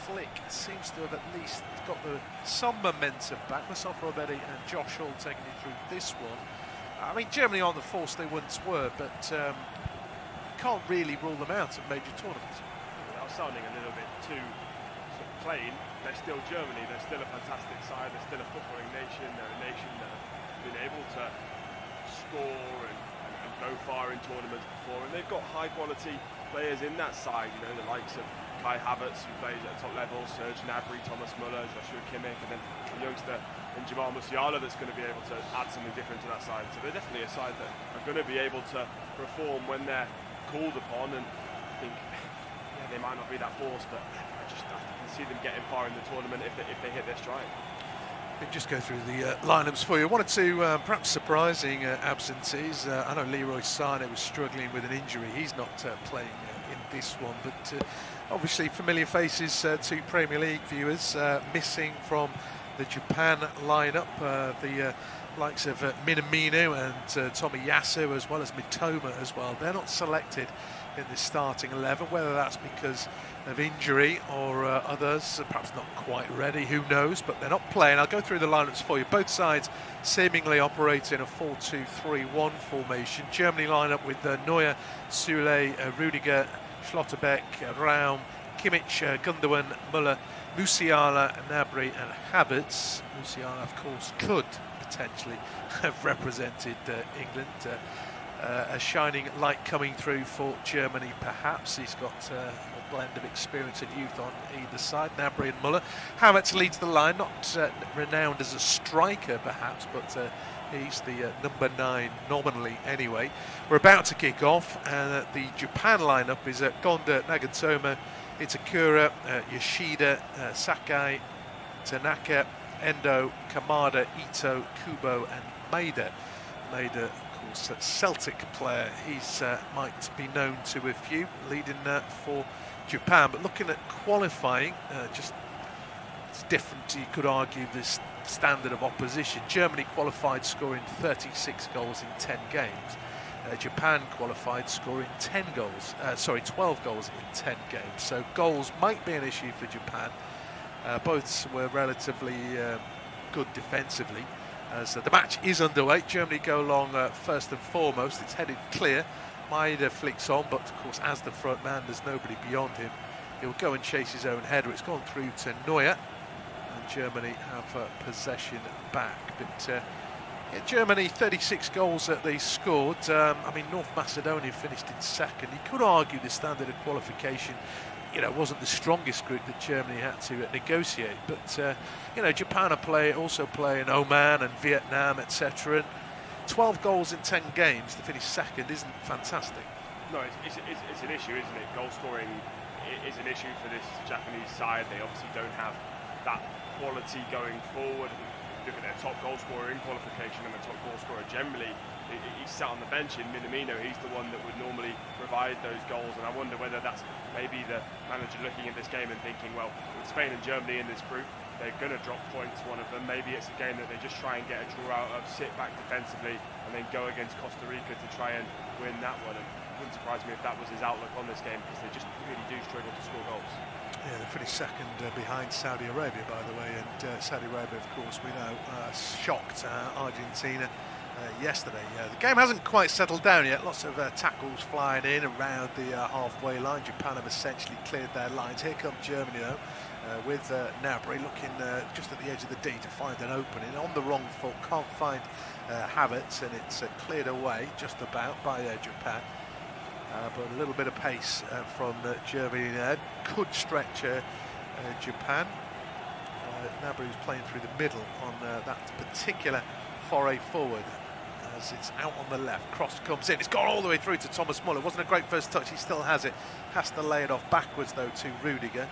flick seems to have at least got some momentum back. Mustafa Obedi and Josh Hall taking it through this one. I mean, Germany aren't the force they once were, but you can't really rule them out at major tournaments. Without sounding a little bit too sort of plain, they're still Germany. They're still a fantastic side. They're still a footballing nation. They're a nation that have been able to score and go far in tournaments before, and they've got high-quality players in that side. You know, the likes of Kai Havertz, who plays at a top level, Serge Gnabry, Thomas Muller, Joshua Kimmich, and then a youngster in Jamal Musiala that's going to be able to add something different to that side. So they're definitely a side that are going to be able to perform when they're called upon, and I think they might not be that force, but I can see them getting far in the tournament if they hit their stride. We'll just go through the lineups for you. One or two perhaps surprising absences. I know Leroy Sané was struggling with an injury. He's not playing in this one, but obviously familiar faces to Premier League viewers missing from the Japan lineup. The likes of Minamino and Tomiyasu, as well as Mitoma as well. They're not selected in the starting 11, whether that's because of injury or others perhaps not quite ready, who knows, but they're not playing. I'll go through the lineups for you. Both sides seemingly operate in a 4-2-3-1 formation. Germany line up with Neuer, Süle, Rudiger, Schlotterbeck, Raum, Kimmich, Gundogan, Muller, Musiala, Gnabry and Havertz. Musiala, of course, could potentially have represented England. A shining light coming through for Germany, perhaps. He's got a blend of experience and youth on either side, Gnabry and Muller. Havertz leads the line, not renowned as a striker, perhaps, but he's the number 9 nominally anyway. We're about to kick off, and the Japan lineup is Gonda, Nagatomo, Itakura, Yoshida, Sakai, Tanaka, Endo, Kamada, Ito, Kubo and Maeda. Maeda, of course, a Celtic player. He's might be known to a few, leading for Japan. But looking at qualifying, just it's different. You could argue this standard of opposition. Germany qualified scoring 36 goals in 10 games. Japan qualified scoring 12 goals in 10 games. So goals might be an issue for Japan. Both were relatively good defensively. As the match is underway, Germany go along first and foremost. It's headed clear. Maeda flicks on, but of course, as the front man, there's nobody beyond him. He'll go and chase his own header. It's gone through to Neuer, and Germany have possession back. But Germany, 36 goals that they scored. I mean, North Macedonia finished in second. You could argue the standard of qualification, wasn't the strongest group that Germany had to negotiate. But, Japan are also playing Oman and Vietnam, etc. And 12 goals in 10 games to finish second isn't fantastic. No, it's an issue, isn't it? Goal scoring is an issue for this Japanese side. They obviously don't have that quality going forward. Look at their top goal scorer in qualification and the top goal scorer generally. He's sat on the bench in Minamino. He's the one that would normally provide those goals, and I wonder whether that's maybe the manager looking at this game and thinking, well, with Spain and Germany in this group, they're going to drop points, one of them. Maybe it's a game that they just try and get a draw out of, sit back defensively, and then go against Costa Rica to try and win that one. And it wouldn't surprise me if that was his outlook on this game, because they just really do struggle to score goals. Yeah, they finished second behind Saudi Arabia, by the way, and Saudi Arabia, of course, we know, shocked Argentina yesterday. The game hasn't quite settled down yet. Lots of tackles flying in around the halfway line. Japan have essentially cleared their lines. Here comes Germany, though, with Gnabry looking just at the edge of the D to find an opening. On the wrong foot, can't find Havertz, and it's cleared away just about by Japan. But a little bit of pace from Germany there could stretch Japan. Gnabry was playing through the middle on that particular foray forward, as it's out on the left. Cross comes in. It's gone all the way through to Thomas Muller. Wasn't a great first touch. He still has it. Has to lay it off backwards, though, to Rudiger.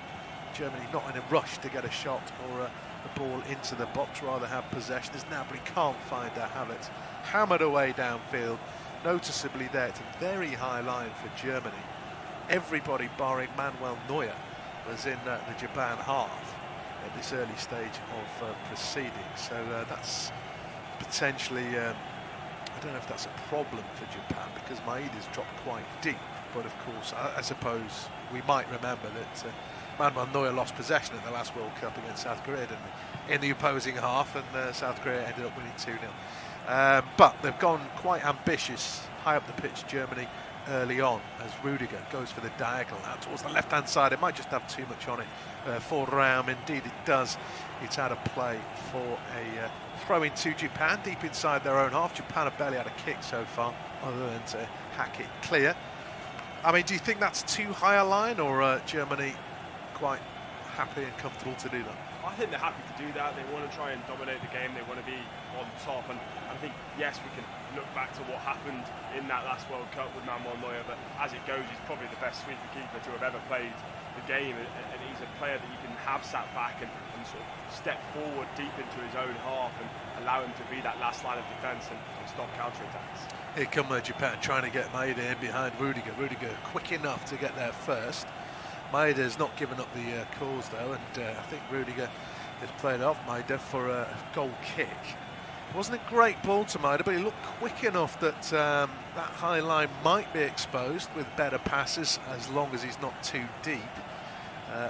Germany not in a rush to get a shot or a ball into the box, rather have possession, as Gnabry can't find Havertz. Hammered away downfield. Noticeably there, it's a very high line for Germany. Everybody barring Manuel Neuer was in the Japan half at this early stage of proceedings. So that's potentially, I don't know if that's a problem for Japan, because Maeda's dropped quite deep. But of course, I suppose we might remember that Manuel Neuer lost possession at the last World Cup against South Korea, didn't he? In the opposing half, and South Korea ended up winning 2-0. But they've gone quite ambitious, high up the pitch, Germany, early on, as Rudiger goes for the diagonal out towards the left-hand side. It might just have too much on it for Raum. Indeed, it does. It's out of play for a throw into Japan, deep inside their own half. Japan have barely had a kick so far, other than to hack it clear. I mean, do you think that's too high a line, or Germany quite happy and comfortable to do that? I think they're happy to do that. They want to try and dominate the game. They want to be on top. And I think, yes, we can look back to what happened in that last World Cup with Manuel Neuer, but as it goes, he's probably the best sweeper keeper to have ever played the game. And he's a player that you can have sat back and sort of step forward deep into his own half and allow him to be that last line of defence and stop counter-attacks. Here come Japan trying to get Maeda in behind Rudiger. Rudiger quick enough to get there first. Maeda's not given up the calls though, and I think Rudiger has played off Maeda for a goal kick. It wasn't a great ball to Maeda, but he looked quick enough that that high line might be exposed with better passes, as long as he's not too deep,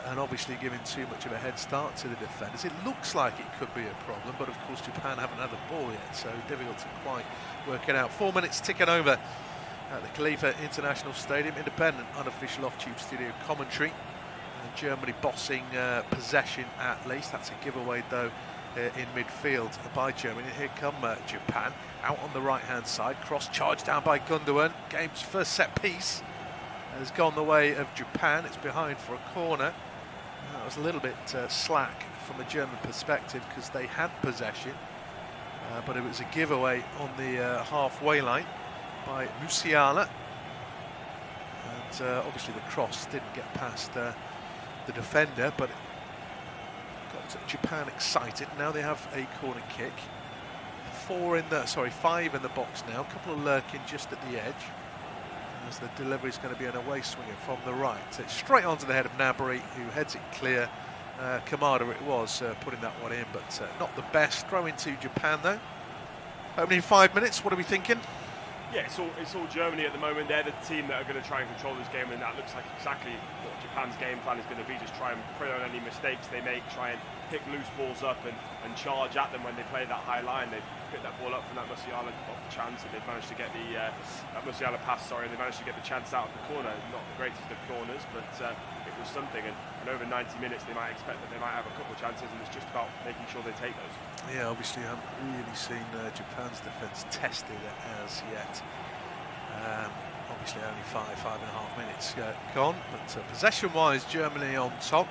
and obviously giving too much of a head start to the defenders. It looks like it could be a problem, but of course Japan haven't had the ball yet, so difficult to quite work it out. 4 minutes ticking over at the Khalifa International Stadium. Independent, unofficial off-tube studio commentary. Germany bossing possession at least. That's a giveaway though in midfield by Germany. Here come Japan out on the right-hand side. Cross charged down by Gundogan. Game's first set piece has gone the way of Japan. It's behind for a corner. That was a little bit slack from a German perspective because they had possession, but it was a giveaway on the halfway line by Musiala, and obviously the cross didn't get past the defender, but it got Japan excited. Now they have a corner kick. 5 in the box now. A couple of lurking just at the edge, as the delivery is going to be an away swinger from the right. It's straight onto the head of Nabari, who heads it clear. Kamada it was putting that one in, but not the best. Throw into Japan though. Opening 5 minutes, what are we thinking? Yeah, it's all Germany at the moment. They're the team that are going to try and control this game, and that looks like exactly what Japan's game plan is going to be. Just try and prey on any mistakes they make, try and pick loose balls up and charge at them when they play that high line. They picked that ball up from that Musiala chance, and they've managed to get that Musiala pass, and they managed to get the chance out of the corner. Not the greatest of corners, but it was something. And over 90 minutes, they might expect that they might have a couple of chances, and it's just about making sure they take those. Yeah, obviously I haven't really seen Japan's defence tested as yet. Obviously only 5.5 minutes gone, but possession-wise, Germany on top.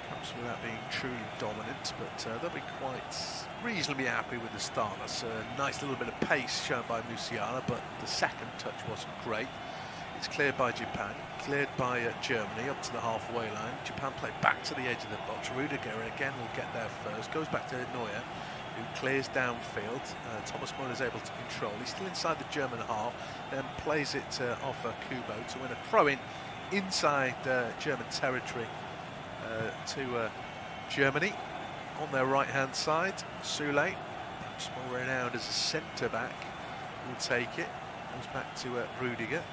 Perhaps without being truly dominant, but they'll be quite reasonably happy with the start. That's a nice little bit of pace shown by Musiala, but the second touch wasn't great. It's cleared by Japan, cleared by Germany up to the halfway line. Japan play back to the edge of the box. Rudiger again will get there first, goes back to Neuer, who clears downfield. Thomas Muller is able to control. He's still inside the German half, then plays it off Kubo to win a throw-in inside German territory to Germany. On their right-hand side, Sule, perhaps more renowned as a centre-back, will take it. Goes back to Rudiger.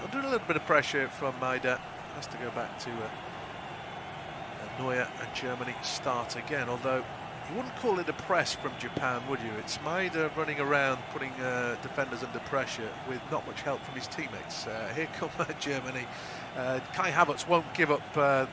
Under a little bit of pressure from Maeda, has to go back to Neuer, and Germany start again, although you wouldn't call it a press from Japan, would you? It's Maeda running around, putting defenders under pressure with not much help from his teammates. Here come Germany. Kai Havertz won't give up the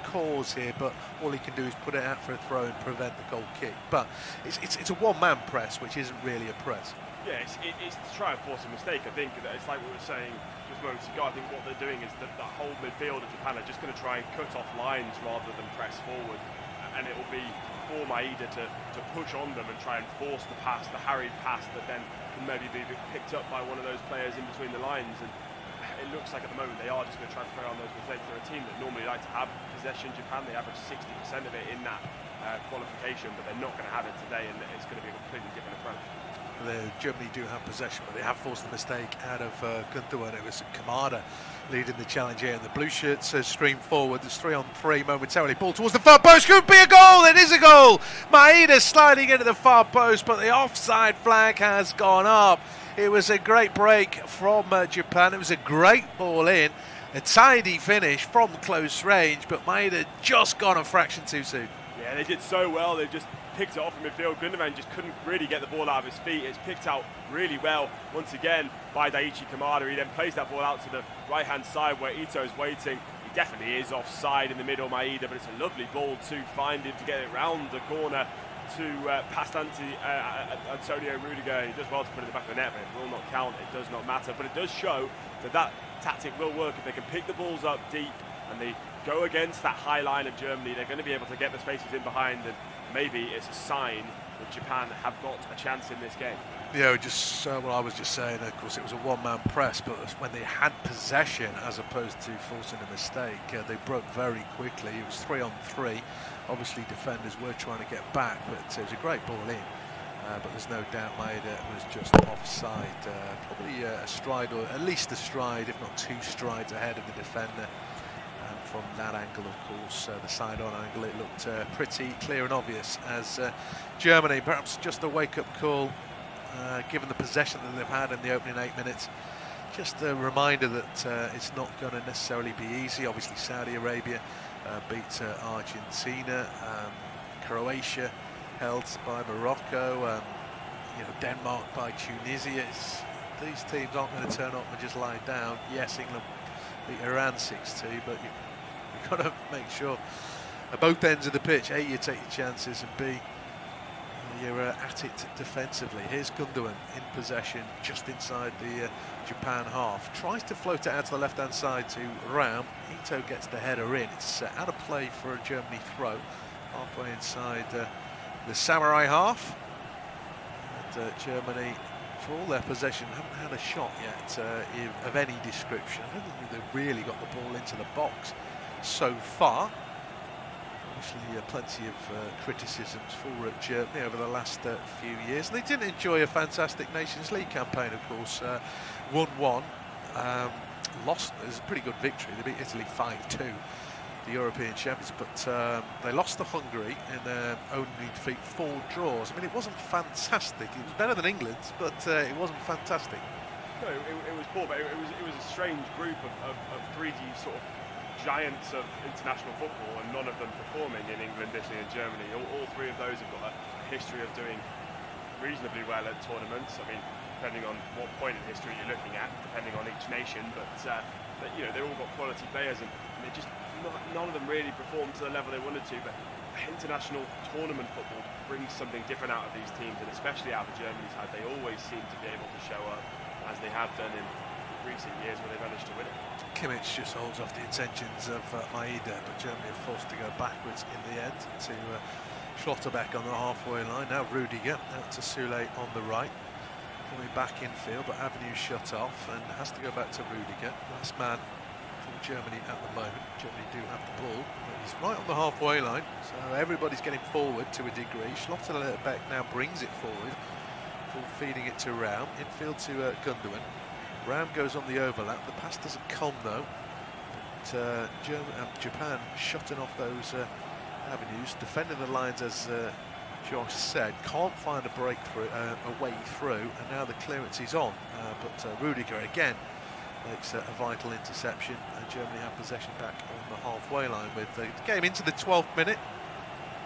cause here, but all he can do is put it out for a throw and prevent the goal kick. But it's a one-man press, which isn't really a press. Yeah, it's to try and force a mistake. I think that it's like we were saying just moments ago. I think what they're doing is that the whole midfield of Japan are just going to try and cut off lines rather than press forward, and it will be for Maeda to push on them and try and force the pass, the harried pass that then can maybe be picked up by one of those players in between the lines. And it looks like at the moment they are just going to try and prey on those mistakes. They're a team that normally like to have possession. Japan, they average 60% of it in that qualification, but they're not going to have it today, and it's going to be a completely different approach. Germany do have possession, but they have forced the mistake out of Gundogan. It was Kamada leading the challenge here, and the blue shirts stream forward. There's 3-on-3 momentarily. Ball towards the far post. Could be a goal. It is a goal. Maeda sliding into the far post, but the offside flag has gone up. It was a great break from Japan. It was a great ball in. A tidy finish from close range, but Maeda just gone a fraction too soon. Yeah, they did so well. They just picked it off in midfield. Gundogan just couldn't really get the ball out of his feet. It's picked out really well once again by Daichi Kamada. He then plays that ball out to the right-hand side where Ito is waiting. He definitely is offside in the middle, Maeda, but it's a lovely ball to find him, to get it round the corner to past Antonio Rudiger. He does well to put it in the back of the net, but it will not count. It does not matter. But it does show that that tactic will work if they can pick the balls up deep and they go against that high line of Germany. They're going to be able to get the spaces in behind, and maybe it's a sign that Japan have got a chance in this game. Yeah, just what I was just saying, of course, it was a one-man press, but when they had possession as opposed to forcing a mistake, they broke very quickly. It was 3-on-3. Obviously, defenders were trying to get back, but it was a great ball in. But there's no doubt Maeda was just offside. Probably a stride, or at least a stride, if not 2 strides ahead of the defender. And from that angle, of course, the side-on angle, it looked pretty clear and obvious as Germany, perhaps just a wake-up call, given the possession that they've had in the opening 8 minutes. Just a reminder that it's not going to necessarily be easy. Obviously, Saudi Arabia beat Argentina, Croatia held by Morocco, Denmark by Tunisia. These teams aren't going to turn up and just lie down. Yes, England beat Iran 6-2, but you've got to make sure at both ends of the pitch, A, you take your chances, and B, you're at it defensively. Here's Gundogan in possession just inside the Japan half. Tries to float it out to the left-hand side to Raum. Ito gets the header in. It's out of play for a Germany throw. Halfway inside the Samurai half. And Germany, for all their possession, haven't had a shot yet of any description. I don't think they've really got the ball into the box so far. Obviously, plenty of criticisms for Germany over the last few years. And they didn't enjoy a fantastic Nations League campaign, of course. 1-1, lost. It was a pretty good victory. They beat Italy 5-2, the European champions, but they lost to Hungary and only defeat 4 draws. I mean, it wasn't fantastic. It was better than England's, but it wasn't fantastic. No, it was poor, but it was a strange group of 3D sort of giants of international football, and none of them performing in England, Italy and Germany. All 3 of those have got a history of doing reasonably well at tournaments. I mean, depending on what point in history you're looking at, depending on each nation, but they've all got quality players, and they just none of them really performed to the level they wanted to. But international tournament football brings something different out of these teams, and especially out of Germany's side. They always seem to be able to show up, as they have done in recent years where they managed to win it. Kimmich just holds off the intentions of Maeda, but Germany are forced to go backwards in the end to Schlotterbeck on the halfway line. Now Rudiger out to Sule on the right, coming back infield, but Avenue shut off and has to go back to Rudiger. Last man from Germany at the moment. Germany do have the ball, but he's right on the halfway line, so everybody's getting forward to a degree. Schlotterbeck now brings it forward, feeding it to Raum, infield to Gundogan. Raum goes on the overlap. The pass doesn't come though. But, Japan shutting off those avenues, defending the lines as Josh said. Can't find a breakthrough, a way through, and now the clearance is on. But Rudiger again makes a vital interception, and Germany have possession back on the halfway line with the game into the 12th minute.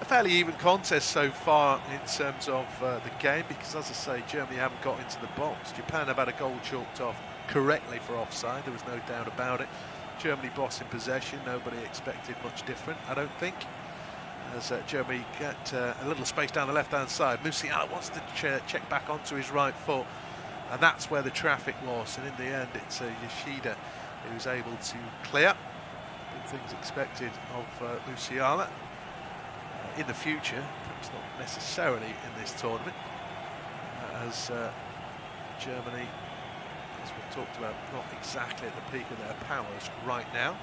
A fairly even contest so far in terms of the game, because as I say, Germany haven't got into the box. Japan have had a goal chalked off correctly for offside, there was no doubt about it. Germany boss in possession, nobody expected much different, I don't think. As Germany get a little space down the left-hand side, Musiala wants to check back onto his right foot, and that's where the traffic was. And in the end, it's Yoshida who's able to clear. Big things expected of Musiala. In the future, perhaps not necessarily in this tournament, as Germany, as we've talked about, not exactly at the peak of their powers right now.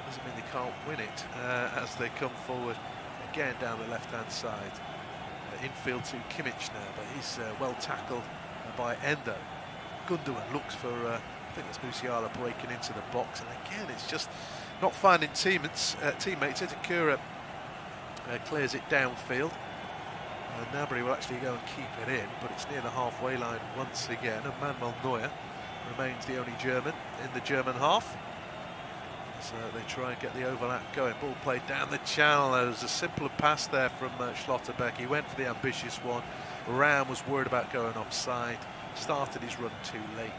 Doesn't mean they can't win it as they come forward again down the left-hand side. Infield to Kimmich now, but he's well tackled by Endo. Gundogan looks for, I think that's Musiala breaking into the box, and again it's just not finding teammates. Itakura clears it downfield. Gnabry will actually go and keep it in, but it's near the halfway line once again, and Manuel Neuer remains the only German in the German half. as they try and get the overlap going. Ball played down the channel. There was a simpler pass there from Schlotterbeck. He went for the ambitious one. Ram was worried about going offside, started his run too late,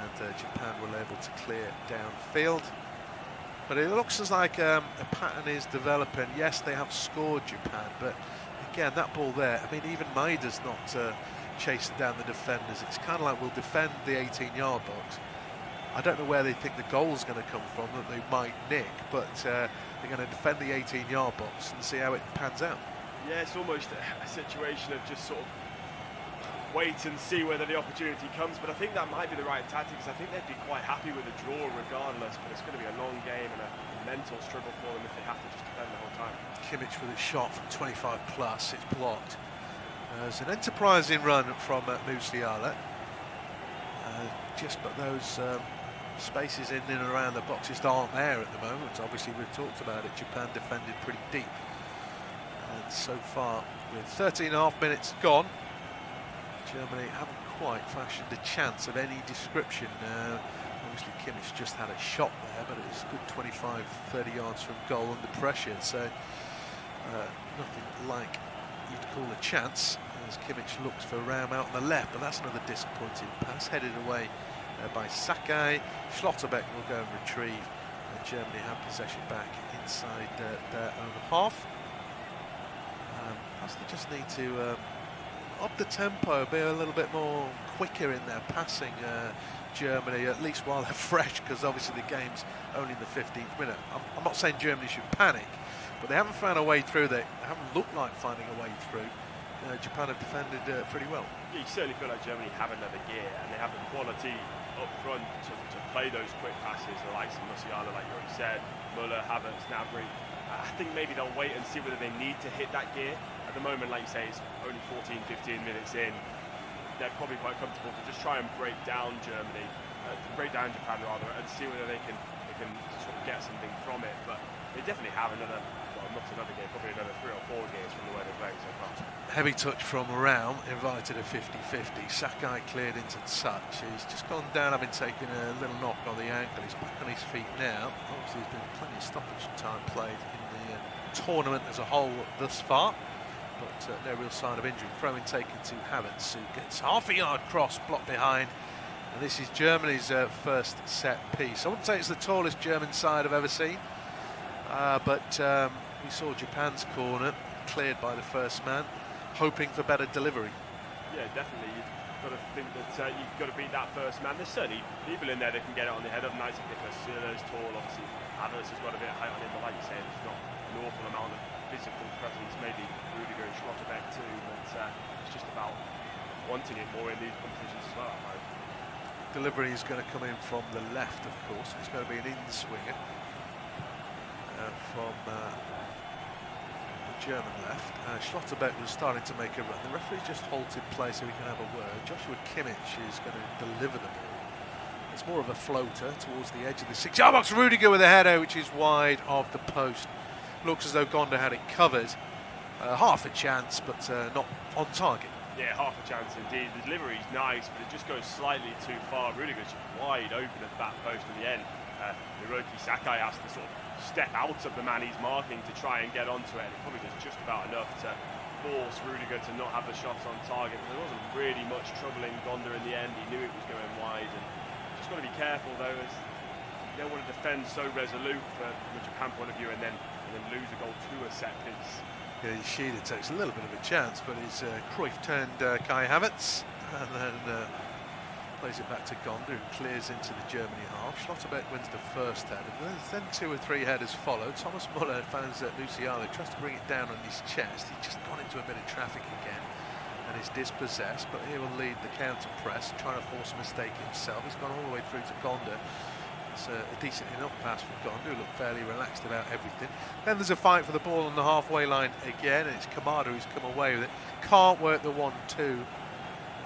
and Japan were able to clear downfield. But it looks as like a pattern is developing. Yes, they have scored, Japan, but again, that ball there, I mean, even Maida's not chasing down the defenders. It's kind of like we'll defend the 18-yard box. I don't know where they think the goal's going to come from that they might nick, but they're going to defend the 18-yard box and see how it pans out. Yeah, it's almost a situation of just sort of wait and see whether the opportunity comes, but I think that might be the right tactic, because I think they'd be quite happy with a draw regardless, but it's going to be a long game and a mental struggle for them if they have to just defend the whole time. Kimmich with a shot from 25 plus, it's blocked. There's an enterprising run from Musiala, but those spaces in and around the boxes aren't there at the moment. Obviously, we've talked about it, Japan defended pretty deep, and so far with 13.5 minutes gone, Germany haven't quite fashioned a chance of any description. Obviously Kimmich just had a shot there, but it was a good 25-30 yards from goal under pressure, so nothing like you'd call a chance, as Kimmich looks for Ram out on the left, but that's another disappointing pass, headed away by Sakai. Schlotterbeck will go and retrieve, and Germany have possession back inside their own half. They just need to up the tempo, be a little bit more quicker in their passing, Germany, at least while they're fresh, because obviously the game's only in the 15th minute. I'm not saying Germany should panic, but they haven't found a way through. They haven't looked like finding a way through. Japan have defended pretty well. Yeah, you certainly feel like Germany have another gear, and they have the quality up front to play those quick passes, the likes of Musiala, like you already said, Muller, Havertz, Gnabry. I think maybe they'll wait and see whether they need to hit that gear. At the moment, like you say, it's only 14, 15 minutes in. They're probably quite comfortable to just try and break down Japan rather, and see whether they can sort of get something from it. But they definitely have another, well, not another game, probably another 3 or 4 games from the way they're playing so far. Heavy touch from Raum, invited a 50-50. Sakai cleared into touch. He's just gone down, having taken a little knock on the ankle. He's back on his feet now. Obviously, there's been plenty of stoppage time played in the tournament as a whole thus far, but no real sign of injury. Throw-in taken to Havertz, who gets half a yard cross, blocked behind. And this is Germany's first set piece. I wouldn't say it's the tallest German side I've ever seen, but we saw Japan's corner cleared by the first man, hoping for better delivery. Yeah, definitely. You've got to think that you've got to beat that first man. There's certainly people in there that can get it on the head of. Nice, Nicolas Süle's tall, obviously. Havertz has got a bit of height on him, but like you say, there's not an awful amount of physical presence. Maybe Rudiger and Schlotterbeck too, but it's just about wanting it more in these competitions as well. Delivery is going to come in from the left, of course. It's going to be an in-swinger from the German left. Schlotterbeck was starting to make a run. The referee just halted play so we can have a word. Joshua Kimmich is going to deliver the ball. It's more of a floater towards the edge of the 6-yard box. Rudiger with a header, which is wide of the post. Looks as though Gonda had it covered. Half a chance, but not on target. Yeah, half a chance indeed. The delivery's nice, but it just goes slightly too far. Rudiger's wide open at the back post at the end. Hiroki Sakai has to sort of step out of the man he's marking to try and get onto it. It probably does just about enough to force Rudiger to not have the shots on target. But there wasn't really much troubling Gonda in the end. He knew it was going wide, and just got to be careful though, as you don't want to defend so resolute from a Japan point of view and then lose a goal to a set piece. Yeah, Ishida takes a little bit of a chance, but it's Cruyff turned Kai Havertz, and then plays it back to Gonda, who clears into the Germany half. Schlotterbeck wins the first header, then 2 or 3 headers follow. Thomas Muller finds Musiala, tries to bring it down on his chest. He's just gone into a bit of traffic again and is dispossessed, but he will lead the counter press, trying to force a mistake himself. He's gone all the way through to Gonda. It's a decent enough pass from Gonda, who looked fairly relaxed about everything. Then there's a fight for the ball on the halfway line again, and it's Kamada who's come away with it. Can't work the 1-2, and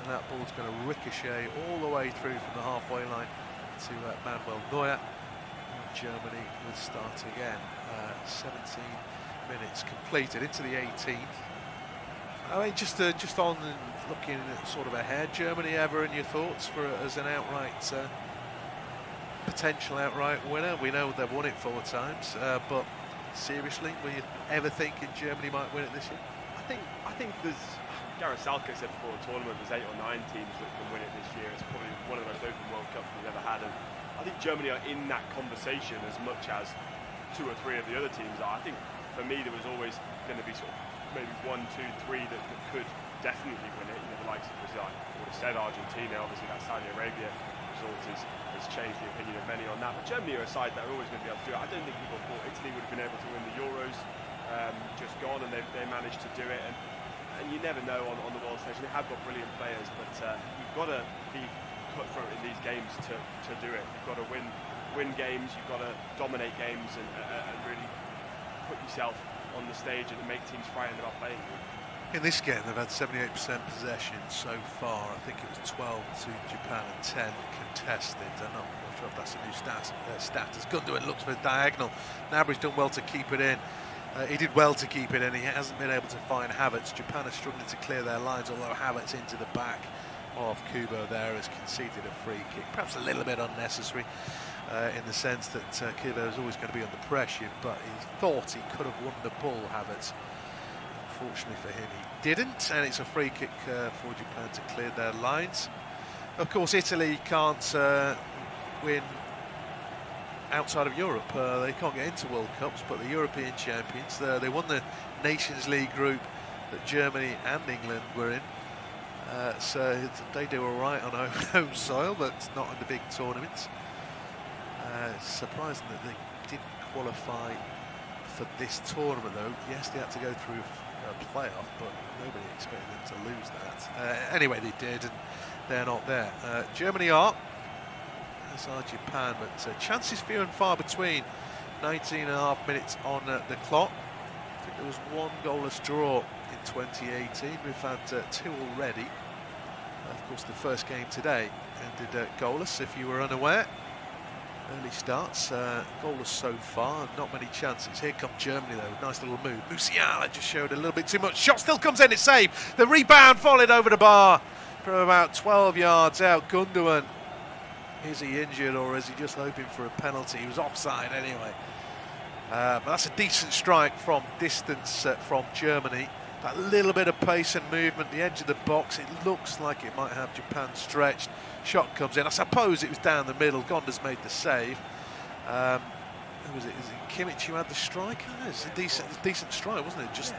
that ball's going to ricochet all the way through from the halfway line to Manuel Neuer. And Germany will start again. 17 minutes completed into the 18th. I mean, just on looking at sort of ahead, Germany ever, and your thoughts for as an outright potential outright winner. We know they've won it 4 times, but seriously, were you ever thinking Germany might win it this year? I think there's, Gareth Southgate said before the tournament, there's 8 or 9 teams that can win it this year. It's probably one of the most open World Cups we've ever had, and I think Germany are in that conversation as much as 2 or 3 of the other teams are. I think for me there was always going to be sort of maybe 1, 2, 3 that could definitely win it. You know, the likes of Brazil, I would have said Argentina, obviously that Saudi Arabia result has changed the opinion of many on that. But Germany are a side that are always going to be able to do it. I don't think people thought Italy would have been able to win the Euros just gone, and they managed to do it. And you never know on the world stage. They have got brilliant players, but you've got to be cutthroat in these games to do it. You've got to win games. You've got to dominate games and really put yourself on the stage and make teams frightened about playing you. In this game, they've had 78% possession so far. I think it was 12 to Japan and 10 contested. I'm not sure if that's a new stat. As Gundogan looks for a diagonal. Gnabry's done well to keep it in. He did well to keep it in. He hasn't been able to find Havertz. Japan are struggling to clear their lines, although Havertz into the back of Kubo there has conceded a free kick. Perhaps a little bit unnecessary in the sense that Kubo is always going to be under pressure, but he thought he could have won the ball, Havertz. Unfortunately for him, he didn't, and it's a free kick for Japan to clear their lines. Of course, Italy can't win outside of Europe. They can't get into World Cups, but the European champions, they won the Nations League group that Germany and England were in. So they do all right on home soil, but not in the big tournaments. It's surprising that they didn't qualify for this tournament, though. Yes, they had to go through a playoff, but nobody expected them to lose that. Anyway, they did, and they're not there. Germany are, as are Japan, but chances few and far between. 19.5 minutes on the clock. I think there was 1 goalless draw in 2018. We've had 2 already. Of course, the first game today ended goalless, if you were unaware. Early starts, goalless so far, not many chances. Here come Germany though, nice little move. Musiala just showed a little bit too much. Shot still comes in, it's saved. The rebound followed over the bar from about 12 yards out. Gundogan, is he injured or is he just hoping for a penalty? He was offside anyway. But that's a decent strike from distance from Germany. That little bit of pace and movement, the edge of the box, it looks like it might have Japan stretched. Shot comes in, I suppose it was down the middle. Gonda's made the save. Who was it? Is it Kimmich who had the strike? Oh, it's a decent strike, wasn't it? Just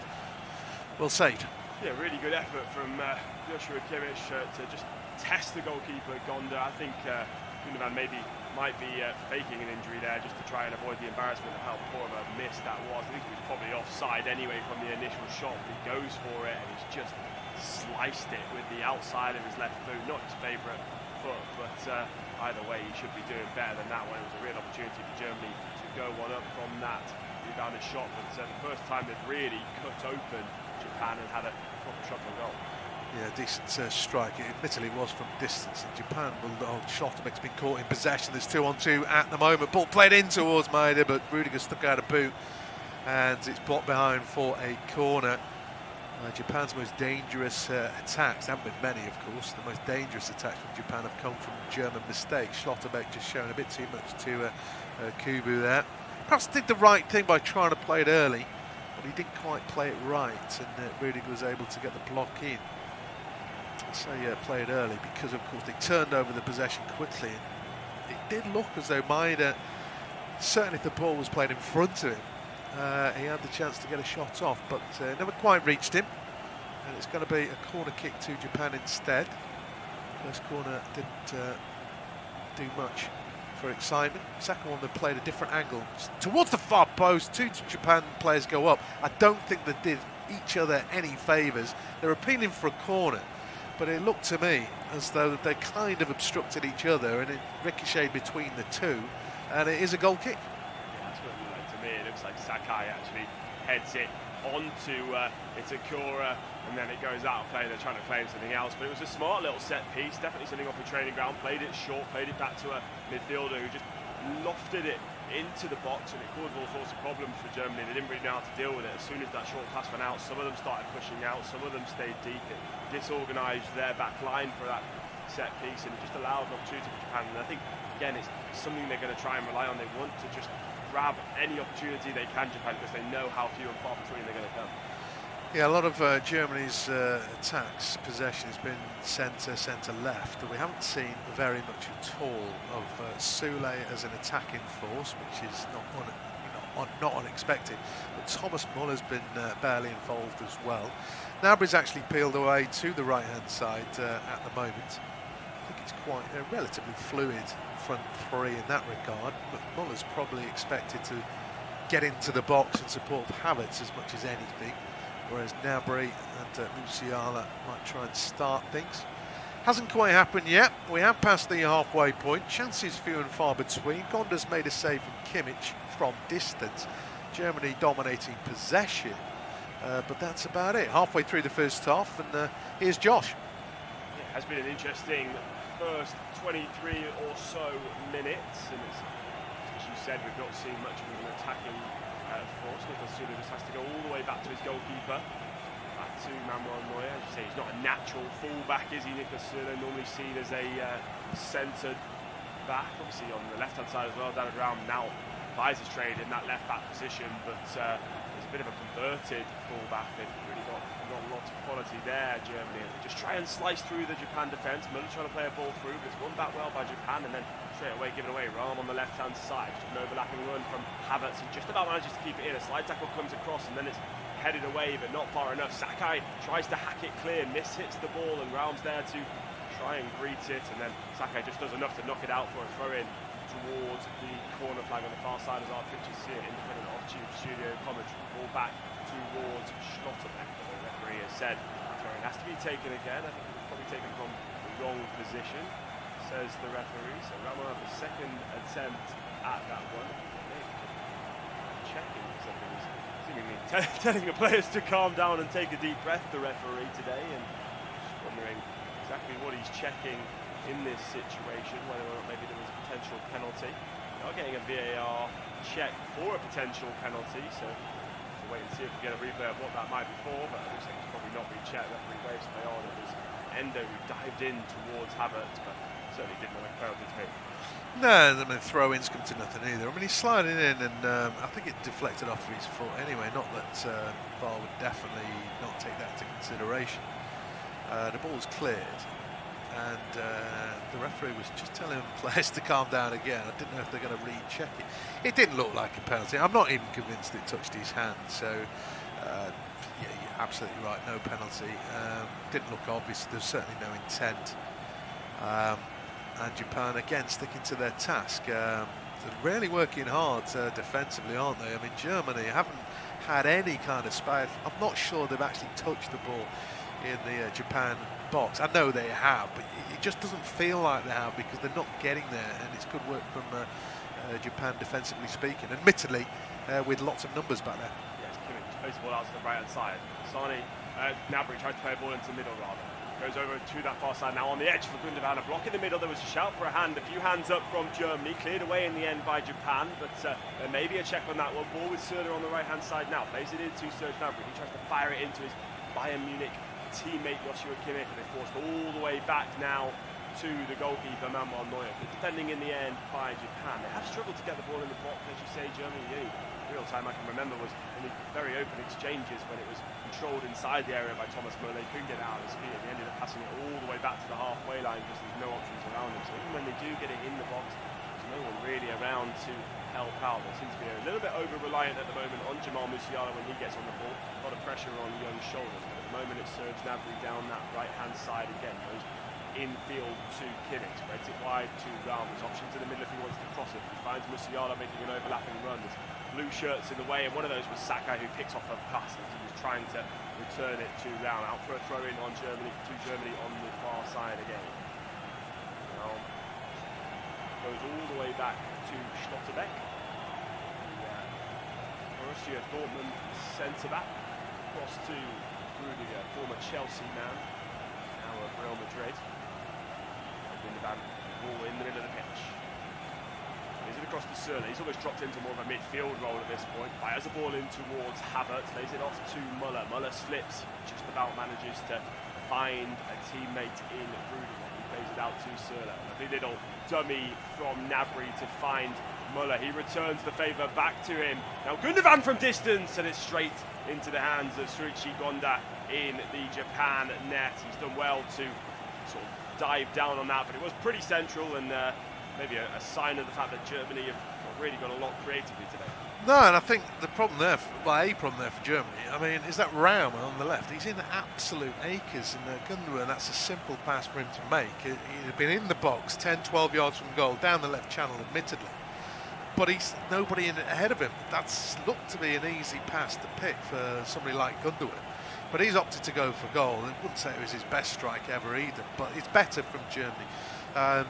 well saved. Yeah, really good effort from Joshua Kimmich to just test the goalkeeper Gonda. I think Gundogan might be faking an injury there just to try and avoid the embarrassment of how poor of a miss that was. I think he was probably offside anyway from the initial shot, but he goes for it and he's just sliced it with the outside of his left boot, not his favourite foot, but either way he should be doing better than that one. It was a real opportunity for Germany to go one up from that rebounded shot, but the first time they've really cut open Japan and had a proper shot on goal. Yeah, decent strike. It admittedly was from distance, and Japan, well, Schlotterbeck's been caught in possession. There's 2-on-2 at the moment. Ball played in towards Maeda, but Rudiger stuck out a boot, and it's blocked behind for a corner. Japan's most dangerous attacks, there haven't been many, of course. The most dangerous attacks from Japan have come from German mistakes. Schlotterbeck just showing a bit too much to Kubo there. Perhaps did the right thing by trying to play it early, but he didn't quite play it right, and Rudiger was able to get the block in. So yeah, played early because of course they turned over the possession quickly. And it did look as though Maeda, certainly if the ball was played in front of him, he had the chance to get a shot off, but never quite reached him. And it's going to be a corner kick to Japan instead. First corner didn't do much for excitement. Second one, they played a different angle towards the far post. 2 Japan players go up. I don't think they did each other any favours. They're appealing for a corner, but it looked to me as though they kind of obstructed each other, and it ricocheted between the two, and it is a goal kick. Yeah, that's what it looked like to me. It looks like Sakai actually heads it onto Itakura, and then it goes out of play. They're trying to claim something else, but it was a smart little set piece, definitely something off the training ground. Played it short, played it back to a midfielder who just lofted it into the box, and it caused all sorts of problems for Germany. They didn't really know how to deal with it. As soon as that short pass went out, some of them started pushing out, some of them stayed deep. It disorganised their back line for that set piece, and it just allowed an opportunity for Japan. And I think, again, it's something they're going to try and rely on. They want to just grab any opportunity they can, Japan, because they know how few and far between they're going to come. Yeah, a lot of Germany's attacks, possession has been centre-left, but we haven't seen very much at all of Sule as an attacking force, which is not unexpected. But Thomas Muller's been barely involved as well. Gnabry's actually peeled away to the right-hand side at the moment. I think it's quite a relatively fluid front three in that regard. But Muller's probably expected to get into the box and support Havertz as much as anything, whereas Gnabry and Musiala might try and start things. Hasn't quite happened yet. We have passed the halfway point. Chances few and far between. Gonda's made a save from Kimmich from distance. Germany dominating possession, but that's about it. Halfway through the first half, and here's Josh. It has been an interesting first 23 or so minutes, and it's, as you said, we've not seen much of an attacking force. Niklas Süle just has to go all the way back to his goalkeeper, back to Manuel Neuer. As you say, he's not a natural full-back, is he, Niklas Süle? Normally seen as a centred back, obviously on the left-hand side as well. David Raum now buys his trade in that left-back position, but there's a bit of a converted full-back. They've really got lots of quality there, Germany. They just try and slice through the Japan defence. Muller trying to play a ball through, but it's won back well by Japan, and then straight away given away. Raum on the left-hand side, just an overlapping run from Havertz, who just about manages to keep it in. A slide tackle comes across, and then it's headed away, but not far enough. Sakai tries to hack it clear, hits the ball, and Raum's there to try and greet it, and then Sakai just does enough to knock it out for a throw-in towards the corner flag on the far side, as our pictures see it, independent of Tube Studio commentary. Ball back towards Schlotterbeck. The referee has said that throw-in has to be taken again. I think it was probably taken from the wrong position, says the referee. So Raum will have the second attempt at that one. Checking something, seemingly telling the players to calm down and take a deep breath, the referee today, and just wondering exactly what he's checking in this situation, whether or not maybe there was a potential penalty. We are getting a VAR check for a potential penalty, so we'll wait and see if we get a replay of what that might be for, but it looks like it's probably not been checked. Referee waves play on. It was Endo who dived in towards Havertz, but certainly didn't look like a penalty to me. No, I mean, throw-ins come to nothing either. I mean, he's sliding in, and I think it deflected off of his foot anyway. Not that VAR would definitely not take that into consideration. The ball's cleared, and the referee was just telling players to calm down again. I didn't know if they're going to recheck it. It didn't look like a penalty. I'm not even convinced it touched his hand. So, yeah, you're absolutely right. No penalty. Didn't look obvious. There's certainly no intent. And Japan again sticking to their task. They're really working hard defensively, aren't they? I mean, Germany haven't had any kind of space. I'm not sure they've actually touched the ball in the Japan box. I know they have, but it just doesn't feel like they have, because they're not getting there, and it's good work from Japan defensively speaking, admittedly with lots of numbers back there. Yes, Kimmich plays the ball out to the right hand side. Gnabry tries to play a ball into the middle rather. Goes over to that far side now on the edge for Gundogan. A block in the middle. There was a shout for a hand. A few hands up from Germany. Cleared away in the end by Japan, but there may be a check on that one. Ball with Söder on the right hand side now. Plays it into Serge Gnabry. He tries to fire it into his Bayern Munich teammate Joshua Kimmich, and they're forced all the way back now to the goalkeeper Manuel Neuer. But defending in the end by Japan. They have struggled to get the ball in the box, as you say. Germany, the only real time I can remember was in the very open exchanges when it was controlled inside the area by Thomas Muller. He couldn't get it out of his feet, and he ended up passing it all the way back to the halfway line because there's no options around him. So even when they do get it in the box, there's no one really around to help out. They seem to be a little bit over-reliant at the moment on Jamal Musiala when he gets on the ball. A lot of pressure on Young's shoulders, but at the moment it's Serge Gnabry down that right-hand side again. Goes infield to Kimmich, spreads it wide to Raum. There's options in the middle if he wants to cross it. He finds Musiala making an overlapping run. There's blue shirts in the way, and one of those was Sakai, who picks off a pass as he was trying to return it to Raum. Out for a throw-in on Germany, on the far side again. Raum goes all the way back to Schlotterbeck, Borussia Dortmund centre-back, across to Rudiger, former Chelsea man, now of Real Madrid. Gundogan, ball in the middle of the pitch. Lays it across to Söder. He's almost dropped into more of a midfield role at this point. Fires the ball in towards Havertz, lays it off to Muller. Muller slips, just about manages to find a teammate in Rudiger. He Plays it out to Sula. Lovely little dummy from Gnabry to find Muller. He returns the favour back to him. Now Gundogan from distance, and it's straight into the hands of Shuichi Gonda in the Japan net. He's done well to sort of dive down on that, but it was pretty central, and maybe a sign of the fact that Germany have really got a lot creatively today. No, and I think the problem there, a problem there for Germany, I mean, is that Raum on the left. He's in absolute acres, and Gundogan, that's a simple pass for him to make. He'd have been in the box, 10, 12 yards from goal, down the left channel, admittedly. But he's nobody ahead of him. That's looked to be an easy pass to pick for somebody like Gundogan. But he's opted to go for goal. I wouldn't say it was his best strike ever either, but it's better from Germany. I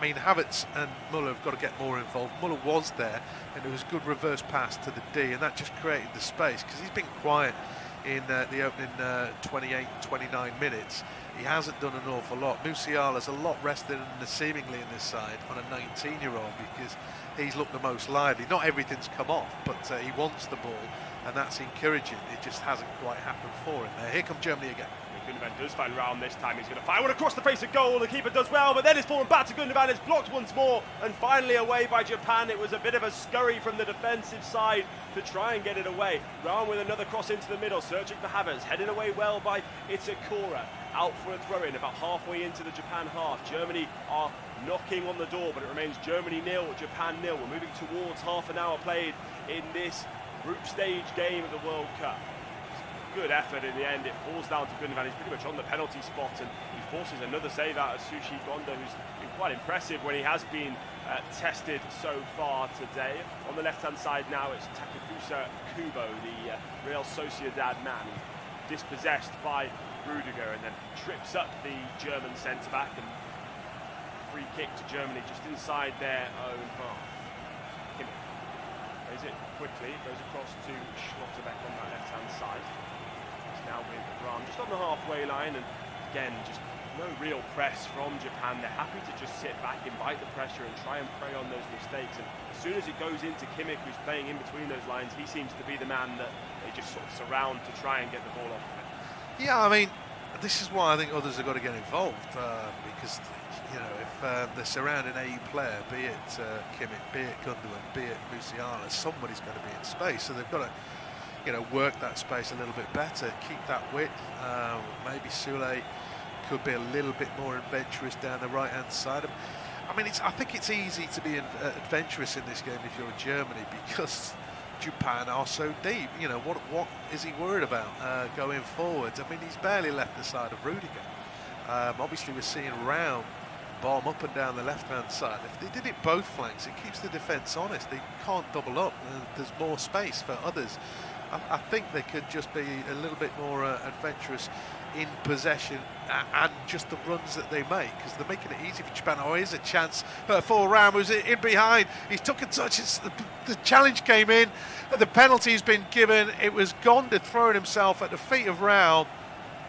mean, Havertz and Muller have got to get more involved. Muller was there, and it was a good reverse pass to the D, and that just created the space, because he's been quiet in the opening 28, 29 minutes. He hasn't done an awful lot. Musiala's a lot rested seemingly in this side on a 19-year-old, because he's looked the most lively. Not everything's come off, but he wants the ball, and that's encouraging. It just hasn't quite happened for him. Here comes Germany again. Gundogan does find Raum this time. He's going to fire one across the face of goal. The keeper does well, but then it's fallen back to Gundogan. It's blocked once more, and finally away by Japan. It was a bit of a scurry from the defensive side to try and get it away. Raum with another cross into the middle, searching for Havertz. Headed away well by Itakura. Out for a throw-in about halfway into the Japan half. Germany are knocking on the door, but it remains Germany 0, Japan 0. We're moving towards half an hour played in this group stage game of the World Cup. Good effort in the end. It falls down to Gundogan. He's pretty much on the penalty spot, and he forces another save out of Shuichi Gonda, who's been quite impressive when he has been tested so far today. On the left-hand side now, it's Takefusa Kubo, the Real Sociedad man, dispossessed by Rudiger, and then trips up the German centre-back, and free kick to Germany just inside their own half. Kimmich plays it quickly, goes across to Schlotterbeck on that left-hand side. Now with Raum just on the halfway line, and again just no real press from Japan. They're happy to just sit back, invite the pressure, and try and prey on those mistakes. And as soon as it goes into Kimmich, who's playing in between those lines, he seems to be the man that they just sort of surround to try and get the ball off of it. Yeah, I mean, this is why I think others have got to get involved, because you know, if they're surrounding a player, be it Kimmich, be it Gundogan, be it Musiala, somebody's going to be in space, so they've got to, you know, work that space a little bit better, keep that width. Maybe Sule could be a little bit more adventurous down the right-hand side. I mean, I think it's easy to be adventurous in this game if you're Germany, because Japan are so deep. You know, what is he worried about going forward? I mean, he's barely left the side of Rudiger. Obviously, we're seeing Raum bomb up and down the left-hand side. If they did it both flanks, it keeps the defence honest. They can't double up. There's more space for others. I think they could just be a little bit more adventurous in possession and just the runs that they make, because they're making it easy for Japan. Oh, here's a chance for Raum, who's in behind. He took a touch. The challenge came in. The penalty's been given. It was Gonda throwing himself at the feet of Raum.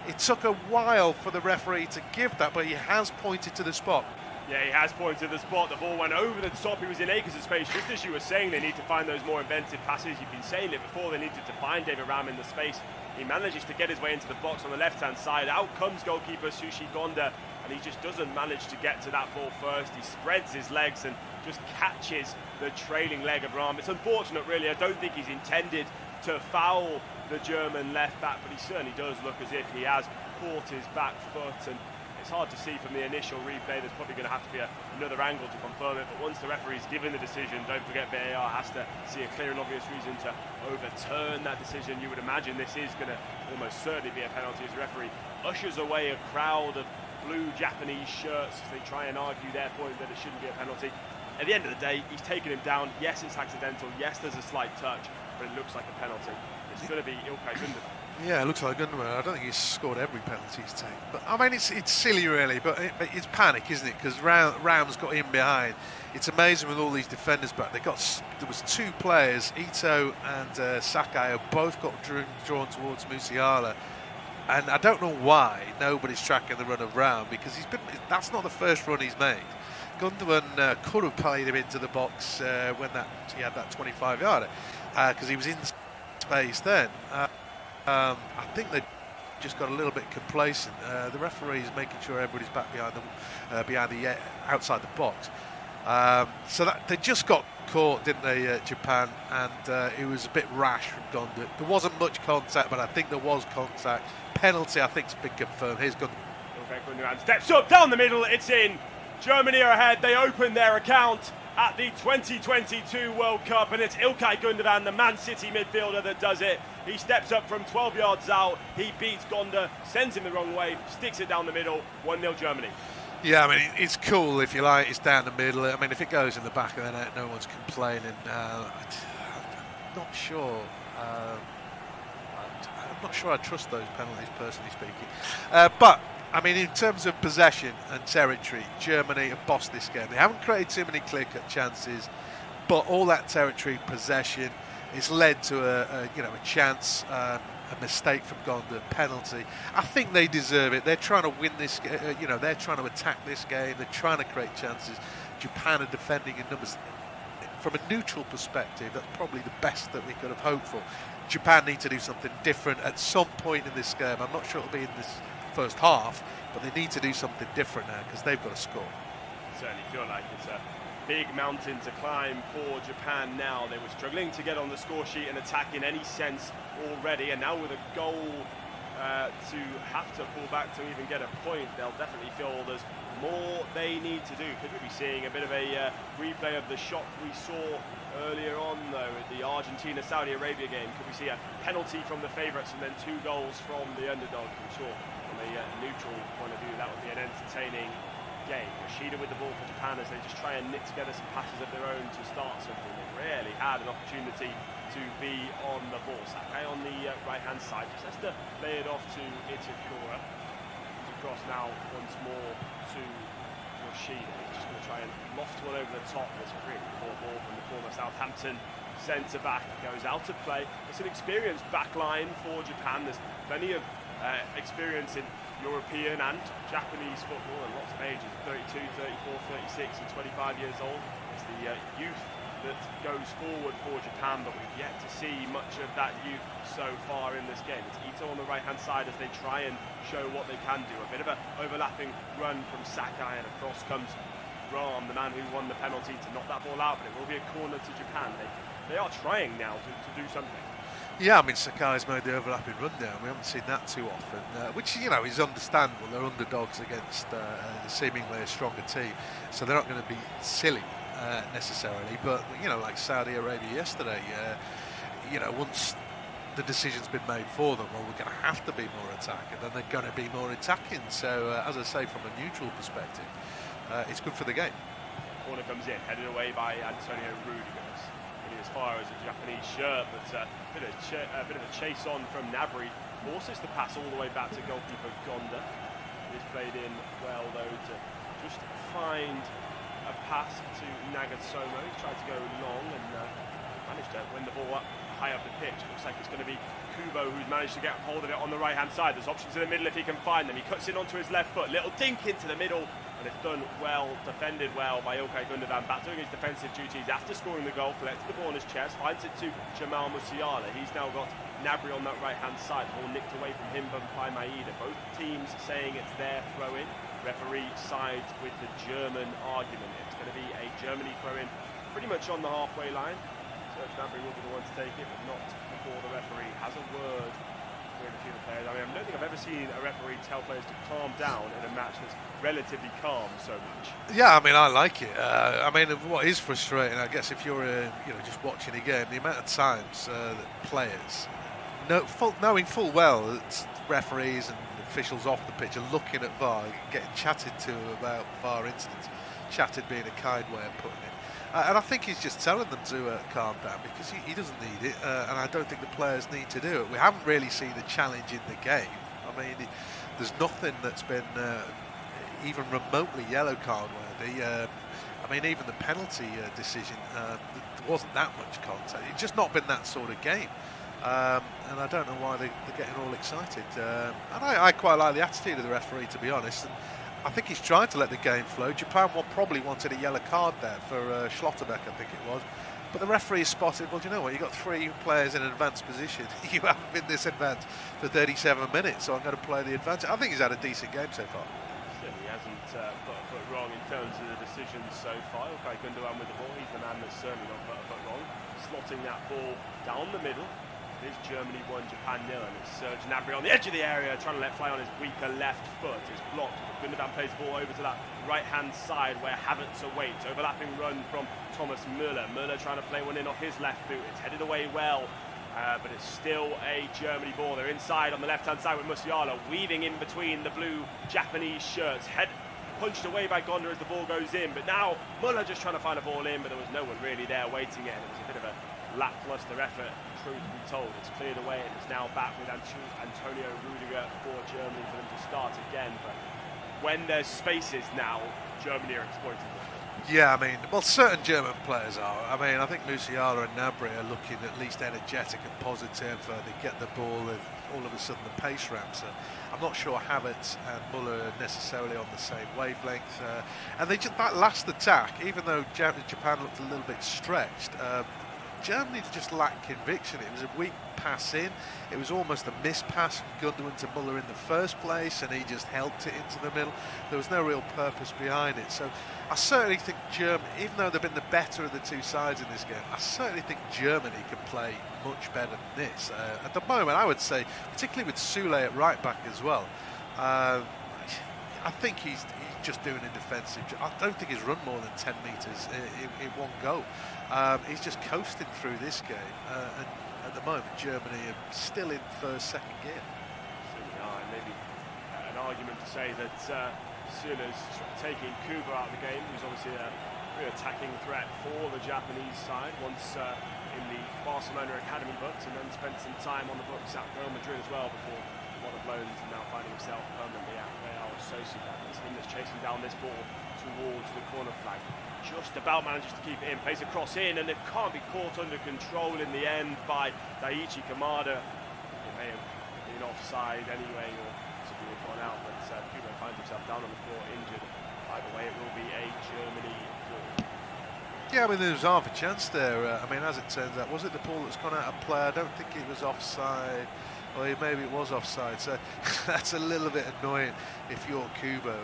It took a while for the referee to give that, but he has pointed to the spot. Yeah, he has pointed to the spot. The ball went over the top. He was in acres of space. Just as you were saying, they need to find those more inventive passes. You've been saying it before. They needed to find David Raum in the space. He manages to get his way into the box on the left-hand side. Out comes goalkeeper Shuichi Gonda, and he just doesn't manage to get to that ball first. He spreads his legs and just catches the trailing leg of Raum. It's unfortunate, really. I don't think he's intended to foul the German left-back, but he certainly does look as if he has caught his back foot, and it's hard to see from the initial replay. There's probably going to have to be another angle to confirm it, but once the referee's given the decision, don't forget VAR has to see a clear and obvious reason to overturn that decision. You would imagine this is going to almost certainly be a penalty, as the referee ushers away a crowd of blue Japanese shirts as they try and argue their point that it shouldn't be a penalty. At the end of the day, he's taken him down. Yes, it's accidental. Yes, there's a slight touch, but it looks like a penalty. It's going to be Ilkay Gundogan. Yeah, it looks like Gundogan. I don't think he's scored every penalty he's taken. But I mean, it's silly, really. But it's panic, isn't it? Because Raum's got in behind. It's amazing with all these defenders back. There was two players, Ito and Sakai, who both got drawn towards Musiala. And I don't know why nobody's tracking the run of Raum, because that's not the first run he's made. Gundogan could have played him into the box when he had that 25-yarder, because he was in space then. I think they just got a little bit complacent. The referee is making sure everybody's back behind the outside the box. So that they just got caught, didn't they, Japan? And it was a bit rash from Gonda. There wasn't much contact, but I think there was contact. Penalty, I think, has been confirmed. Here's Gonda. Okay, Gundogan steps up down the middle. It's in. Germany are ahead. They open their account at the 2022 World Cup, and it's İlkay Gundogan, the Man City midfielder, that does it. He steps up from 12 yards out. He beats Gonda, sends him the wrong way, sticks it down the middle. 1-0 Germany. Yeah, I mean, it's cool, if you like. It's down the middle. I mean, if it goes in the back of the net, no one's complaining. I'm not sure. I'm not sure I trust those penalties, personally speaking. But I mean, in terms of possession and territory, Germany have bossed this game. They haven't created too many clear-cut chances, but all that territory, possession, it's led to a chance, a mistake from Gonda, penalty. I think they deserve it. They're trying to win this. They're trying to attack this game. They're trying to create chances. Japan are defending in numbers. From a neutral perspective, that's probably the best that we could have hoped for. Japan need to do something different at some point in this game. I'm not sure it'll be in this first half, but they need to do something different now because they've got to score. Certainly feel like it's a big mountain to climb for Japan now. They were struggling to get on the score sheet and attack in any sense already, and now with a goal to have to pull back to even get a point, they'll definitely feel there's more they need to do. Could we be seeing a bit of a replay of the shot we saw earlier on, though, at the Argentina-Saudi Arabia game? Could we see a penalty from the favourites and then 2 goals from the underdog? I'm sure from a neutral point of view that would be an entertaining game. Yoshida with the ball for Japan as they just try and knit together some passes of their own to start something. They've rarely had an opportunity to be on the ball. Sakai on the right-hand side just has to lay it off to Itakura. He's across now once more to Yoshida. He's just going to try and loft one over the top. There's a really poor ball from the former Southampton centre-back. Goes out of play. It's an experienced back line for Japan. There's plenty of experience in European and Japanese football, and lots of ages, 32, 34, 36 and 25 years old. It's the youth that goes forward for Japan, but we've yet to see much of that youth so far in this game. It's Ito on the right-hand side as they try and show what they can do. A bit of an overlapping run from Sakai, and across comes Ram, the man who won the penalty, to knock that ball out, but it will be a corner to Japan. They are trying now to do something. Yeah, I mean, Sakai's made the overlapping run down. We haven't seen that too often, which, is understandable. They're underdogs against seemingly a stronger team, so they're not going to be silly necessarily. But, like Saudi Arabia yesterday, once the decision's been made for them, well, we're going to have to be more attacking, then they're going to be more attacking. So, as I say, from a neutral perspective, it's good for the game. Corner comes in, headed away by Antonio Rudiger. As far as a Japanese shirt, but a bit of a chase on from Nabry, forces the pass all the way back to goalkeeper Gonda. He's played in well, though, to just find a pass to Nagatomo. He's tried to go long and managed to win the ball up high up the pitch. It looks like it's going to be Kubo who's managed to get hold of it on the right hand side. There's options in the middle if he can find them. He cuts in onto his left foot, little dink into the middle. And it's done well, defended well by İlkay Gundogan, back doing his defensive duties after scoring the goal, collects the ball on his chest, finds it to Jamal Musiala. He's now got Nabry on that right-hand side, the ball nicked away from him by Maeda. Both teams saying it's their throw-in. Referee sides with the German argument. It's going to be a Germany throw-in pretty much on the halfway line. Serge Gnabry will be the one to take it, but not before the referee has a word with a few of the players. I mean, I don't think I've ever seen a referee tell players to calm down in a match that's relatively calm so much. Yeah, I mean, I like it. I mean, what is frustrating, I guess, if you're just watching a game, the amount of times that players, knowing full well that referees and officials off the pitch are looking at VAR, getting chatted to about VAR incidents, chatted being a kind way of putting it. And I think he's just telling them to calm down because he doesn't need it, and I don't think the players need to do it. We haven't really seen the challenge in the game. I mean, there's nothing that's been even remotely yellow card worthy. I mean, even the penalty decision, there wasn't that much contact. It's just not been that sort of game. And I don't know why they're getting all excited. And I quite like the attitude of the referee, to be honest. And I think he's trying to let the game flow. Japan probably wanted a yellow card there for Schlotterbeck, I think it was. But the referee spotted, well, do you know what, you've got 3 players in an advanced position. You haven't been this advanced for 37 minutes, so I'm going to play the advantage. I think he's had a decent game so far. Certainly hasn't put a foot wrong in terms of the decisions so far. Okay, Gundogan with the ball, he's the man that's certainly not put a foot wrong. Slotting that ball down the middle. It is Germany 1, Japan 0, and it's Serge Gnabry on the edge of the area, trying to let fly on his weaker left foot. It's blocked. Gundogan plays the ball over to that right-hand side where Havertz awaits. Overlapping run from Thomas Müller. Müller trying to play one in off his left boot. It's headed away well, but it's still a Germany ball. They're inside on the left-hand side with Musiala, weaving in between the blue Japanese shirts. Head punched away by Gonda as the ball goes in, but now Müller just trying to find a ball in, but there was no one really there waiting it, and it was a bit of a lackluster effort, truth be told. It's cleared away and it's now back with Antonio Rudiger for Germany for them to start again. But when there's spaces now, Germany are exploiting them. Yeah, I mean, well, certain German players are. I mean, I think Musiala and Gnabry are looking at least energetic and positive. They get the ball and all of a sudden the pace ramps. I'm not sure Havertz and Müller are necessarily on the same wavelength. And they just, that last attack, even though Japan looked a little bit stretched, Germany just lacked conviction. It was a weak pass in. It was almost a missed pass from Gundogan to Müller in the first place, and he just helped it into the middle. There was no real purpose behind it. So I certainly think Germany, even though they've been the better of the two sides in this game, I certainly think Germany can play much better than this. At the moment, I would say, particularly with Sule at right back as well, I think he's just doing a defensive job. I don't think he's run more than 10 metres in one go. He's just coasting through this game, and at the moment Germany are still in first, second gear. Maybe an argument to say that Sule's taking Kuba out of the game, who's obviously a real attacking threat for the Japanese side, once in the Barcelona academy books, and then spent some time on the books at Real Madrid as well before a lot of loans, and now finding himself permanently at Real Sociedad. It's him that's chasing down this ball towards the corner flag. Just about manages to keep it in, plays a cross in, and it can't be caught under control in the end by Daichi Kamada. It may have been offside anyway, or possibly have gone out, but Kubo finds himself down on the floor injured. Either way, it will be a Germany goal. Yeah, I mean, there was half a chance there. I mean, as it turns out, was it the ball that's gone out of play? I don't think it was offside. Or maybe it was offside, so that's a little bit annoying if you're Kubo.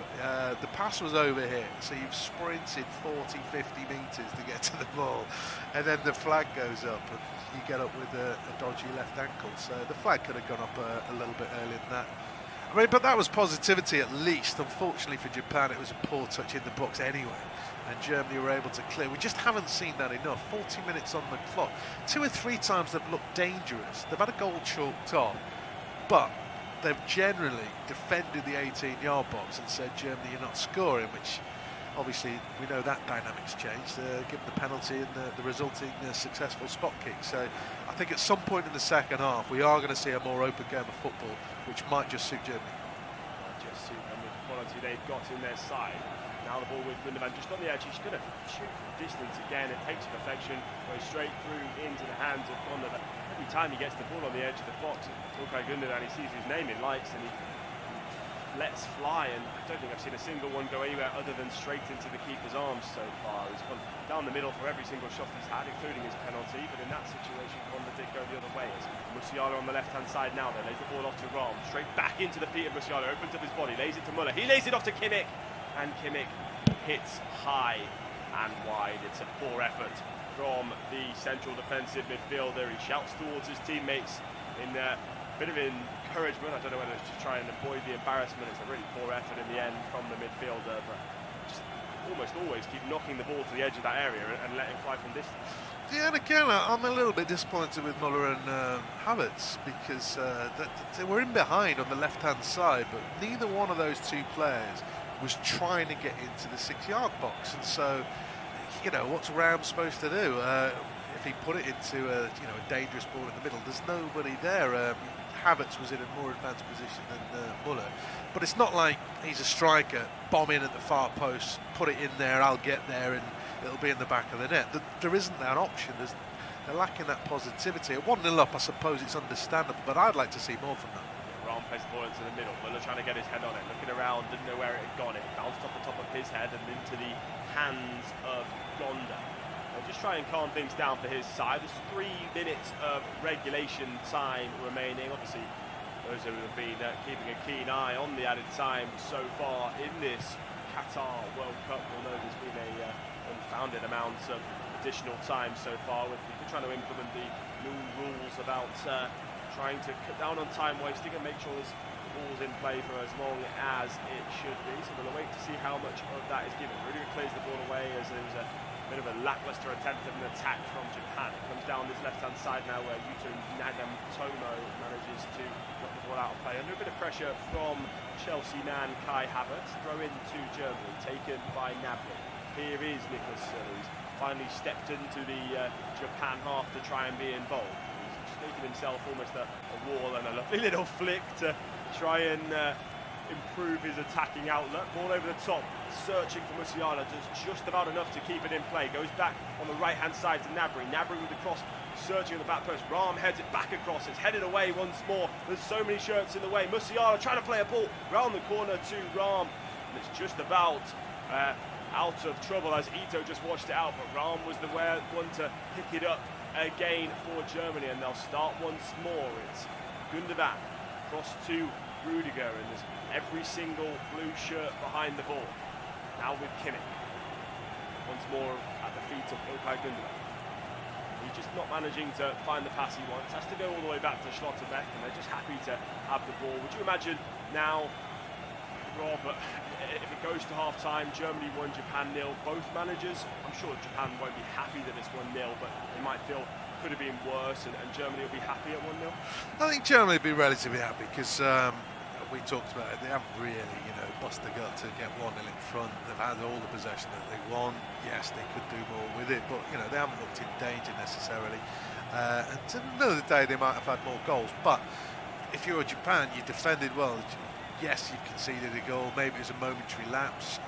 The pass was over here, so you've sprinted 40, 50 metres to get to the ball, and then the flag goes up and you get up with a dodgy left ankle. So the flag could have gone up a little bit earlier than that. I mean, but that was positivity at least. Unfortunately for Japan, it was a poor touch in the box anyway, and Germany were able to clear. We just haven't seen that enough. 40 minutes on the clock. 2 or 3 times they've looked dangerous. They've had a goal chalked on, but they've generally defended the 18-yard box and said, Germany, you're not scoring, which obviously we know that dynamic's changed, given the penalty and the resulting successful spot kick. So I think at some point in the second half, we are going to see a more open game of football, which might just suit Germany. Might just suit them with the quality they've got in their side. Now the ball with Gundogan just on the edge. He's going to shoot from distance again. It takes perfection, goes straight through into the hands of Gonda. Every time he gets the ball on the edge of the box, Okay Gundogan, he sees his name in lights and he lets fly. And I don't think I've seen a single one go anywhere other than straight into the keeper's arms so far. He's gone down the middle for every single shot he's had, including his penalty. But in that situation, Gonda did go the other way. It's Musiala on the left-hand side now. They lays the ball off to Rom, straight back into the feet of Musiala. Opens up his body, lays it to Müller. He lays it off to Kimmich. And Kimmich hits high and wide. It's a poor effort from the central defensive midfielder. He shouts towards his teammates in a bit of encouragement. I don't know whether it's to try and avoid the embarrassment. It's a really poor effort in the end from the midfielder, but just almost always keep knocking the ball to the edge of that area and letting fly from distance. Yeah, and again, I'm a little bit disappointed with Müller and Havertz because they were in behind on the left-hand side, but neither one of those two players was trying to get into the 6-yard box. And so, you know, what's Ram supposed to do? If he put it into a dangerous ball in the middle, there's nobody there. Havertz was in a more advanced position than Müller, but it's not like he's a striker, bomb in at the far post, put it in there, I'll get there, and it'll be in the back of the net. There isn't that option. They're lacking that positivity. At 1-0 up, I suppose it's understandable, but I'd like to see more from them. Ram plays the ball into the middle. Müller trying to get his head on it, looking around, didn't know where it had gone. It bounced off the top of his head and into the hands of Gonda. just try and calm things down for his side. There's 3 minutes of regulation time remaining. Obviously, those who have been keeping a keen eye on the added time so far in this Qatar World Cup will know there's been a unfounded amount of additional time so far, with people trying to implement the new rules about trying to cut down on time wasting and make sure there's balls in play for as long as it should be. So we'll wait to see how much of that is given. Rudiger clears the ball away as there was a bit of a lackluster attempt at an attack from Japan. It comes down this left-hand side now where Yuto Nagatomo manages to drop the ball out of play. Under a bit of pressure from Chelsea man Kai Havertz. Throw in to Germany, taken by Gnabry. Here is Nicholas Süle, who's finally stepped into the Japan half to try and be involved. He's making himself almost a wall and a lovely little flick to try and improve his attacking outlet. Ball over the top, searching for Musiala, does just about enough to keep it in play. Goes back on the right-hand side to Gnabry. Gnabry with the cross, searching at the back post. Rahm heads it back across. It's headed away once more. There's so many shirts in the way. Musiala trying to play a ball round the corner to Rahm. And it's just about out of trouble as Ito just washed it out. But Rahm was the one to pick it up again for Germany. And they'll start once more. It's Gundogan cross to Rudiger, and there's every single blue shirt behind the ball. Now with Kimmich. Once more at the feet of O.A.T. Gundogan. He's just not managing to find the pass he wants. Has to go all the way back to Schlotterbeck, and they're just happy to have the ball. Would you imagine now, Rob, if it goes to half-time, Germany 1, Japan 0, both managers, I'm sure Japan won't be happy that it's 1-0, but they might feel could have been worse, and Germany will be happy at 1-0? I think Germany will be relatively happy because we talked about it. They haven't really, bust the gut to get 1-0 in front. They've had all the possession that they want. Yes, they could do more with it, but they haven't looked in danger necessarily. And to the end of the day, they might have had more goals. But if you're Japan, you defended well. Yes, you've conceded a goal. Maybe it was a momentary lapse,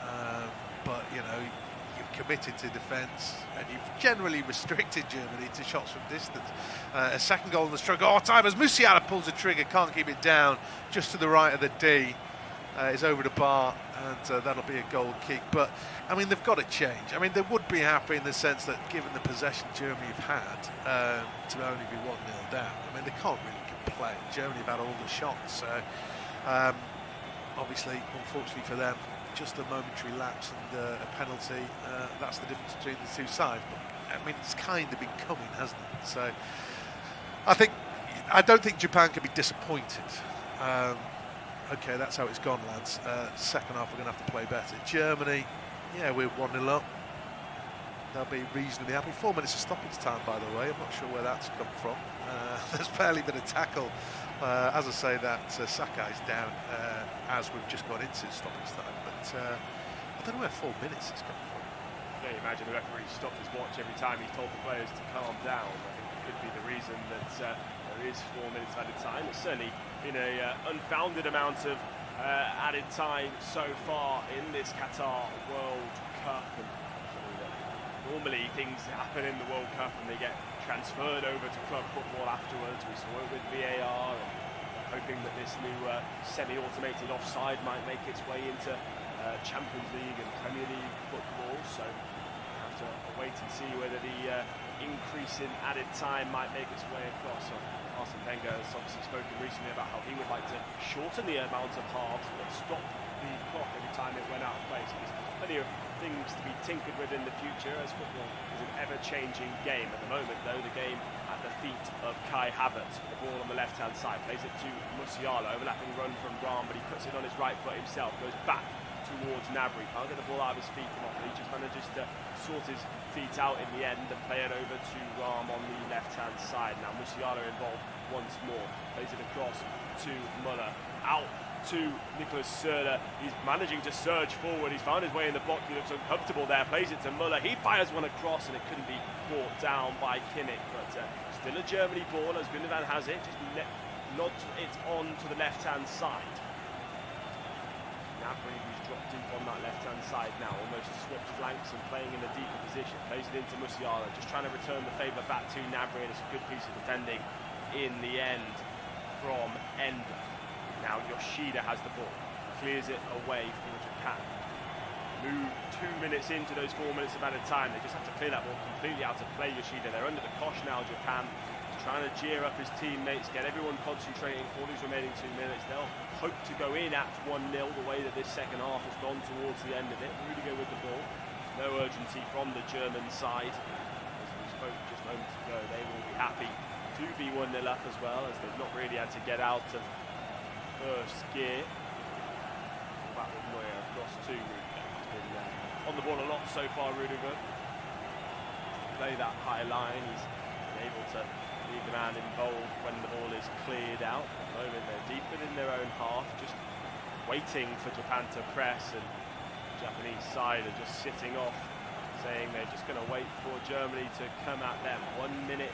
but you've committed to defence, and you've generally restricted Germany to shots from distance. A second goal in the struggle. Oh, time as Musiala pulls the trigger, can't keep it down. Just to the right of the D, is over the bar, and that'll be a goal kick. But I mean, they've got to change. I mean, they would be happy in the sense that, given the possession Germany have had, to only be 1-0 down. I mean, they can't really complain. Germany have had all the shots, so obviously, unfortunately for them, just a momentary lapse and a penalty. That's the difference between the two sides. But I mean, it's kind of been coming, hasn't it? So I don't think Japan can be disappointed. Okay, that's how it's gone, lads. Second half, we're going to have to play better. Germany, yeah, we're 1-0 up. They'll be reasonably happy. 4 minutes of stoppage time, by the way. I'm not sure where that's come from. There's barely been a tackle. As I say, that Sakai's down as we've just gone into stoppage time. But I don't know where 4 minutes has come from. Yeah, you imagine the referee stopped his watch every time he's told the players to calm down. I think it could be the reason that there is 4 minutes of added time. It's certainly been an unfounded amount of added time so far in this Qatar World Cup. And normally things happen in the World Cup and they get transferred over to club football afterwards. We saw it with VAR, and hoping that this new semi-automated offside might make its way into Champions League and Premier League football. So we'll have to wait and see whether the increase in added time might make its way across. So Arsene Wenger has obviously spoken recently about how he would like to shorten the amount of halves but stop the clock every time it went out of place. There's plenty of things to be tinkered with in the future, as football is an ever-changing game. At the moment, though, the game at the feet of Kai Havertz. The ball on the left-hand side, plays it to Musiala, overlapping run from Rahm, but he puts it on his right foot himself, goes back towards Gnabry. Can't get the ball out of his feet, he just manages to sort his feet out in the end and play it over to Rahm on the left-hand side. Now Musiala involved once more, plays it across to Muller, out to Nicholas Süle. He's managing to surge forward. He's found his way in the box. He looks uncomfortable there. Plays it to Muller. He fires one across, and it couldn't be brought down by Kimmich. But still a Germany ball as Gundogan has it. Just nods it on to the left-hand side. Gnabry, who's dropped deep on that left-hand side now, almost swapped flanks and playing in a deeper position. Plays it into Musiala, just trying to return the favour back to Gnabry, and it's a good piece of defending in the end from Ender. Now Yoshida has the ball, clears it away for Japan. move 2 minutes into those 4 minutes of added time. They just have to clear that ball completely out of play, Yoshida. They're under the cosh now, Japan. Trying to cheer up his teammates, get everyone concentrating for these remaining 2 minutes. They'll hope to go in at 1-0 the way that this second half has gone towards the end of it. Rudiger with the ball. No urgency from the German side. As we spoke just moments ago, they will be happy to be 1-0 up as well, as they've not really had to get out of first gear. Back with Neuer across to Rudiger. He's been on the ball a lot so far, Rudiger. Play that high line. He's been able to leave the man involved when the ball is cleared out. At the moment they're deep within their own half, just waiting for Japan to press, and the Japanese side are just sitting off, saying they're just going to wait for Germany to come at them. 1 minute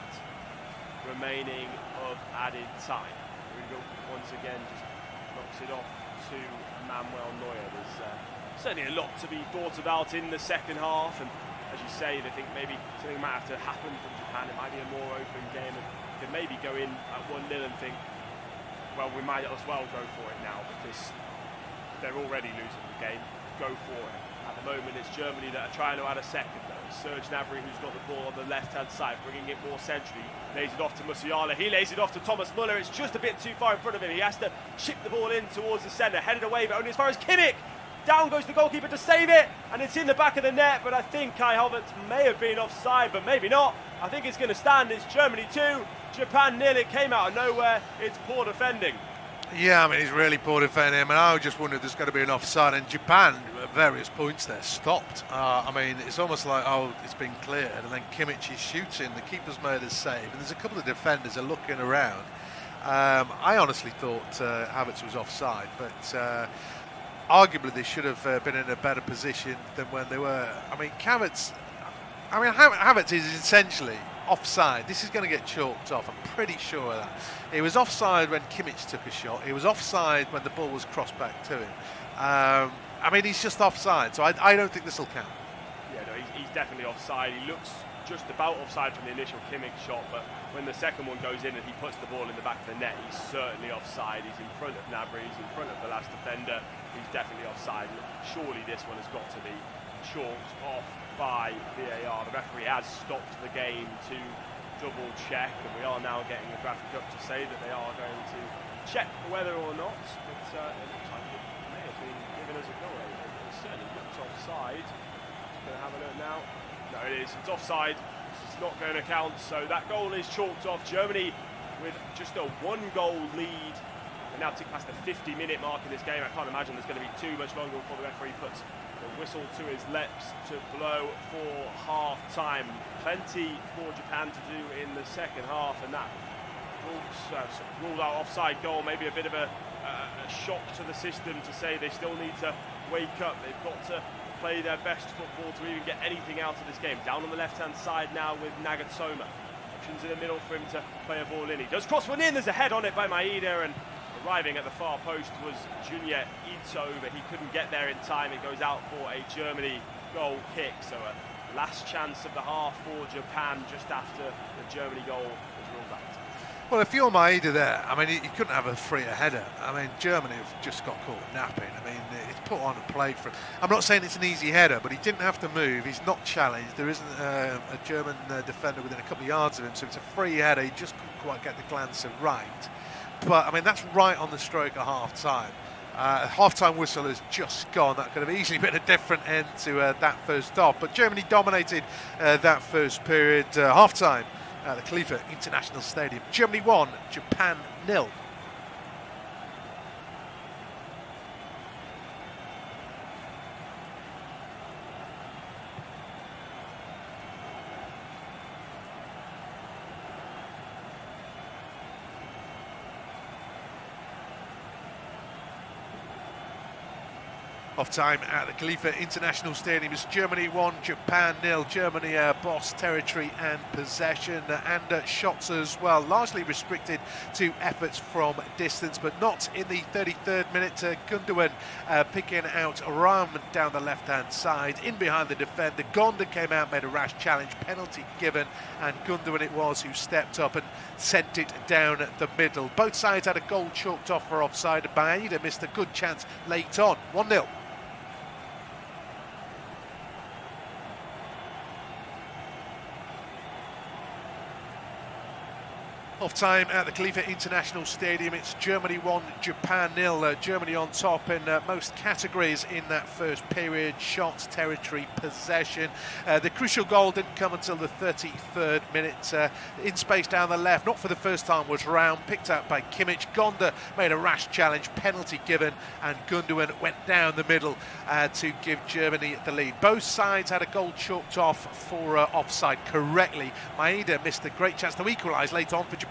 remaining of added time. Rudiger once again just knocks it off to Manuel Neuer. There's certainly a lot to be thought about in the second half, and as you say, they think maybe something might have to happen from Japan. It might be a more open game, and could maybe go in at 1-0 and think, well, we might as well go for it now because they're already losing the game. Go for it. At the moment, it's Germany that are trying to add a second, though. It's Serge Gnabry who's got the ball on the left-hand side, bringing it more centrally. Lays it off to Musiala. He lays it off to Thomas Müller. It's just a bit too far in front of him. He has to chip the ball in towards the centre, headed away, but only as far as Kimmich. Down goes the goalkeeper to save it, and it's in the back of the net, but I think Kai Havertz may have been offside, but maybe not. I think it's going to stand. It's Germany 2, Japan 0. It came out of nowhere. It's poor defending. Yeah, I mean, he's really poor defending. I mean, I just wondered if there's going to be an offside, and Japan, at various points there, stopped. I mean, it's almost like, oh, it's been cleared, and then Kimmich is shooting, the keeper's made a save, and there's a couple of defenders are looking around. I honestly thought Havertz was offside, but arguably they should have been in a better position than when they were. I mean, Havertz is essentially offside. This is going to get chalked off, I'm pretty sure of that. He was offside when Kimmich took a shot. He was offside when the ball was crossed back to him. I mean, he's just offside, so I don't think this will count. Yeah, no, he's definitely offside. He looks just about offside from the initial Kimmich shot, but when the second one goes in and he puts the ball in the back of the net, he's certainly offside. He's in front of Gnabry, he's in front of the last defender. He's definitely offside. Surely this one has got to be chalked off by VAR. The referee has stopped the game to double check, and we are now getting a graphic up to say that they are going to check whether or not, but it looks like it may have been given as a goal. It certainly looks offside. Just going to have a look now. No, it is. It's offside. It's not going to count, so that goal is chalked off. Germany with just a 1-goal lead. They now tick past the 50-minute mark in this game. I can't imagine there's going to be too much longer before the referee puts the whistle to his lips to blow for half-time. Plenty for Japan to do in the second half, and that ruled out offside goal. Maybe a bit of a shock to the system to say they still need to wake up. They've got to play their best football to even get anything out of this game. Down on the left-hand side now with Nagatomo. Options in the middle for him to play a ball in. He does cross one in. There's a head on it by Maeda, and arriving at the far post was Junya Ito, but he couldn't get there in time. It goes out for a Germany goal kick. So a last chance of the half for Japan just after the Germany goal was ruled out. Well, if you're Maeda there, I mean, he couldn't have a freer header. I mean, Germany have just got caught napping. I mean, it's put on a plate for him. I'm not saying it's an easy header, but he didn't have to move. He's not challenged. There isn't a German defender within a couple of yards of him, so it's a free header. He just couldn't quite get the glance of right. But, I mean, that's right on the stroke of half-time. Half-time whistle has just gone. That could have easily been a different end to that first half. But Germany dominated that first period. Half-time at the Khalifa International Stadium. Germany 1, Japan 0. Off time at the Khalifa International Stadium is Germany 1, Japan 0. Germany boss territory and possession and shots as well, largely restricted to efforts from distance, but not in the 33rd minute. Gundogan picking out Ram down the left-hand side, in behind the defender. Gonda came out, made a rash challenge, penalty given, and Gundogan it was who stepped up and sent it down the middle. Both sides had a goal chalked off for offside. Maeda missed a good chance late on. 1-0. Off time at the Khalifa International Stadium. It's Germany 1, Japan 0. Germany on top in most categories in that first period. Shots, territory, possession. The crucial goal didn't come until the 33rd minute. In space down the left, not for the first time, was Raum, picked out by Kimmich. Gonda made a rash challenge, penalty given, and Gundogan went down the middle to give Germany the lead. Both sides had a goal chalked off for offside correctly. Maeda missed a great chance to equalise late on for Japan.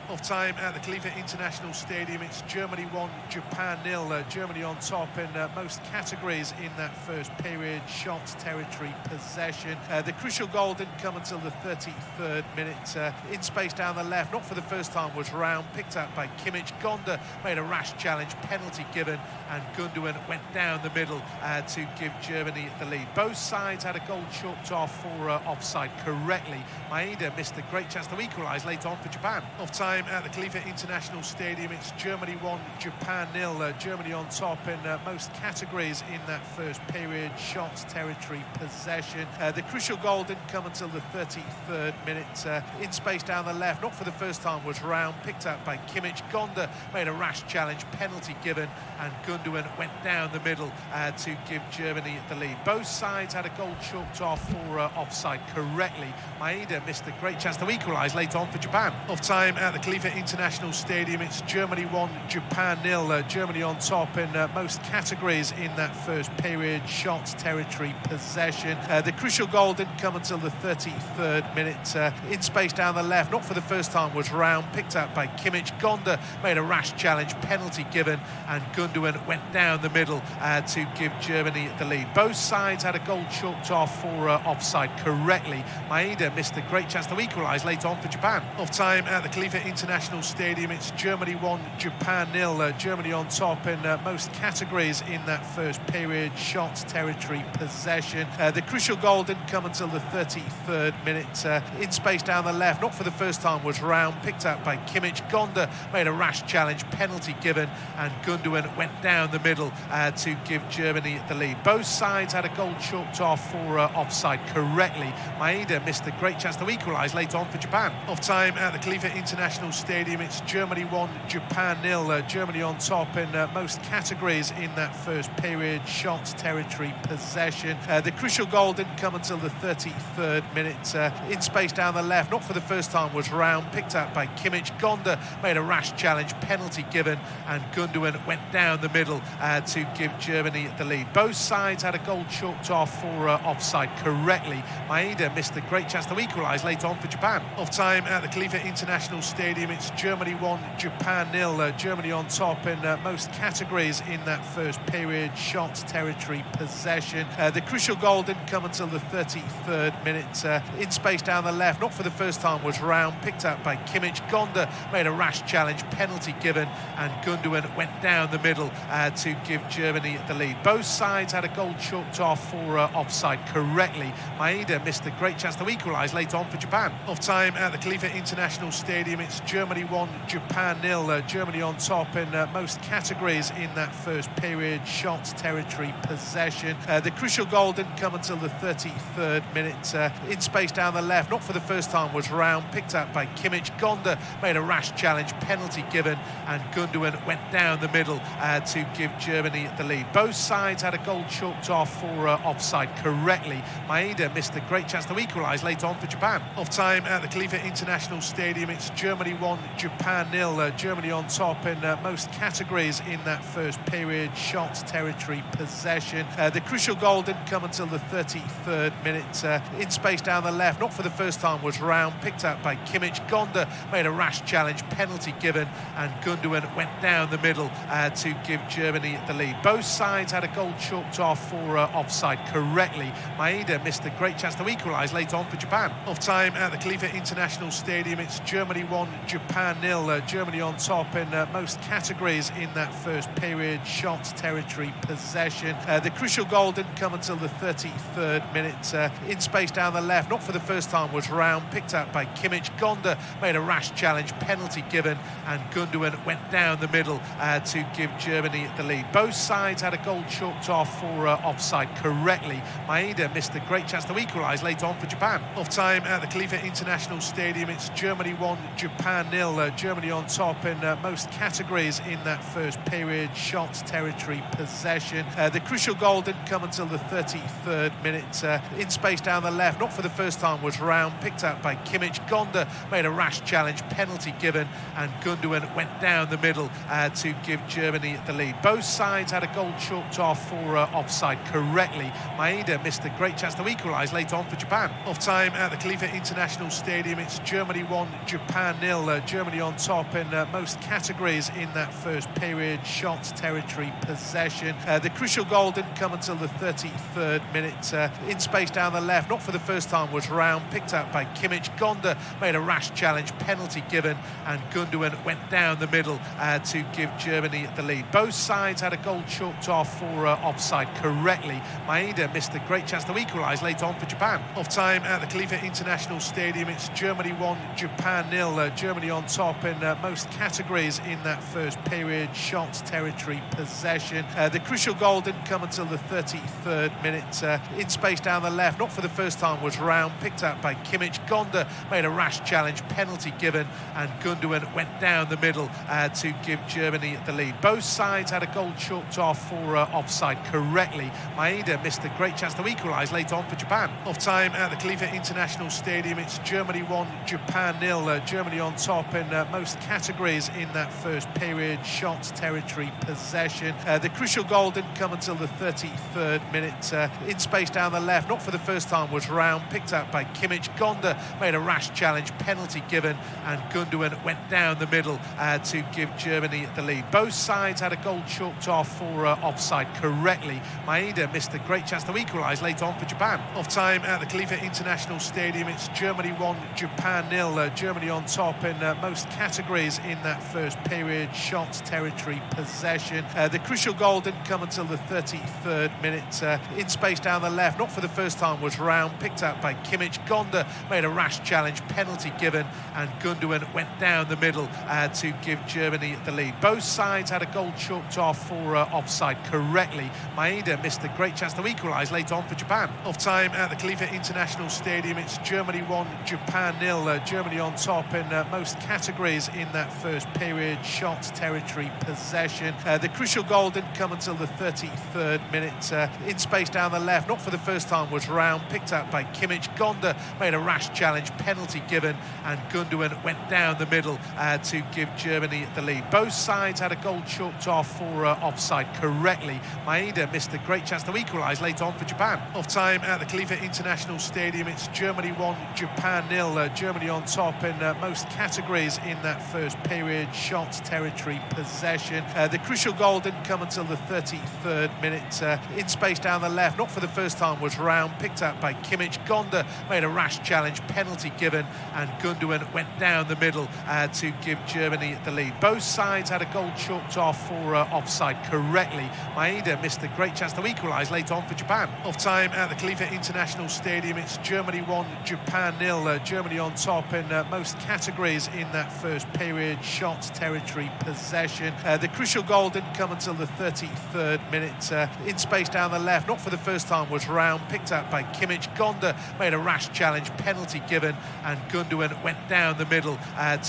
Off time at the Khalifa International Stadium. It's Germany 1, Japan 0. Germany on top in most categories in that first period. Shots, territory, possession. The crucial goal didn't come until the 33rd minute. In space down the left, not for the first time, was Raum, picked out by Kimmich. Gonda made a rash challenge, penalty given, and Gundogan went down the middle to give Germany the lead. Both sides had a goal chalked off for offside correctly. Maeda missed a great chance to equalise late on for Japan. Off time at the Khalifa International Stadium. It's Germany 1, Japan 0. Germany on top in most categories in that first period. Shots, territory, possession. The crucial goal didn't come until the 33rd minute. In space down the left, not for the first time, was Raum, picked out by Kimmich. Gonda made a rash challenge, penalty given, and Gundogan went down the middle to give Germany the lead. Both sides had a goal chalked off for offside correctly. Maeda missed a great chance to equalise late on for Japan. Off time at the Khalifa International Stadium. It's Germany 1, Japan 0. Germany on top in most categories in that first period. Shots, territory, possession. The crucial goal didn't come until the 33rd minute. In space down the left, not for the first time, was Raum, picked out by Kimmich. Gonda made a rash challenge, penalty given, and Gundogan went down the middle to give Germany the lead. Both sides had a goal chalked off for offside correctly. Maeda missed a great chance to equalise late on for Japan. Off time at the Khalifa International Stadium. It's Germany 1, Japan 0. Germany on top in most categories in that first period. Shots, territory, possession. The crucial goal didn't come until the 33rd minute. In space down the left, not for the first time, was Raum, picked out by Kimmich. Gonda made a rash challenge, penalty given, and Gundogan went down the middle to give Germany the lead. Both sides had a goal chalked off for offside correctly. Maeda missed a great chance to equalise late on for Japan. Off time at the Khalifa International Stadium. It's Germany 1, Japan 0. Germany on top in most categories in that first period. Shots, territory, possession. The crucial goal didn't come until the 33rd minute. In space down the left, not for the first time, was Raum, picked out by Kimmich. Gonda made a rash challenge, penalty given, and Gundogan went down the middle to give Germany the lead. Both sides had a goal chalked off for offside correctly. Maeda missed a great chance to equalise late on for Japan. Off time at the Khalifa International Stadium. It's Germany 1, Japan 0. Germany on top in most categories in that first period. Shots, territory, possession. The crucial goal didn't come until the 33rd minute. In space down the left, not for the first time, was Raum, picked out by Kimmich. Gonda made a rash challenge, penalty given, and Gundogan went down the middle to give Germany the lead. Both sides had a goal chalked off for offside correctly. Maeda missed a great chance to equalise late on for Japan. Off time at the Khalifa International Stadium. It's Germany 1, Japan 0. Germany on top in most categories in that first period. Shots, territory, possession. The crucial goal didn't come until the 33rd minute. In space down the left, not for the first time, was Raum, picked out by Kimmich. Gonda made a rash challenge, penalty given, and Gundogan went down the middle to give Germany the lead. Both sides had a goal chalked off for offside correctly. Maeda missed a great chance to equalise late on for Japan. Off time at the Khalifa International Stadium. It's Germany 1, Japan 0. Germany on top in most categories in that first period. Shots, territory, possession. The crucial goal didn't come until the 33rd minute. In space down the left, not for the first time, was Round, picked out by Kimmich. Gonda made a rash challenge, penalty given, and Gundogan went down the middle to give Germany the lead. Both sides had a goal chalked off for offside correctly. Maeda missed a great chance to equalise late on for Japan. Off time at the Khalifa International Stadium, it's Germany 1, Japan 0. Germany on top in most categories in that first period. Shots, territory, possession. The crucial goal didn't come until the 33rd minute. In space down the left, not for the first time, was Round, picked out by Kimmich. Gonda made a rash challenge, penalty given, and Gundogan went down the middle to give Germany the lead. Both sides had a goal chalked off for offside correctly. Maeda missed a great chance to equalise late on for Japan. Off time at the Khalifa International Stadium, it's Germany 1, Japan 0. Germany on top in most categories in that first period. Shots, territory, possession. The crucial goal didn't come until the 33rd minute. In space down the left, not for the first time, was Round, picked out by Kimmich. Gonda made a rash challenge, penalty given, and Gundogan went down the middle to give Germany the lead. Both sides had a goal chalked off for offside correctly. Maeda missed a great chance to equalise late on for Japan. Off time at the Khalifa International Stadium, it's Germany 1, Japan 0. Germany on top in most categories in that first period. Shots, territory, possession. The crucial goal didn't come until the 33rd minute. In space down the left, not for the first time, was Round, picked out by Kimmich. Gonda made a rash challenge, penalty given, and Gundogan went down the middle to give Germany the lead. Both sides had a goal chalked off for offside correctly. Maeda missed a great chance to equalise late on for Japan. Off time at the Khalifa International Stadium, it's Germany 1, Japan 0. Germany on top in most categories in that first period. Shots, territory, possession. The crucial goal didn't come until the 33rd minute. In space down the left, not for the first time, was Round, picked out by Kimmich. Gonda made a rash challenge, penalty given, and Gundogan went down the middle to give Germany the lead. Both sides had a goal chalked off for offside correctly. Maeda missed a great chance to equalise late on for Japan. Off time at the Khalifa International Stadium, it's Germany 1, Japan 0. Germany on top in most categories in that first period. Shots, territory, possession. The crucial goal didn't come until the 33rd minute. In space down the left, not for the first time, was Round, picked out by Kimmich. Gonda made a rash challenge, penalty given, and Gundogan went down the middle to give Germany the lead. Both sides had a goal chalked off for offside correctly. Maeda missed a great chance to equalise late on for Japan. Off time at the Khalifa International Stadium, it's Germany 1, Japan 0. Germany on top in most categories in that first period. Shots, territory, possession. The crucial goal didn't come until the 33rd minute. In space down the left, not for the first time, was Round, picked out by Kimmich. Gonda made a rash challenge, penalty given, and Gundogan went down the middle to give Germany the lead. Both sides had a goal chalked off for offside correctly. Maeda missed a great chance to equalise late on for Japan. Off time at the Khalifa International Stadium, it's Germany 1, Japan 0. Germany on top in most categories in that first period. Shots, territory, possession. The crucial goal didn't come until the 33rd minute. In space down the left, not for the first time, was Round, picked out by Kimmich. Gonda made a rash challenge, penalty given, and Gundogan went down the middle to give Germany the lead. Both sides had a goal chalked off for offside correctly. Maeda missed a great chance to equalise late on for Japan. Off time at the Khalifa International Stadium, it's Germany 1, Japan 0. Germany on top in most categories in that first period. Shots, territory, possession. The crucial goal didn't come until the 33rd minute. In space down the left, not for the first time, was Round, picked out by Kimmich. Gonda made a rash challenge, penalty given, and Gundogan went down the middle to give Germany the lead. Both sides had a goal chalked off for offside correctly. Maeda missed a great chance to equalise late on for Japan. Off time at the Khalifa International Stadium, it's Germany 1, Japan 0. Germany on top in most categories in that first period. Shots, territory, possession. The crucial goal didn't come until the 33rd minute. In space down the left, not for the first time, was Round, picked out by Kimmich. Gonda made a rash challenge, penalty given, and Gundogan went down the middle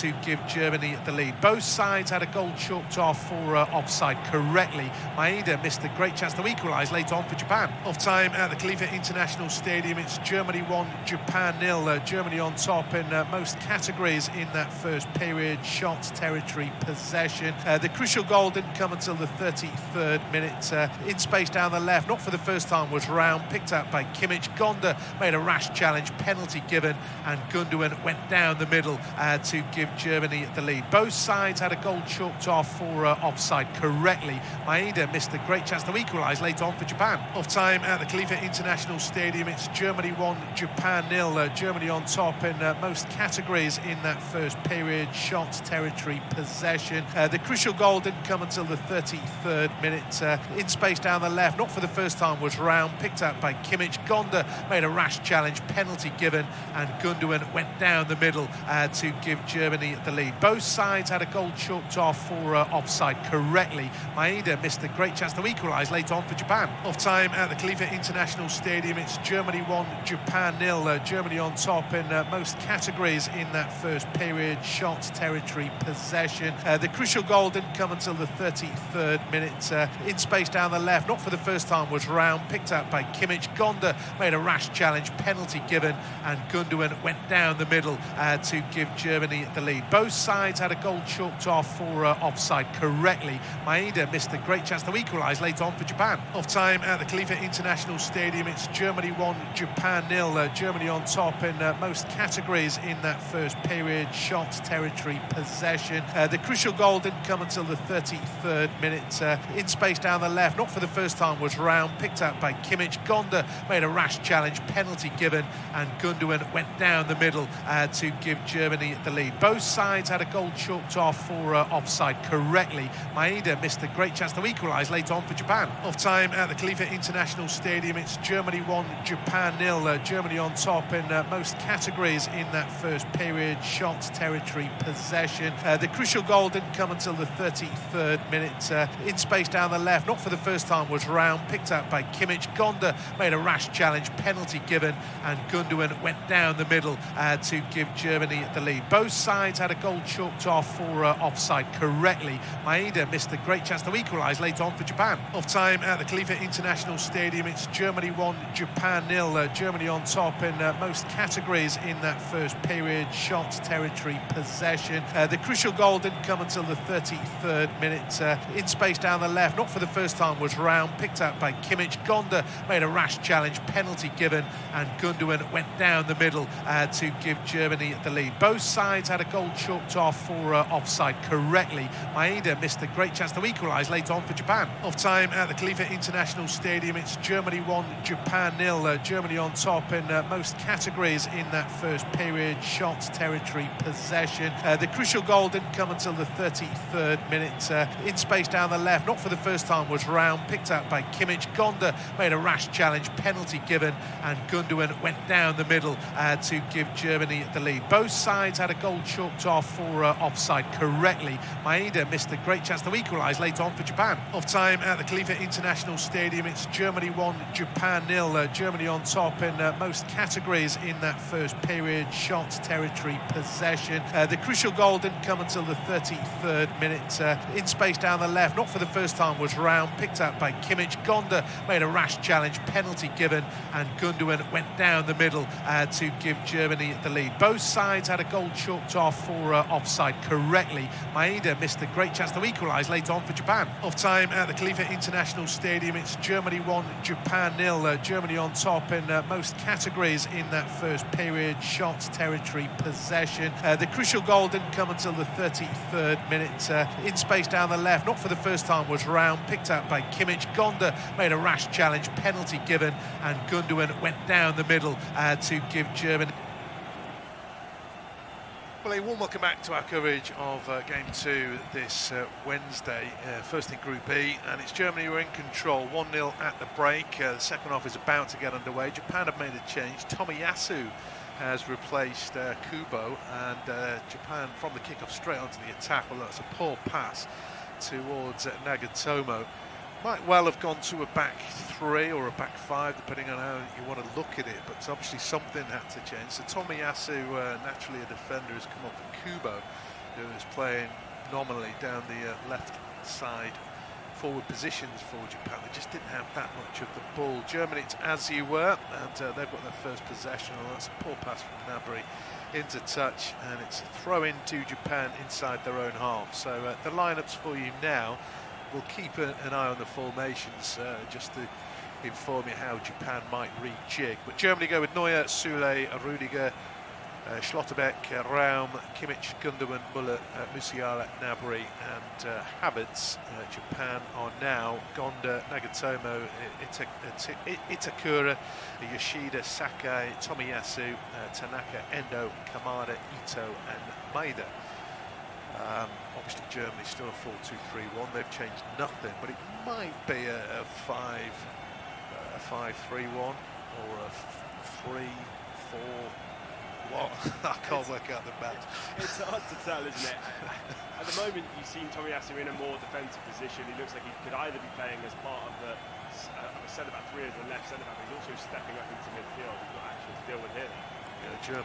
to give Germany the lead. Both sides had a goal chalked off for offside correctly. Maeda missed a great chance to equalise late on for Japan. Off time at the Khalifa International Stadium, it's Germany 1, Japan 0. Germany on top in most categories in that first period. Shots, territory, possession. The crucial goal didn't come until the 33rd minute. In space down the left, not for the first time, was Round, picked up by Kimmich. Gonda made a rash challenge, penalty given, and Gundogan went down the middle to give Germany the lead. Both sides had a goal chalked off for offside correctly. Maeda missed a great chance to equalise late on for Japan. Off time at the Khalifa International Stadium. It's Germany 1, Japan 0. Germany on top in most categories in that first period. Shots, territory, possession. The crucial goal didn't come until the 33rd minute. In space down the left, not for the first time, was Round, picked up by Kimmich. Gonda made a rash challenge, penalty given, and Gundogan went down the middle to give Germany the lead. Both sides had a goal chalked off for offside correctly. Maeda missed a great chance to equalise late on for Japan. Off time at the Khalifa International Stadium. It's Germany 1, Japan 0. Germany on top in most categories in that first period. Shots, territory, possession. The crucial goal didn't come until the 33rd minute. In space down the left, not for the first time, was Round, picked up by Kimmich. Gonda made a rash challenge, penalty given, and Gundogan went down the middle to give Germany the lead. Both sides had a goal chalked off for offside correctly. Maeda missed a great chance to equalise late on for Japan. Off time at the Khalifa International Stadium. It's Germany 1, Japan 0. Germany on top in most categories in that first period. Shots, territory, possession. The crucial goal didn't come until the 33rd minute. In space down the left, not for the first time, was Round, picked up by Kimmich. Gonda made a rash challenge, penalty given, and Gundogan went down the middle to give Germany the lead. Both sides had a goal chalked off for offside correctly. Maeda missed a great chance to equalise late on for Japan. Off time at the Khalifa International Stadium. It's Germany 1, Japan 0. Germany on top in most categories in that first period. Shots, territory, possession. The crucial goal didn't come until the 33rd minute. In space down the left, not for the first time, was Round, picked up by Kimmich. Gonda made a rash challenge, penalty given, and Gundogan went down the middle to give Germany the lead. Both sides had a goal chalked off for offside correctly. Maeda missed a great chance to equalise late on for Japan. Off time at the Khalifa International Stadium. It's Germany 1, Japan 0. Germany on top in most categories in that first period. Shots, territory, possession. The crucial goal didn't come until the 33rd minute. In space down the left, not for the first time, was Round, picked up by Kimmich. Gonda made a rash challenge, penalty given, and Gundogan went down the middle to give Germany the lead. Both sides had a goal chalked off for offside correctly. Maeda missed a great chance to equalise late on for Japan. Off time at the Khalifa International Stadium. It's Germany 1, Japan 0. Germany on top in most categories in that first period. Shots, territory, possession. The crucial goal didn't come until the 33rd minute. In space down the left, not for the first time, was Round, picked up by Kimmich. Gonda made a rash challenge, penalty given, and Gundogan went down the middle to give Germany the lead. Both sides had a goal chalked off for offside correctly. Maeda missed a great chance to equalise late on for Japan. Off time at the Khalifa International Stadium. It's Germany 1, Japan 0. Germany on top in most categories in that first period. Shots, territory, possession. The crucial goal didn't come until the 33rd minute. In space down the left, not for the first time, was Round, picked up by Kimmich. Gonda made a rash challenge, penalty given, and Gundogan went down the middle to give Germany the lead. Both sides had a goal chalked off for offside correctly. Maeda missed a great chance to equalise late on for Japan. Off time at the Khalifa International Stadium. It's Germany 1, Japan 0. Germany on top in most categories in that first period. Shots, territory, possession. The crucial goal didn't come until the 33rd minute. In space down the left, not for the first time, was Round, picked up by Kimmich. Gonda made a rash challenge, penalty given, and Gundogan went down the middle to give Germany. Well, a warm welcome back to our coverage of Game 2 this Wednesday, first in Group E, and it's Germany who are in control, 1-0 at the break. The second half is about to get underway. Japan have made a change. Tomiyasu has replaced Kubo, and Japan from the kick-off straight onto the attack. Well, that's a poor pass towards Nagatomo. Might well have gone to a back three or a back five, depending on how you want to look at it, but obviously something had to change. So Tomiyasu, naturally a defender, has come off for Kubo, who is playing nominally down the left side forward positions for Japan. They just didn't have that much of the ball. Germany, it's as you were, and they've got their first possession. And that's a poor pass from Gnabry into touch, and it's a throw in to Japan inside their own half. So the lineups for you now. We'll keep an eye on the formations just to inform you how Japan might rejig. But Germany go with Neuer, Sule, Rudiger, Schlotterbeck, Raum, Kimmich, Gundogan, Müller, Musiala, Gnabry and Havertz. Japan are now Gonda, Nagatomo, Itakura, Yoshida, Sakai, Tomiyasu, Tanaka, Endo, Kamada, Ito and Maeda. Obviously Germany still a 4-2-3-1. They've changed nothing, but it might be a 5-3-1 or a 3-4. What? I can't work out the maths. It's hard to tell, isn't it? At the moment, you've seen Tomiyasu in a more defensive position. He looks like he could either be playing as part of a centre-back, three as the left centre-back. He's also stepping up into midfield. He's got action to deal with here. German,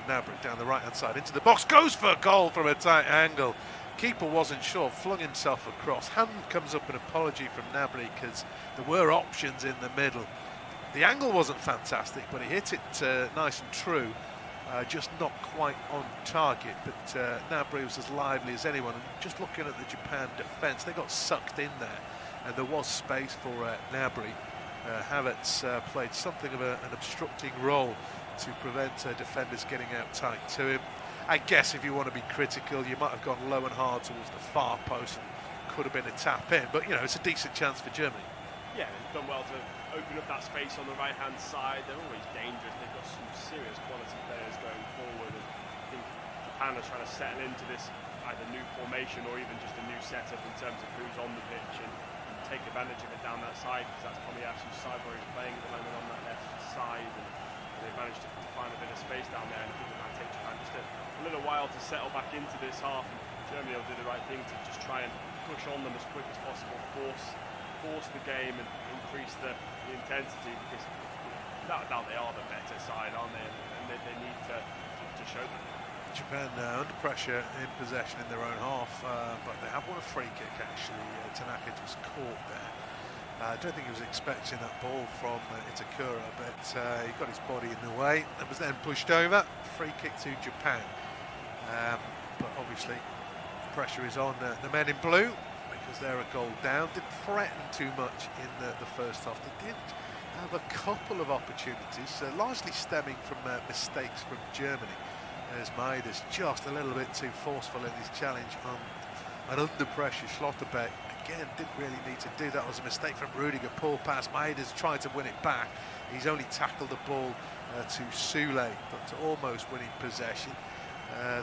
Gnabry down the right-hand side into the box, goes for a goal from a tight angle. Keeper wasn't sure, flung himself across. Hand comes up an apology from Gnabry because there were options in the middle. The angle wasn't fantastic, but he hit it nice and true. Just not quite on target, but Gnabry was as lively as anyone. And just looking at the Japan defence, they got sucked in there, and there was space for Gnabry. Havertz played something of an obstructing role to prevent defenders getting out tight to him. I guess if you want to be critical, you might have gone low and hard towards the far post and could have been a tap in, but you know, it's a decent chance for Germany. Yeah, they've done well to open up that space on the right-hand side. They're always dangerous. They've got some serious quality players going forward, and I think Japan are trying to settle into this either new formation or even just a new setup in terms of who's on the pitch and take advantage of it down that side, because that's Tomiyasu's side where he's playing at the moment on that left side, and they've managed to find a bit of space down there, and I think it might take Japan just a little while to settle back into this half, and Germany will do the right thing to just try and push on them as quick as possible, force the game and increase the intensity, because without a doubt they are the better side, aren't they, and they need to show that. Japan under pressure in possession in their own half, but they have won a free kick actually. Tanaka just caught there. I don't think he was expecting that ball from Itakura, but he got his body in the way and was then pushed over. Free kick to Japan. But obviously pressure is on the men in blue because they're a goal down. Didn't threaten too much in the first half. They did have a couple of opportunities, largely stemming from mistakes from Germany, as Maeda's just a little bit too forceful in his challenge on an under pressure. Schlotterbeck again didn't really need to do that. It was a mistake from Rudiger, poor pass. Maeda's tried to win it back. He's only tackled the ball to Sule, but to almost winning possession.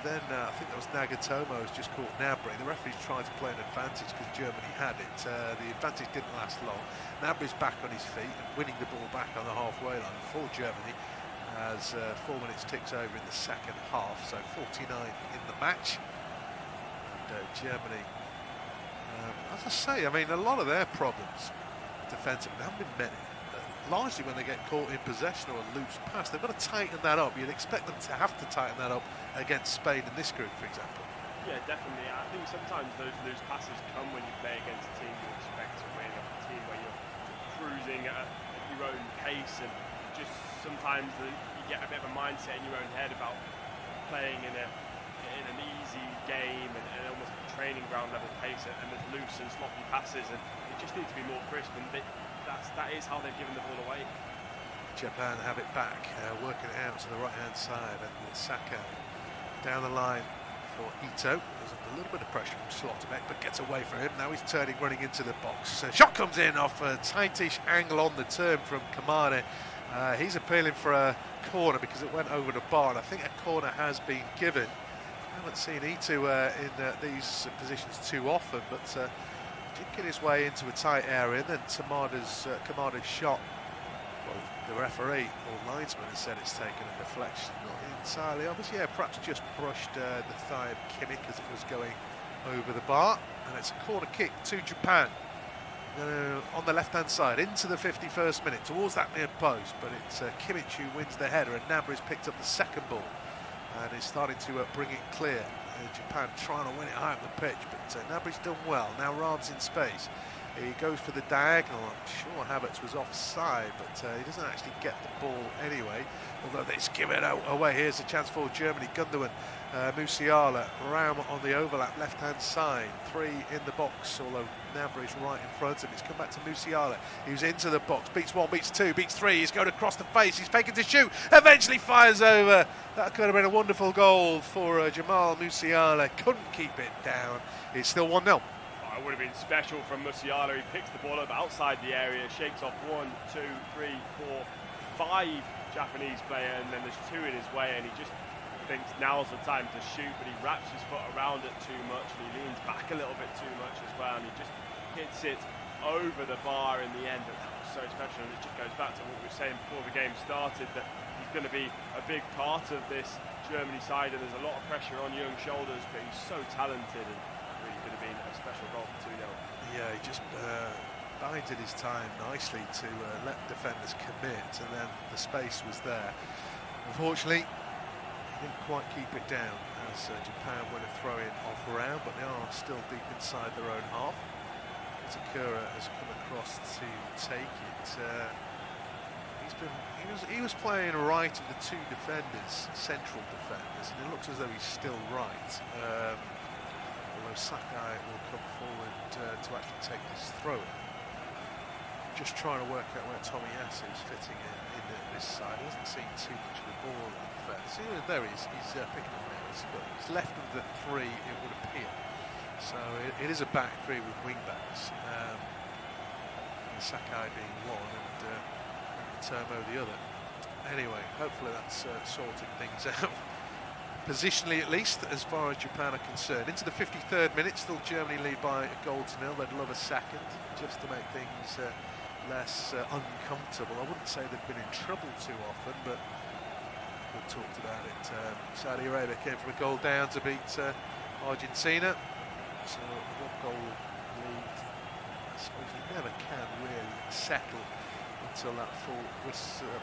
Then I think that was Nagatomo who's just caught Gnabry. The referees tried to play an advantage because Germany had it. The advantage didn't last long. Gnabry's back on his feet and winning the ball back on the halfway line for Germany as 4 minutes ticks over in the second half. So 49 in the match. And Germany, as I say, I mean, a lot of their problems defensively, there haven't been many. Largely when they get caught in possession or a loose pass, they've got to tighten that up. You'd expect them to have to tighten that up against Spain in this group, for example. Yeah, definitely. I think sometimes those loose passes come when you play against a team you expect to win, a team where you're cruising at your own pace, and just sometimes you get a bit of a mindset in your own head about playing in an easy game and almost a training ground level pace, and there's loose and sloppy passes, and it just needs to be more crisp, and that is how they've given the ball away. Japan have it back, working it out to the right-hand side, and Saka down the line for Ito. There's a little bit of pressure from Schlotterbeck, but gets away from him. Now he's turning, running into the box. Shot comes in off a tightish angle on the turn from Kamada. He's appealing for a corner because it went over the bar, and I think a corner has been given. I haven't seen Ito in these positions too often, but did get his way into a tight area, and then Kamada's shot. Well, the referee or linesman has said it's taken a deflection, not entirely obvious. Yeah, perhaps just brushed the thigh of Kimmich as it was going over the bar, and it's a corner kick to Japan. On the left-hand side, into the 51st minute, towards that near post, but it's Kimmich who wins the header, and Gnabry's picked up the second ball, and is starting to bring it clear. Japan trying to win it high up the pitch, but Gnabry's done well. Now Raum's in space. He goes for the diagonal. I'm sure Havertz was offside, but he doesn't actually get the ball anyway. Although they just give it away. Here's a chance for Germany. Gundogan, Musiala, Ram on the overlap, left-hand side. 3 in the box, although Gnabry's right in front of him. He's come back to Musiala. He was into the box. Beats 1, beats 2, beats 3. He's going across the face. He's taken to shoot. Eventually fires over. That could have been a wonderful goal for Jamal Musiala. Couldn't keep it down. It's still 1-0. It would have been special from Musiala. He picks the ball up outside the area, shakes off 1, 2, 3, 4, 5 Japanese player, and then there's 2 in his way, and he just thinks now's the time to shoot, but he wraps his foot around it too much, and he leans back a little bit too much as well, and he just hits it over the bar in the end. But that was so special, and it just goes back to what we were saying before the game started, that he's going to be a big part of this Germany side, and there's a lot of pressure on young shoulders, but he's so talented, and really could have been a special goal for 2-0. Yeah, he just bided his time nicely to let defenders commit, and then the space was there. Unfortunately, he didn't quite keep it down, as Japan went a throw-in off round, but they are still deep inside their own half. Takura has come across to take it. He was playing right of the 2 defenders, central defenders, and it looks as though he's still right. Although Sakai will come forward to actually take this throw. Just trying to work out where Tomiyasu is fitting in this side. He hasn't seen too much of the ball in fact. See, there he is. He's picking up now. He's left of the 3, it would appear. So it is a back 3 with wing backs. Sakai being one and Termo the other. Anyway, hopefully that's sorting things out. Positionally, at least, as far as Japan are concerned. Into the 53rd minute, still Germany lead by 1-0. They'd love a second, just to make things less uncomfortable. I wouldn't say they've been in trouble too often, but we've talked about it. Saudi Arabia came from a goal down to beat Argentina. So a 1-goal lead, I suppose you never can really settle until that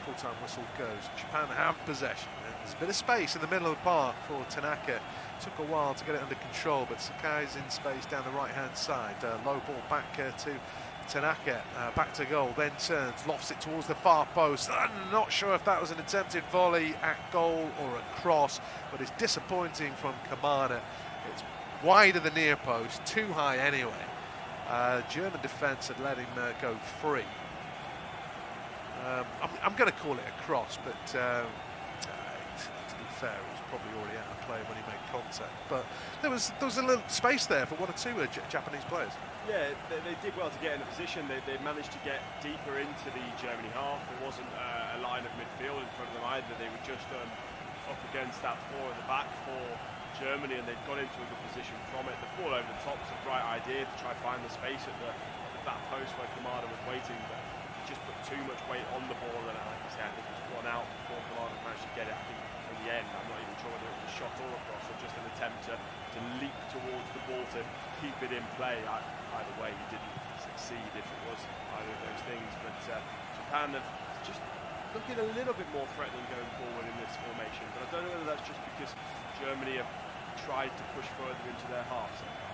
full-time whistle goes. Japan have possession, and there's a bit of space in the middle of the park for Tanaka. Took a while to get it under control, but Sakai's in space down the right-hand side. Low ball back to Tanaka, back to goal, then turns, lofts it towards the far post. I'm not sure if that was an attempted volley at goal or a cross, but it's disappointing from Kamada. It's wide of the near post, too high anyway. German defence had let him go free. I'm going to call it a cross, but to be fair, it was probably already out of play when he made contact. But there was a little space there for 1 or 2 Japanese players. Yeah, they did well to get in a position. They managed to get deeper into the Germany half. There wasn't a line of midfield in front of them either. They were just up against that 4 at the back for Germany, and they'd got into a good position from it. The ball over the top was a bright idea to try to find the space at the back post where Kamada was waiting, but he just put too much weight on the ball, and like I said, I think it was 1 out before Kamada managed to get it. I think in the end, I'm not even sure whether it was a shot or a cross, or just an attempt to leap towards the ball to keep it in play. Either way, he didn't succeed if it was either of those things, but Japan have just looking a little bit more threatening going forward in this formation, but I don't know whether that's just because Germany have tried to push further into their half so far.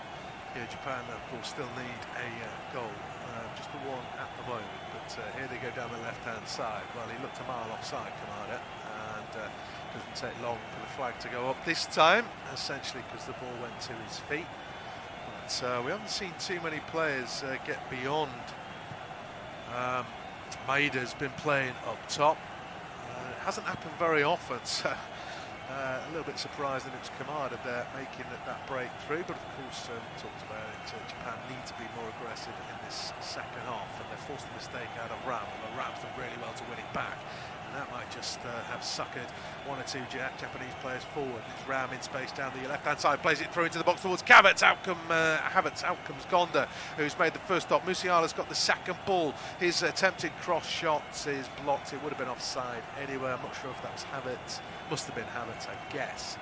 Yeah, Japan, of course, still need a goal, just the one at the moment, but here they go down the left-hand side. Well, he looked a mile offside, Kamada, and doesn't take long for the flag to go up this time, essentially because the ball went to his feet. But we haven't seen too many players get beyond. Maeda's been playing up top. It hasn't happened very often, so a little bit surprised that it was Kamada there making that breakthrough, but of course we talked about it, Japan need to be more aggressive in this second half, and they're forced a mistake out of Ram, although Ram's done really well to win it back, and that might just have suckered 1 or 2 Japanese players forward. It's Ram in space down the left-hand side, plays it through into the box towards Havertz. Out comes Gonda, who's made the first stop. Musiala's got the second ball. His attempted cross shot is blocked. It would have been offside anyway. I'm not sure if that was Havertz. Must have been Havertz, I guess.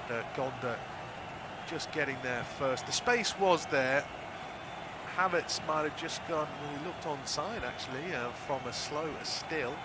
And Gonda just getting there first. The space was there. Havertz might have just gone, well, he looked onside actually, from a slow still.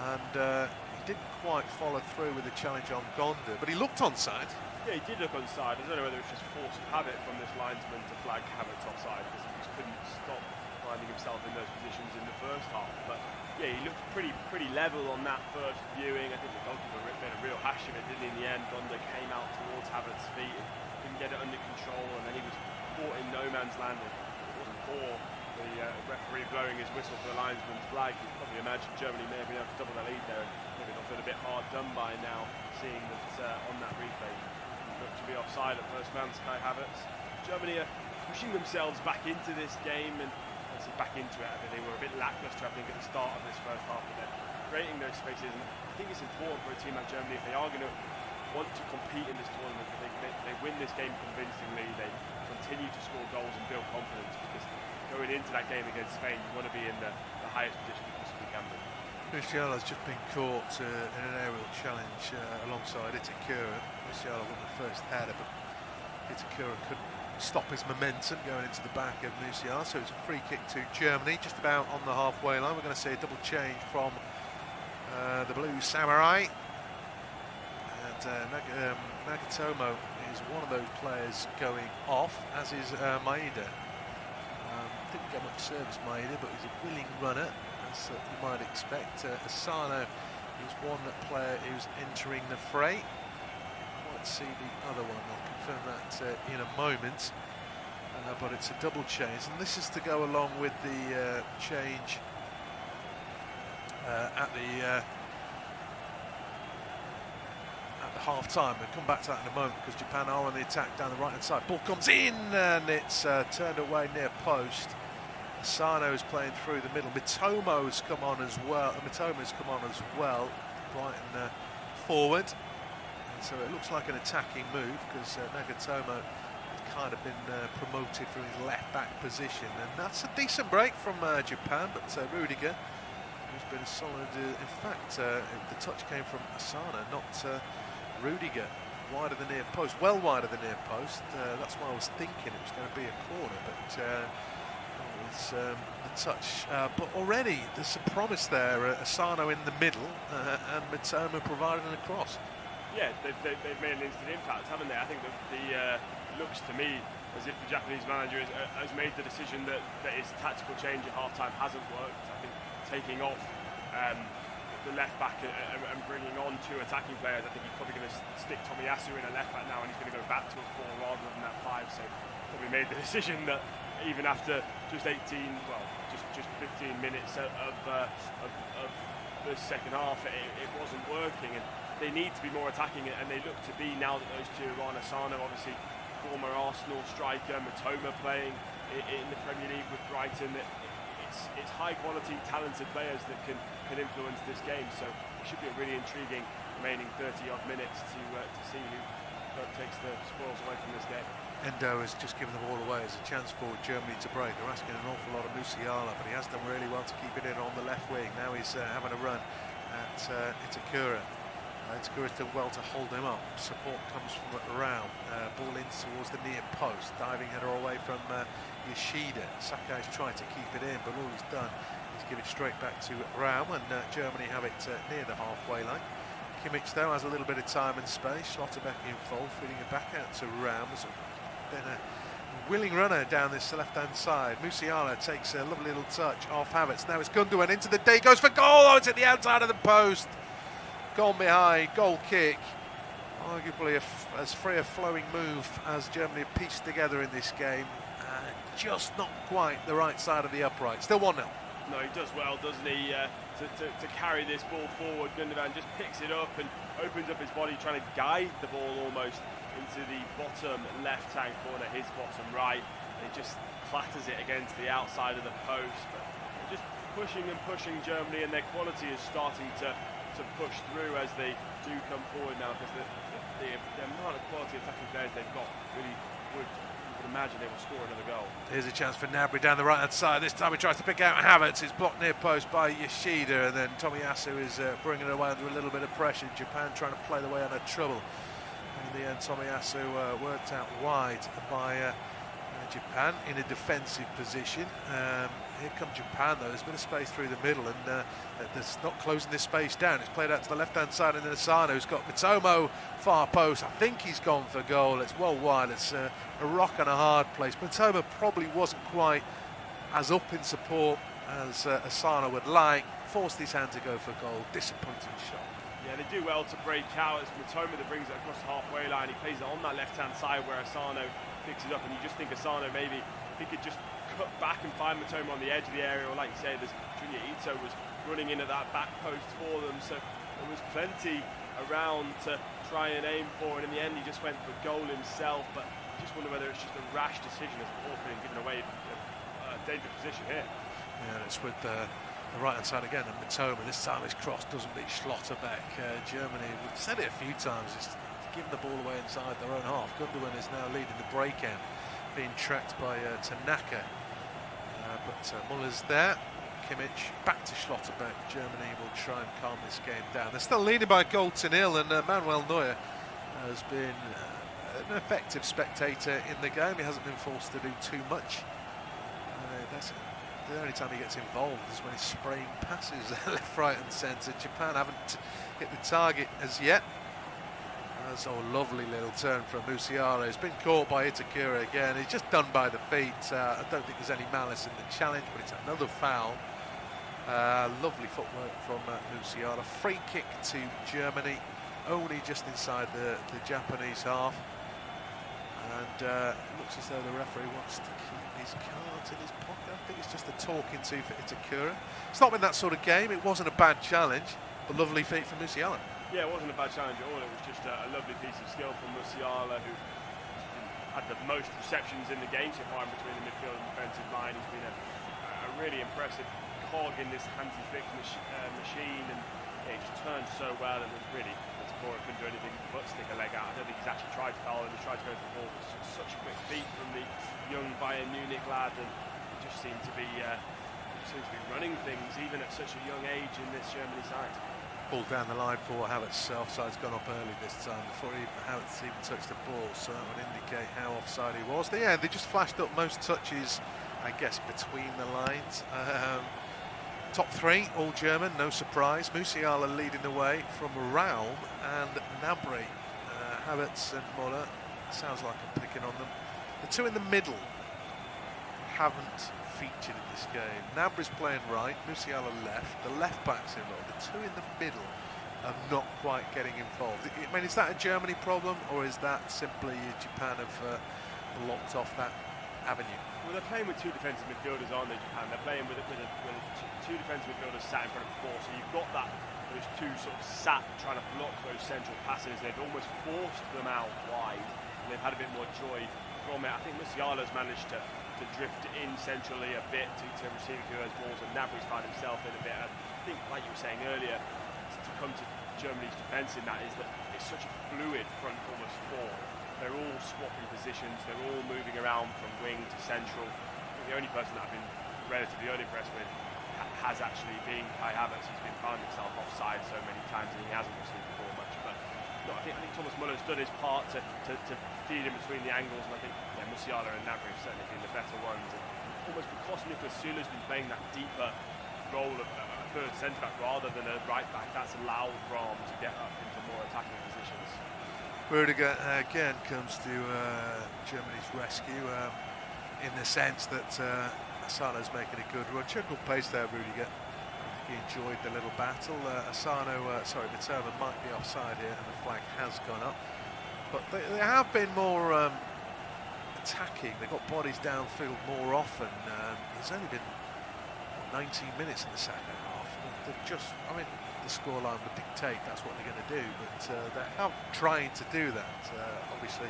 And he didn't quite follow through with the challenge on Gonda, but he looked onside. Yeah, he did look onside. I don't know whether it was just force of habit from this linesman to flag Havertz offside, because he just couldn't stop finding himself in those positions in the first half. But yeah, he looked pretty level on that first viewing. I think the goalkeeper made a real hash of it, didn't he? In the end, Gonda came out towards Havertz's feet and didn't get it under control, and then he was caught in no man's land. It wasn't for the referee blowing his whistle for the linesman's flag. You can probably imagine Germany may have been able to double their lead there, and maybe they'll feel a bit hard done by now, seeing that on that replay looked to be offside at first man, Kai Havertz. Germany are pushing themselves back into this game, and obviously back into it. I think they were a bit lacklustre, I think, at the start of this first half, but they're creating those spaces. And I think it's important for a team like Germany, if they are going to want to compete in this tournament, that they win this game convincingly, they continue to score goals and build confidence, because going into that game against Spain, you want to be in the highest position you possibly can be. Musiala's just been caught in an aerial challenge alongside Itakura. Musiala won the first header, but Itakura couldn't stop his momentum going into the back of Musiala, so it's a free kick to Germany, just about on the halfway line. We're going to see a double change from the Blue Samurai. And Nagatomo is one of those players going off, as is Maeda. Didn't get much service, Maeda, but he's a willing runner, as you might expect. Asano is one player who's entering the fray. Might see the other one, I'll confirm that in a moment. But it's a double change, and this is to go along with the change at the half-time. We'll come back to that in a moment, because Japan are on the attack down the right-hand side. Ball comes in, and it's turned away near post. Asano is playing through the middle. Mitomo's come on as well. Brighton forward. And so it looks like an attacking move, because Nagatomo had kind of been promoted from his left-back position. And that's a decent break from Japan, but Rudiger, who's been solid. In fact, the touch came from Asano, not Rudiger, wide of the near post, well wide of the near post. That's why I was thinking it was going to be a corner, but it's the touch. But already there's some promise there. Asano in the middle, and Mitoma providing a cross. Yeah, they've made an instant impact, haven't they? I think that it looks to me as if the Japanese manager has made the decision that his tactical change at half-time hasn't worked. I think taking off the left back and bringing on two attacking players, I think he's probably going to stick Tomiyasu in a left back now, and he's going to go back to a 4 rather than that 5. So probably made the decision that even after just 15 minutes of the second half, it wasn't working, and they need to be more attacking, and they look to be now that those two are on. Asano, obviously former Arsenal striker, Mitoma playing in the Premier League with Brighton. It's high quality, talented players that can influence this game, so it should be a really intriguing remaining 30-odd minutes to see who takes the spoils away from this game. Endo has just given the ball away as a chance for Germany to break. They're asking an awful lot of Musiala, but he has done really well to keep it in on the left wing. Now he's having a run at Itakura. Itakura's done well to hold him up. Support comes from around. Ball in towards the near post. Diving header away from Yoshida. Sakai's tried to keep it in, but all he's done is give it straight back to Raum, and Germany have it near the halfway line. Kimmich, though, has a little bit of time and space. Schlotterbeck in full, feeding it back out to Raum. There's been a willing runner down this left-hand side. Musiala takes a lovely little touch off Havertz. Now it's Gundogan into the day, goes for goal. Oh, it's at the outside of the post. Gone behind, goal kick. Arguably as free a flowing move as Germany have pieced together in this game. Just not quite the right side of the upright. Still 1-0. No, he does well, doesn't he, to carry this ball forward. Gundogan just picks it up and opens up his body, trying to guide the ball almost into the bottom left-hand corner, his bottom right. And it just clatters it against the outside of the post. But they're just pushing and pushing Germany, and their quality is starting to push through as they do come forward now, because the amount of quality attacking players they've got really would imagine they will score another goal. Here's a chance for Gnabry down the right-hand side. This time he tries to pick out Havertz. It's blocked near post by Yoshida, and then Tomiyasu is bringing it away under a little bit of pressure. Japan trying to play the way under trouble. In the end, Tomiyasu worked out wide by Japan in a defensive position. Here come Japan though, there's a bit of space through the middle, and there's not closing this space down. It's played out to the left hand side, and then Asano's got Mitoma far post. I think he's gone for goal. It's well wide, it's a rock and a hard place. Mitoma probably wasn't quite as up in support as Asano would like. Forced his hand to go for goal. Disappointing shot. Yeah, they do well to break out. It's Mitoma that brings it across the halfway line. He plays it on that left hand side where Asano picks it up, and you just think Asano maybe if he could just cut back and find Mitoma on the edge of the area, or like you say, there's Junior Ito was running into that back post for them, so there was plenty around to try and aim for, and in the end he just went for goal himself. But I just wonder whether it's just a rash decision as the ball's being given away. A dangerous position here. Yeah, it's with the right hand side again, and Mitoma this time his cross doesn't beat Schlotterbeck. Germany, we've said it a few times, it's giving the ball away inside their own half. Gundogan is now leading the breakout, being tracked by Tanaka, but Muller's there. Kimmich back to Schlotterbeck. Germany will try and calm this game down. They're still leading by a goal to nil, and Manuel Neuer has been an effective spectator in the game. He hasn't been forced to do too much. That's the only time he gets involved is when he's spraying passes left, right and centre. Japan haven't hit the target as yet. That's a lovely little turn from Musiala. He's been caught by Itakura again. He's just done by the feet. I don't think there's any malice in the challenge, but it's another foul. Lovely footwork from Musiala. Free kick to Germany, only just inside the Japanese half. And it looks as though the referee wants to keep his cards in his pocket. I think it's just a talking to for Itakura. It's not been that sort of game. It wasn't a bad challenge, but lovely feat from Musiala. Yeah, it wasn't a bad challenge at all. It was just a lovely piece of skill from Musiala, who had the most receptions in the game so far between the midfield and defensive line. He's been a really impressive cog in this Hansi-Flick machine, and yeah, he just turned so well, and was really, Itakura couldn't do anything but stick a leg out. I don't think he's actually tried to foul him. He tried to go for the ball. It was such a quick feat from the young Bayern Munich lad, and he just seemed to be running things even at such a young age in this Germany side. Ball down the line for Havertz. Offside's gone up early this time before Havertz even touched the ball, so that would indicate how offside he was. Yeah, they just flashed up most touches, I guess, between the lines. Top three, all German, no surprise. Musiala leading the way from Raum and Gnabry. Havertz and Muller, sounds like I'm picking on them. The two in the middle haven't featured in this game. Gnabry's playing right, Musiala left, the left back's involved. The two in the middle are not quite getting involved. I mean, is that a Germany problem, or is that simply Japan have blocked off that avenue? Well, they're playing with two defensive midfielders, aren't they, Japan? They're playing with two defensive midfielders sat in front of four, so you've got those two sort of sat trying to block those central passes. They've almost forced them out wide, and they've had a bit more joy from it. I think Musiala's managed to drift in centrally a bit to receive a few of those balls, and Gnabry's found himself in a bit. I think, like you were saying earlier, to come to Germany's defence in that is that it's such a fluid front almost four. They're all swapping positions, they're all moving around from wing to central. The only person that I've been relatively unimpressed with has actually been Kai Havertz. He's been found himself offside so many times and he hasn't received the ball much. But no, I think Thomas Muller's done his part to feed in between the angles, and I think Musiala and Gnabry have certainly been the better ones. And almost because Niklas Süle's been playing that deeper role of a third centre-back rather than a right-back, that's allowed Raum to get up into more attacking positions. Rudiger again comes to Germany's rescue in the sense that Asano's making a good run. Chuckle pace there, Rudiger. He enjoyed the little battle. Mitoma might be offside here, and the flag has gone up. But they have been more attacking. They've got bodies downfield more often. There's only been 19 minutes in the second half. They've just, I mean, the scoreline would dictate that's what they're going to do, but they're out trying to do that. Obviously,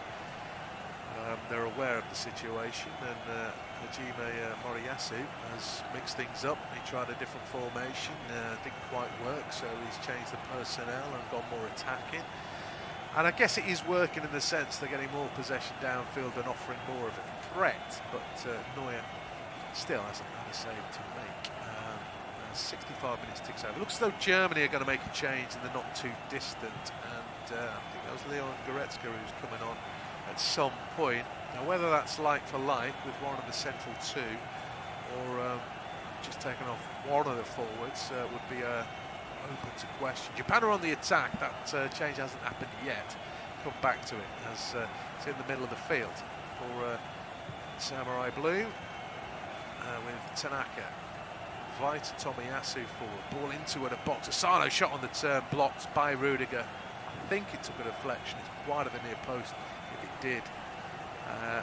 they're aware of the situation, and Hajime Moriyasu has mixed things up. He tried a different formation, didn't quite work, so he's changed the personnel and gone more attacking. And I guess it is working in the sense they're getting more possession downfield and offering more of a threat, but Neuer still hasn't had a save to make. 65 minutes ticks over. Looks as though Germany are going to make a change in the not too distant, and I think that was Leon Goretzka who's coming on at some point. Now, whether that's like for like with one of the central two, or just taking off one of the forwards would be open to question. Japan are on the attack. That change hasn't happened yet. Come back to it as it's in the middle of the field for Samurai Blue with Tanaka. Vita Tomiyasu forward. Ball into a box. Asano shot on the turn, blocked by Rudiger. I think it took a deflection. It's wider than near post if it did.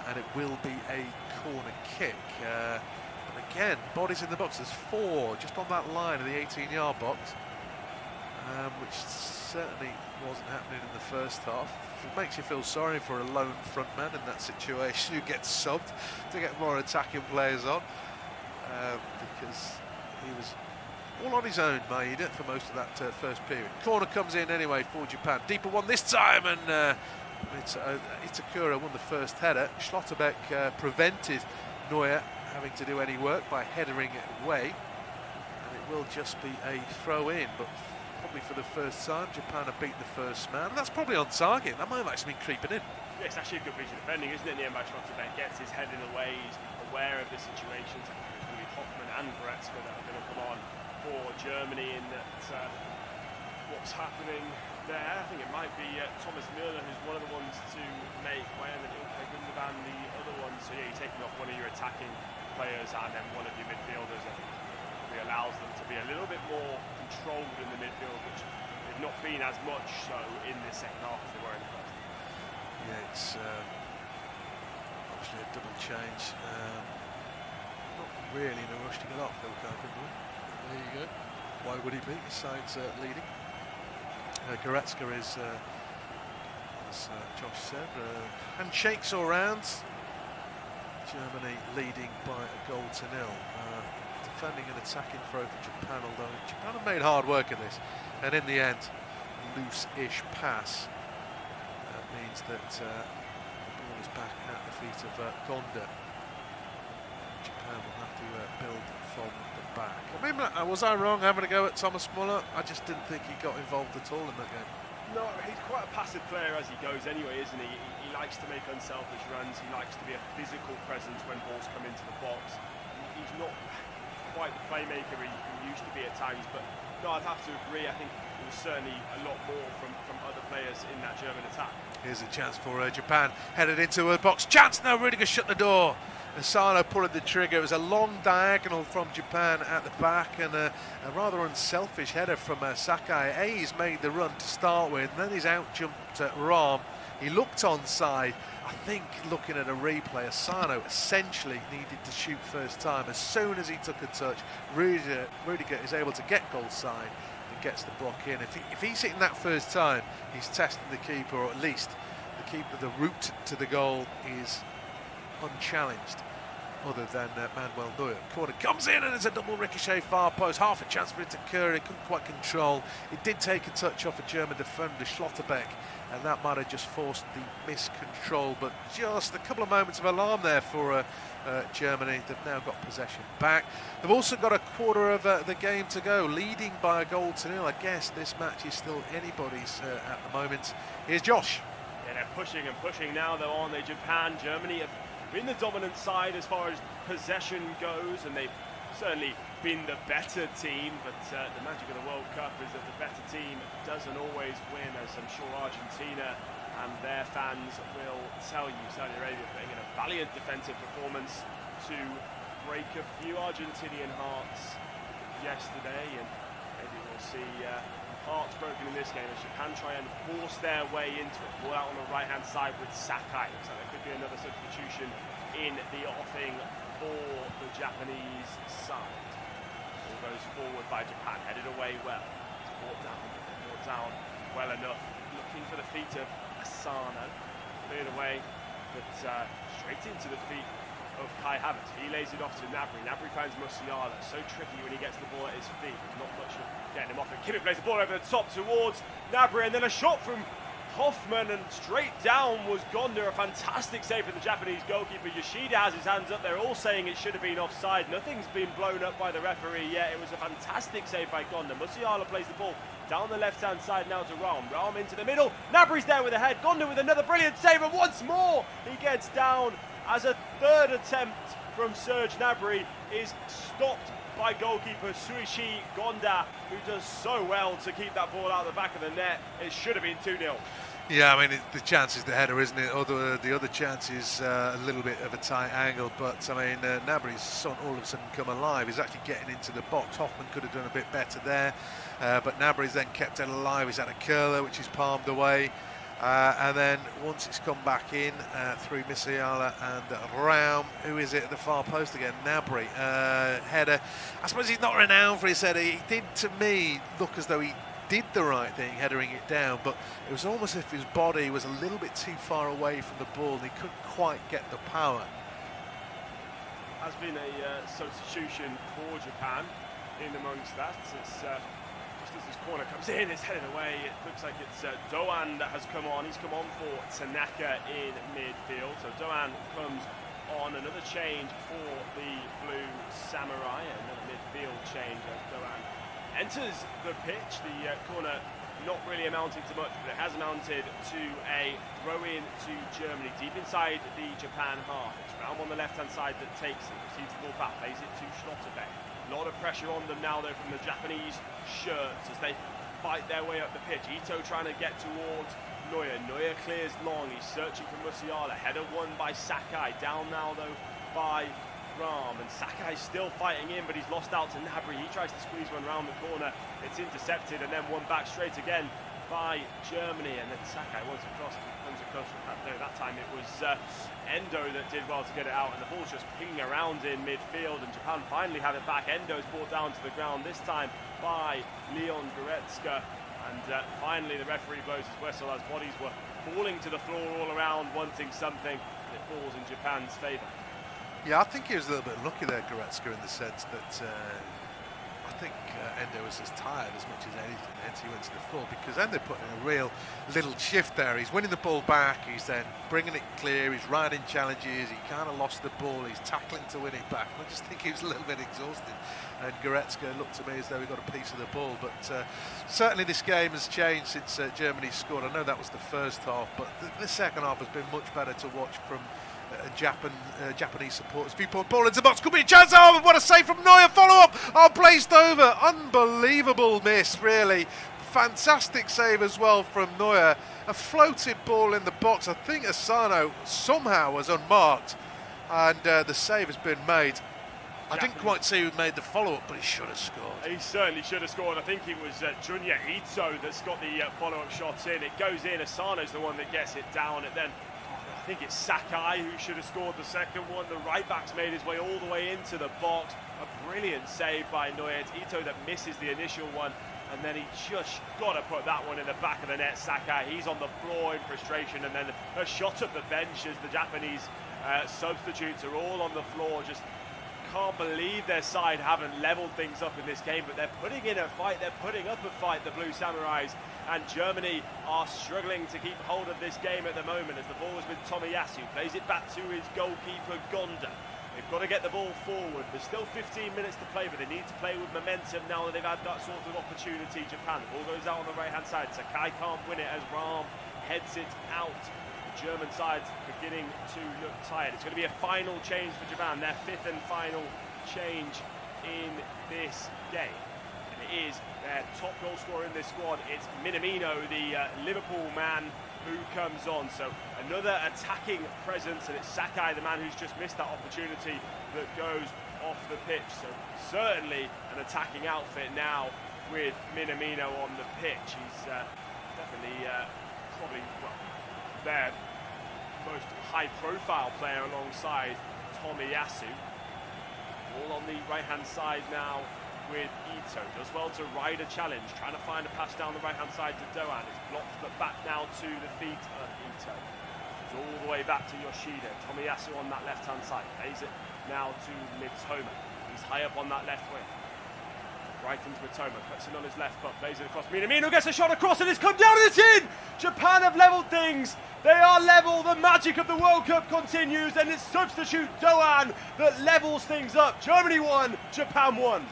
And it will be a corner kick. But again, bodies in the box. There's 4 just on that line of the 18-yard box, which certainly wasn't happening in the first half. It makes you feel sorry for a lone frontman in that situation who gets subbed to get more attacking players on, because he was all on his own, Maeda, for most of that first period. Corner comes in anyway for Japan. Deeper one this time, and Itakura won the first header. Schlotterbeck prevented Neuer having to do any work by headering it away, and it will just be a throw in. But probably for the first time, Japan have beaten the first man, and that's probably on target. That might have actually been creeping in. Yeah, it's actually a good piece of defending, isn't it? Nearby Schlotterbeck gets his head in the way, he's aware of the situations. It's going to be Hoffmann and Goretzka that are going to come on for Germany in that. What's happening there? I think it might be Thomas Müller who's one of the ones to make way, and then Ilkay Gundogan the other one. So yeah, you're taking off one of your attacking players and then one of your midfielders. I think it allows them to be a little bit more controlled in the midfield, which they've not been as much so in the second half as they were in the first. Yeah, it's obviously a double change. Not really in a rush to get off, Ilkay Gundogan. There you go. Why would he be? His side's leading. Goretzka is, as Josh said, handshakes all round. Germany leading by a goal to nil. Defending and attacking throw for Japan, although Japan have made hard work of this. And in the end, loose-ish pass means that the ball is back at the feet of Gonda. Japan will have to build from the back. I mean, was I wrong having a go at Thomas Müller? I just didn't think he got involved at all in that game. No, he's quite a passive player as he goes anyway, isn't he? He likes to make unselfish runs, he likes to be a physical presence when balls come into the box. He's not quite the playmaker he used to be at times, but no, I'd have to agree. I think there was certainly a lot more from other players in that German attack. Here's a chance for Japan, headed into a box. Chance now, Rudiger shut the door. Asano pulling the trigger. It was a long diagonal from Japan at the back, and a rather unselfish header from Sakai. He's made the run to start with, and then he's out-jumped Rahm. He looked onside. I think looking at a replay, Asano essentially needed to shoot first time. As soon as he took a touch, Rudiger is able to get goal side and gets the block in. If he's hitting that first time, he's testing the keeper, or at least the keeper. The route to the goal is unchallenged, other than Manuel Neuer. Corner comes in, and it's a double ricochet far post. Half a chance for it to occur. It couldn't quite control. It did take a touch off a German defender, Schlotterbeck, and that might have just forced the miscontrol. But just a couple of moments of alarm there for Germany. They've now got possession back. They've also got a quarter of the game to go, leading by a goal to nil. I guess this match is still anybody's at the moment. Here's Josh. Yeah, they're pushing and pushing now, though, aren't they? Japan, Germany have been the dominant side as far as possession goes, and they've certainly been the better team, but the magic of the World Cup is that the better team doesn't always win, as I'm sure Argentina and their fans will tell you. Saudi Arabia putting in a valiant defensive performance to break a few Argentinian hearts yesterday, and maybe we'll see hearts broken in this game as Japan try and force their way into it. Ball out on the right-hand side with Sakai. Looks like there could be another substitution in the offing for the Japanese side. Ball goes forward by Japan, headed away well. It's brought down well enough. Looking for the feet of Asano. Cleared away, but straight into the feet of Kai Havertz. He lays it off to Gnabry. Gnabry finds Musiala. So tricky when he gets the ball at his feet. There's not much of getting him off. And Kimmich plays the ball over the top towards Gnabry, and then a shot from Hoffmann, and straight down was Gonda. A fantastic save for the Japanese goalkeeper. Yoshida has his hands up. They're all saying it should have been offside. Nothing's been blown up by the referee yet. It was a fantastic save by Gonda. Musiala plays the ball down the left-hand side now to Rahm. Rahm into the middle. Gnabry's there with a head. Gonda with another brilliant save, and once more he gets down as a third attempt from Serge Gnabry is stopped by goalkeeper Suishi Gonda, who does so well to keep that ball out the back of the net. It should have been 2-0. Yeah, I mean, the chance is the header, isn't it? The other chance is a little bit of a tight angle, but I mean, Gnabry's all of a sudden come alive. He's actually getting into the box. Hoffman could have done a bit better there, but Gnabry's then kept it alive. He's had a curler, which is palmed away, and then once it's come back in through Musiala and Raum, who is it at the far post again? Gnabry, header. I suppose he's not renowned for his header. He did, to me, look as though he did the right thing, headering it down, but it was almost as if his body was a little bit too far away from the ball and he couldn't quite get the power. Has been a substitution for Japan in amongst that. It's just as this corner comes in, it's headed away. It looks like it's Doan that has come on. He's come on for Tanaka in midfield. So Doan comes on, another change for the Blue Samurai, another midfield change as Doan enters the pitch. The corner not really amounting to much, but it has amounted to a throw-in to Germany, deep inside the Japan half. It's Raum on the left-hand side that takes it, receives the ball back, plays it to Schlotterbeck. A lot of pressure on them now, though, from the Japanese shirts as they fight their way up the pitch. Ito trying to get towards Neuer. Neuer clears long, he's searching for Musiala. Header won by Sakai, down now, though, by Raum, and Sakai still fighting in, but he's lost out to Gnabry. He tries to squeeze one round the corner, it's intercepted, and then one back straight again by Germany, and then Sakai comes across. No, that time it was Endo that did well to get it out, and the ball's just pinging around in midfield, and Japan finally have it back. Endo's brought down to the ground, this time by Leon Goretzka, and finally the referee blows his whistle as bodies were falling to the floor all around, wanting something, and it falls in Japan's favour. Yeah, I think he was a little bit lucky there, Goretzka, in the sense that I think Endo was as tired as much as anything, hence he went to the floor, because Endo put in a real little shift there. He's winning the ball back, he's then bringing it clear, he's riding challenges, he kind of lost the ball, he's tackling to win it back. I just think he was a little bit exhausted, and Goretzka looked to me as though he got a piece of the ball, but certainly this game has changed since Germany scored. I know that was the first half, but the second half has been much better to watch from Japanese supporters. Viewpoint, ball into the box, could be a chance. Oh, what a save from Neuer, follow up, placed over, unbelievable miss, really. Fantastic save as well from Neuer. A floated ball in the box. I think Asano somehow was unmarked, and the save has been made. I didn't quite see who made the follow-up, but he should have scored. He certainly should have scored. I think it was Junya Ito that's got the follow-up shot in. It goes in, Asano's the one that gets it down, and then I think it's Sakai who should have scored the second one. The right-back's made his way all the way into the box. A brilliant save by Neuer. It's Ito that misses the initial one, and then he just got to put that one in the back of the net. Sakai, he's on the floor in frustration, and then a shot at the bench as the Japanese substitutes are all on the floor. Just can't believe their side haven't leveled things up in this game, but they're putting in a fight, they're putting up a fight, the Blue Samurais, and Germany are struggling to keep hold of this game at the moment as the ball is with Tomiyasu, plays it back to his goalkeeper Gonda. They've got to get the ball forward. There's still 15 minutes to play, but they need to play with momentum now that they've had that sort of opportunity. Japan, the ball goes out on the right-hand side. Sakai can't win it as Raum heads it out. The German side's beginning to look tired. It's going to be a final change for Japan, their fifth and final change in this game. And it is their top goal scorer in this squad. It's Minamino, the Liverpool man, who comes on. So another attacking presence, and it's Sakai, the man who's just missed that opportunity, that goes off the pitch. So certainly an attacking outfit now with Minamino on the pitch. He's definitely probably, well, their most high-profile player alongside Tomiyasu. All on the right-hand side now with Ito. Does well to ride a challenge, trying to find a pass down the right-hand side to Doan. It's blocked, but back now to the feet of Ito. It's all the way back to Yoshida. Tomiyasu on that left-hand side. Plays it now to Mitoma. He's high up on that left wing. Right into Mitoma, puts it on his left foot, plays it across. Minamino gets a shot across, and it's come down and it's in! Japan have levelled things. They are level. The magic of the World Cup continues, and it's substitute Doan that levels things up. Germany won, Japan won.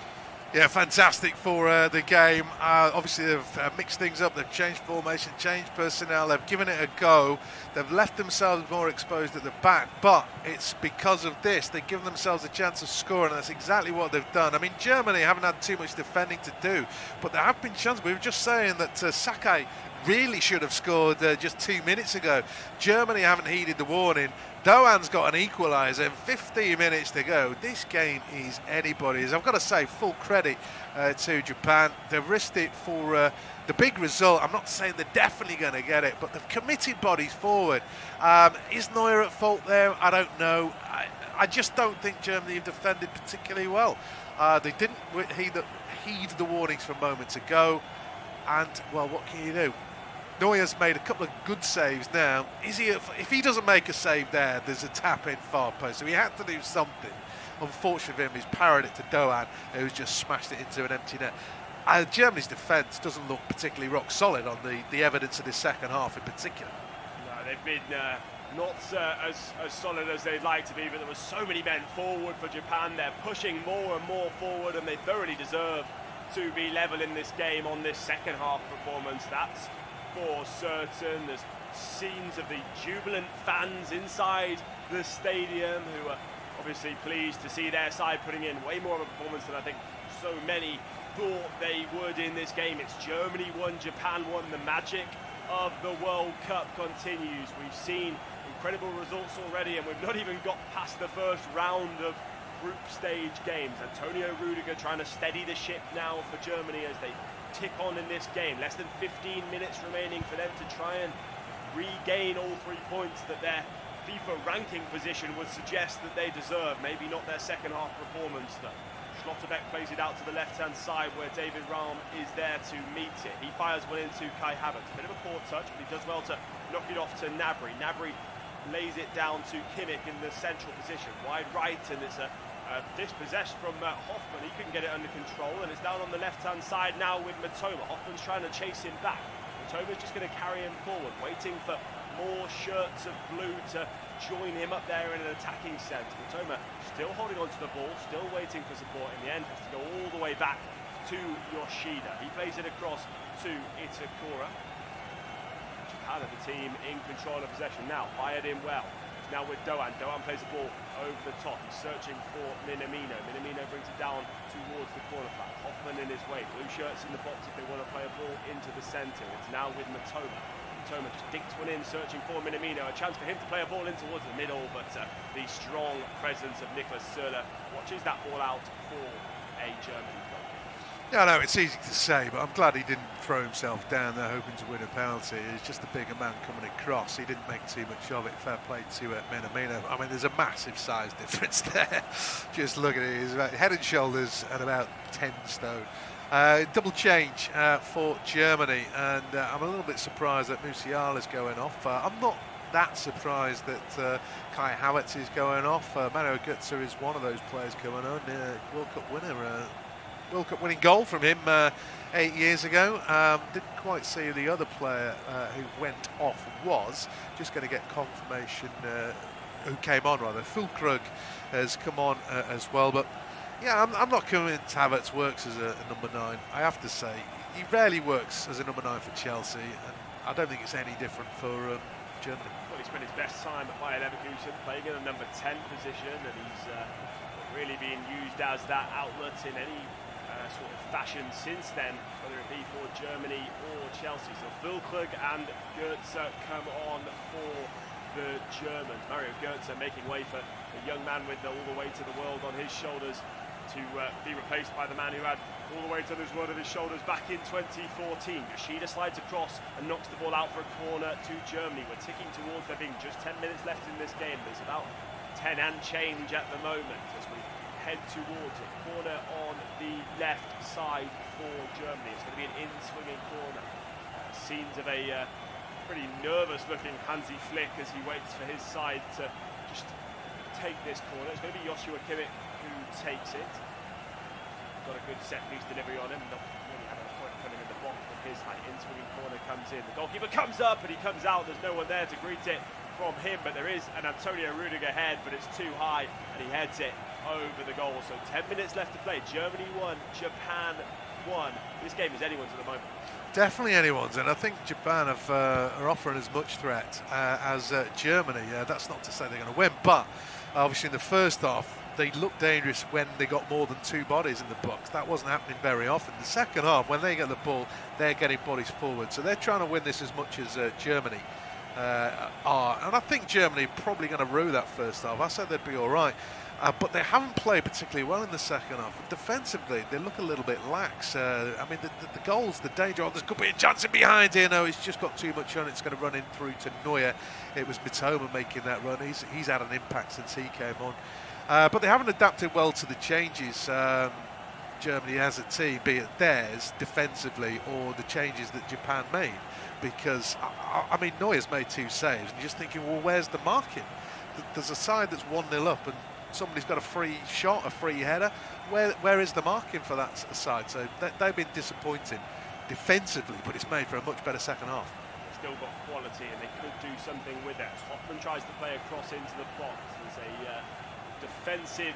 Yeah, fantastic for the game. Obviously, they've mixed things up. They've changed formation, changed personnel. They've given it a go. They've left themselves more exposed at the back. But it's because of this. They've given themselves a chance of scoring, and that's exactly what they've done. I mean, Germany haven't had too much defending to do, but there have been chances. We were just saying that Sakai really should have scored just 2 minutes ago. Germany haven't heeded the warning. Doan's got an equaliser and 15 minutes to go. This game is anybody's. I've got to say, full credit to Japan. They've risked it for the big result. I'm not saying they're definitely going to get it, but they've committed bodies forward. Is Neuer at fault there? I don't know. I just don't think Germany have defended particularly well. They didn't heed the warnings from moments ago. And, well, what can you do? Neuer's made a couple of good saves now. If he doesn't make a save there, there's a tap in far post. So he had to do something. Unfortunately for him, he's parried it to Doan, who's just smashed it into an empty net. Germany's defence doesn't look particularly rock solid on the evidence of this second half in particular. No, they've been not as solid as they'd like to be, but there were so many men forward for Japan. They're pushing more and more forward, and they thoroughly deserve to be level in this game on this second half performance. That's for certain. There's scenes of the jubilant fans inside the stadium who are obviously pleased to see their side putting in way more of a performance than I think so many thought they would in this game. It's Germany won, Japan won. The magic of the World Cup continues. We've seen incredible results already, and we've not even got past the first round of group stage games. Antonio Rudiger trying to steady the ship now for Germany as they tick on in this game. Less than 15 minutes remaining for them to try and regain all 3 points that their FIFA ranking position would suggest that they deserve. Maybe not their second half performance. Schlotterbeck plays it out to the left-hand side where David Raum is there to meet it. He fires one into Kai Havertz. A bit of a poor touch, but he does well to knock it off to Gnabry. Gnabry lays it down to Kimmich in the central position, wide right, and it's a dispossessed from Hoffman. He couldn't get it under control, and it's down on the left-hand side now with Matoma. Hoffman's trying to chase him back. Matoma's just going to carry him forward, waiting for more shirts of blue to join him up there in an attacking sense. Matoma still holding onto the ball, still waiting for support. In the end, has to go all the way back to Yoshida. He plays it across to Itakura. Japan are the team in control of possession now, fired in well. Now with Doan. Doan plays the ball over the top. He's searching for Minamino. Minamino brings it down towards the corner flag. Hoffman in his way. Blue shirts in the box if they want to play a ball into the centre. It's now with Matoma. Matoma just dinks one in, searching for Minamino. A chance for him to play a ball in towards the middle, but the strong presence of Niklas Süle watches that ball out for a German goal. Yeah, I know, it's easy to say, but I'm glad he didn't throw himself down there hoping to win a penalty. He's just a bigger man coming across. He didn't make too much of it. Fair play to Minamino. I mean, there's a massive size difference there. Just look at it. He's about head and shoulders and about 10 stone. Double change for Germany, and I'm a little bit surprised that Musiala's going off. I'm not that surprised that Kai Havertz is going off. Mario Götze is one of those players coming on. World Cup winner. World Cup winning goal from him 8 years ago. Didn't quite see who the other player who went off was. Just going to get confirmation who came on rather. Füllkrug has come on as well. But yeah, I'm not convinced Havertz works as a number 9. I have to say, he rarely works as a number 9 for Chelsea, and I don't think it's any different for Germany. Well, he spent his best time at Bayer Leverkusen playing in the number 10 position, and he's really being used as that outlet in any sort of fashion since then, whether it be for Germany or Chelsea. So Füllkrug and Götze come on for the Germans. Mario Götze making way for a young man with all the weight of the world on his shoulders to be replaced by the man who had all the weight of his world on his shoulders back in 2014. Yoshida slides across and knocks the ball out for a corner to Germany. We're ticking towards there being just 10 minutes left in this game. There's about 10 and change at the moment as we head towards a corner on the left side for Germany. It's going to be an in-swinging corner. Scenes of a pretty nervous-looking Hansi Flick as he waits for his side to just take this corner. It's going to be Joshua Kimmich who takes it. Got a good set-piece delivery on him. Not really having a point putting him in the box from his height. In-swinging corner comes in. The goalkeeper comes up and he comes out. There's no one there to greet it from him, but there is an Antonio Rudiger head, but it's too high and he heads it over the goal. So 10 minutes left to play. Germany 1, Japan 1. This game is anyone's at the moment. Definitely anyone's, and I think Japan are offering as much threat as Germany. That's not to say they're going to win, but obviously in the first half they looked dangerous when they got more than 2 bodies in the box. That wasn't happening very often. The second half, when they get the ball, they're getting bodies forward, so they're trying to win this as much as Germany are. And I think Germany are probably going to rue that first half. I said they'd be all right. But they haven't played particularly well in the second half. Defensively, they look a little bit lax. I mean, the goals, the danger, there's could be a chance in behind here. No, it's just got too much on. It's going to run in through to Neuer. It was Mitoma making that run. He's had an impact since he came on. But they haven't adapted well to the changes Germany has a team, be it theirs defensively or the changes that Japan made. Because, I mean, Neuer's made 2 saves. And you're just thinking, well, where's the marking? There's a side that's 1-0 up and somebody's got a free shot, a free header. Where is the marking for that side? So they've been disappointing defensively, but it's made for a much better second half. They've still got quality and they could do something with it. Hoffman tries to play across into the box. There's a defensive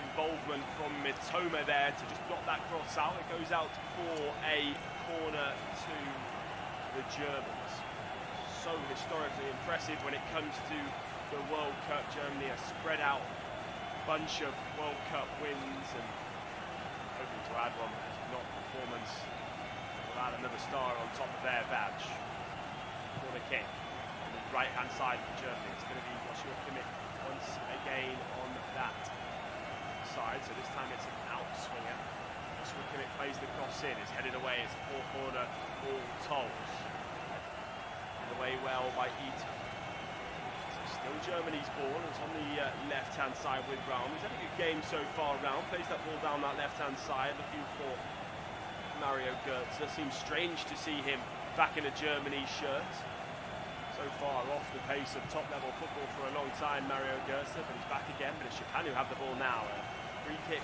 involvement from Mitoma there to just block that cross out. It goes out for a corner to the Germans. So historically impressive when it comes to the World Cup. Germany a spread out bunch of World Cup wins, and hoping to add one, but not performance. Will add another star on top of their badge. Corner kick on the right hand side for Germany. It's going to be Joshua Kimmich once again on that side, so this time it's an outswinger. Joshua Kimmich plays the cross in, it's headed away, it's a 4-corner all told. Headed away well by O.A.T. Still Germany's ball. It's on the left-hand side with Raum. He's had a good game so far. Raum plays that ball down that left-hand side, looking for Mario Götze. Seems strange to see him back in a Germany shirt. So far off the pace of top-level football for a long time, Mario Götze, but he's back again. But it's Japan who have the ball now. A free kick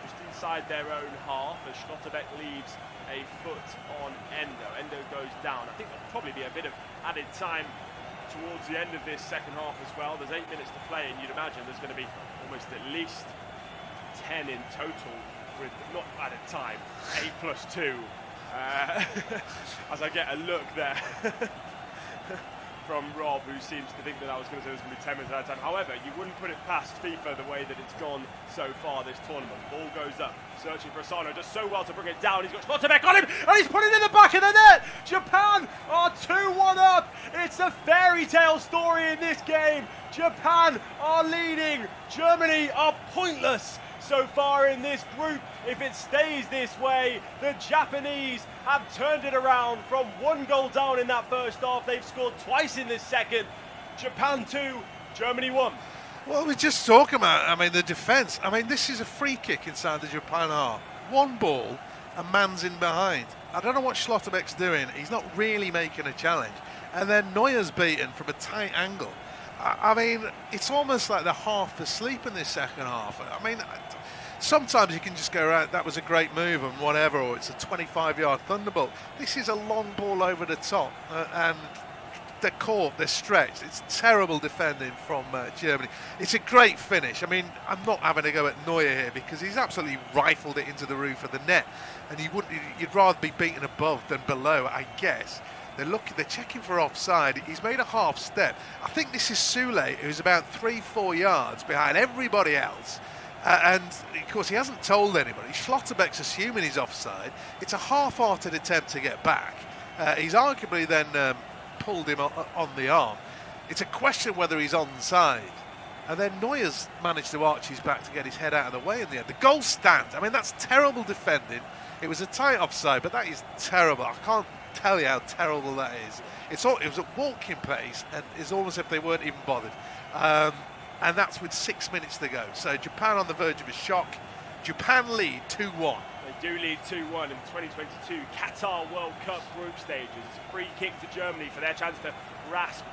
just inside their own half as Schlotterbeck leaves a foot on Endo. Endo goes down. I think there'll probably be a bit of added time towards the end of this second half as well. There's 8 minutes to play, and you'd imagine there's going to be almost at least 10 in total with not added time, 8 plus 2. As I get a look there from Rob, who seems to think that I was going to say there's going to be 10 minutes added time. However, you wouldn't put it past FIFA the way that it's gone so far this tournament. Ball goes up, searching for Asano, does so well to bring it down. He's got Schlotterbeck on him, and he's put it in the back of the net. Japan are 2-1 up. It's a fairy tale story in this game. Japan are leading. Germany are pointless so far in this group. If it stays this way, the Japanese have turned it around from 1 goal down in that first half. They've scored twice in this second. Japan 2, Germany 1. Well, we're just talking about, I mean, the defence. I mean, this is a free kick inside the Japan half. 1 ball, a man's in behind. I don't know what Schlotterbeck's doing. He's not really making a challenge. And then Neuer's beaten from a tight angle. I mean, it's almost like they're half asleep in this second half. I mean, sometimes you can just go, right, that was a great move and whatever, or it's a 25-yard thunderbolt. This is a long ball over the top, and they're caught, they're stretched. It's terrible defending from Germany. It's a great finish. I mean, I'm not having to go at Neuer here because he's absolutely rifled it into the roof of the net, and you'd rather be beaten above than below, I guess. They're checking for offside. He's made a half step. I think this is Sule, who's about 3-4 yards behind everybody else. And of course, he hasn't told anybody. Schlotterbeck's assuming he's offside. It's a half-hearted attempt to get back. He's arguably then pulled him on the arm. It's a question whether he's onside. And then Neuer's managed to arch his back to get his head out of the way in the end. The goal stands. I mean, that's terrible defending. It was a tight offside, but that is terrible. I can't tell you how terrible that is. It was at walking pace, and it's almost as if they weren't even bothered. And that's with 6 minutes to go. So Japan on the verge of a shock. Japan lead 2-1. They do lead 2-1 in the 2022 Qatar World Cup group stages. It's a free kick to Germany for their chance to grasp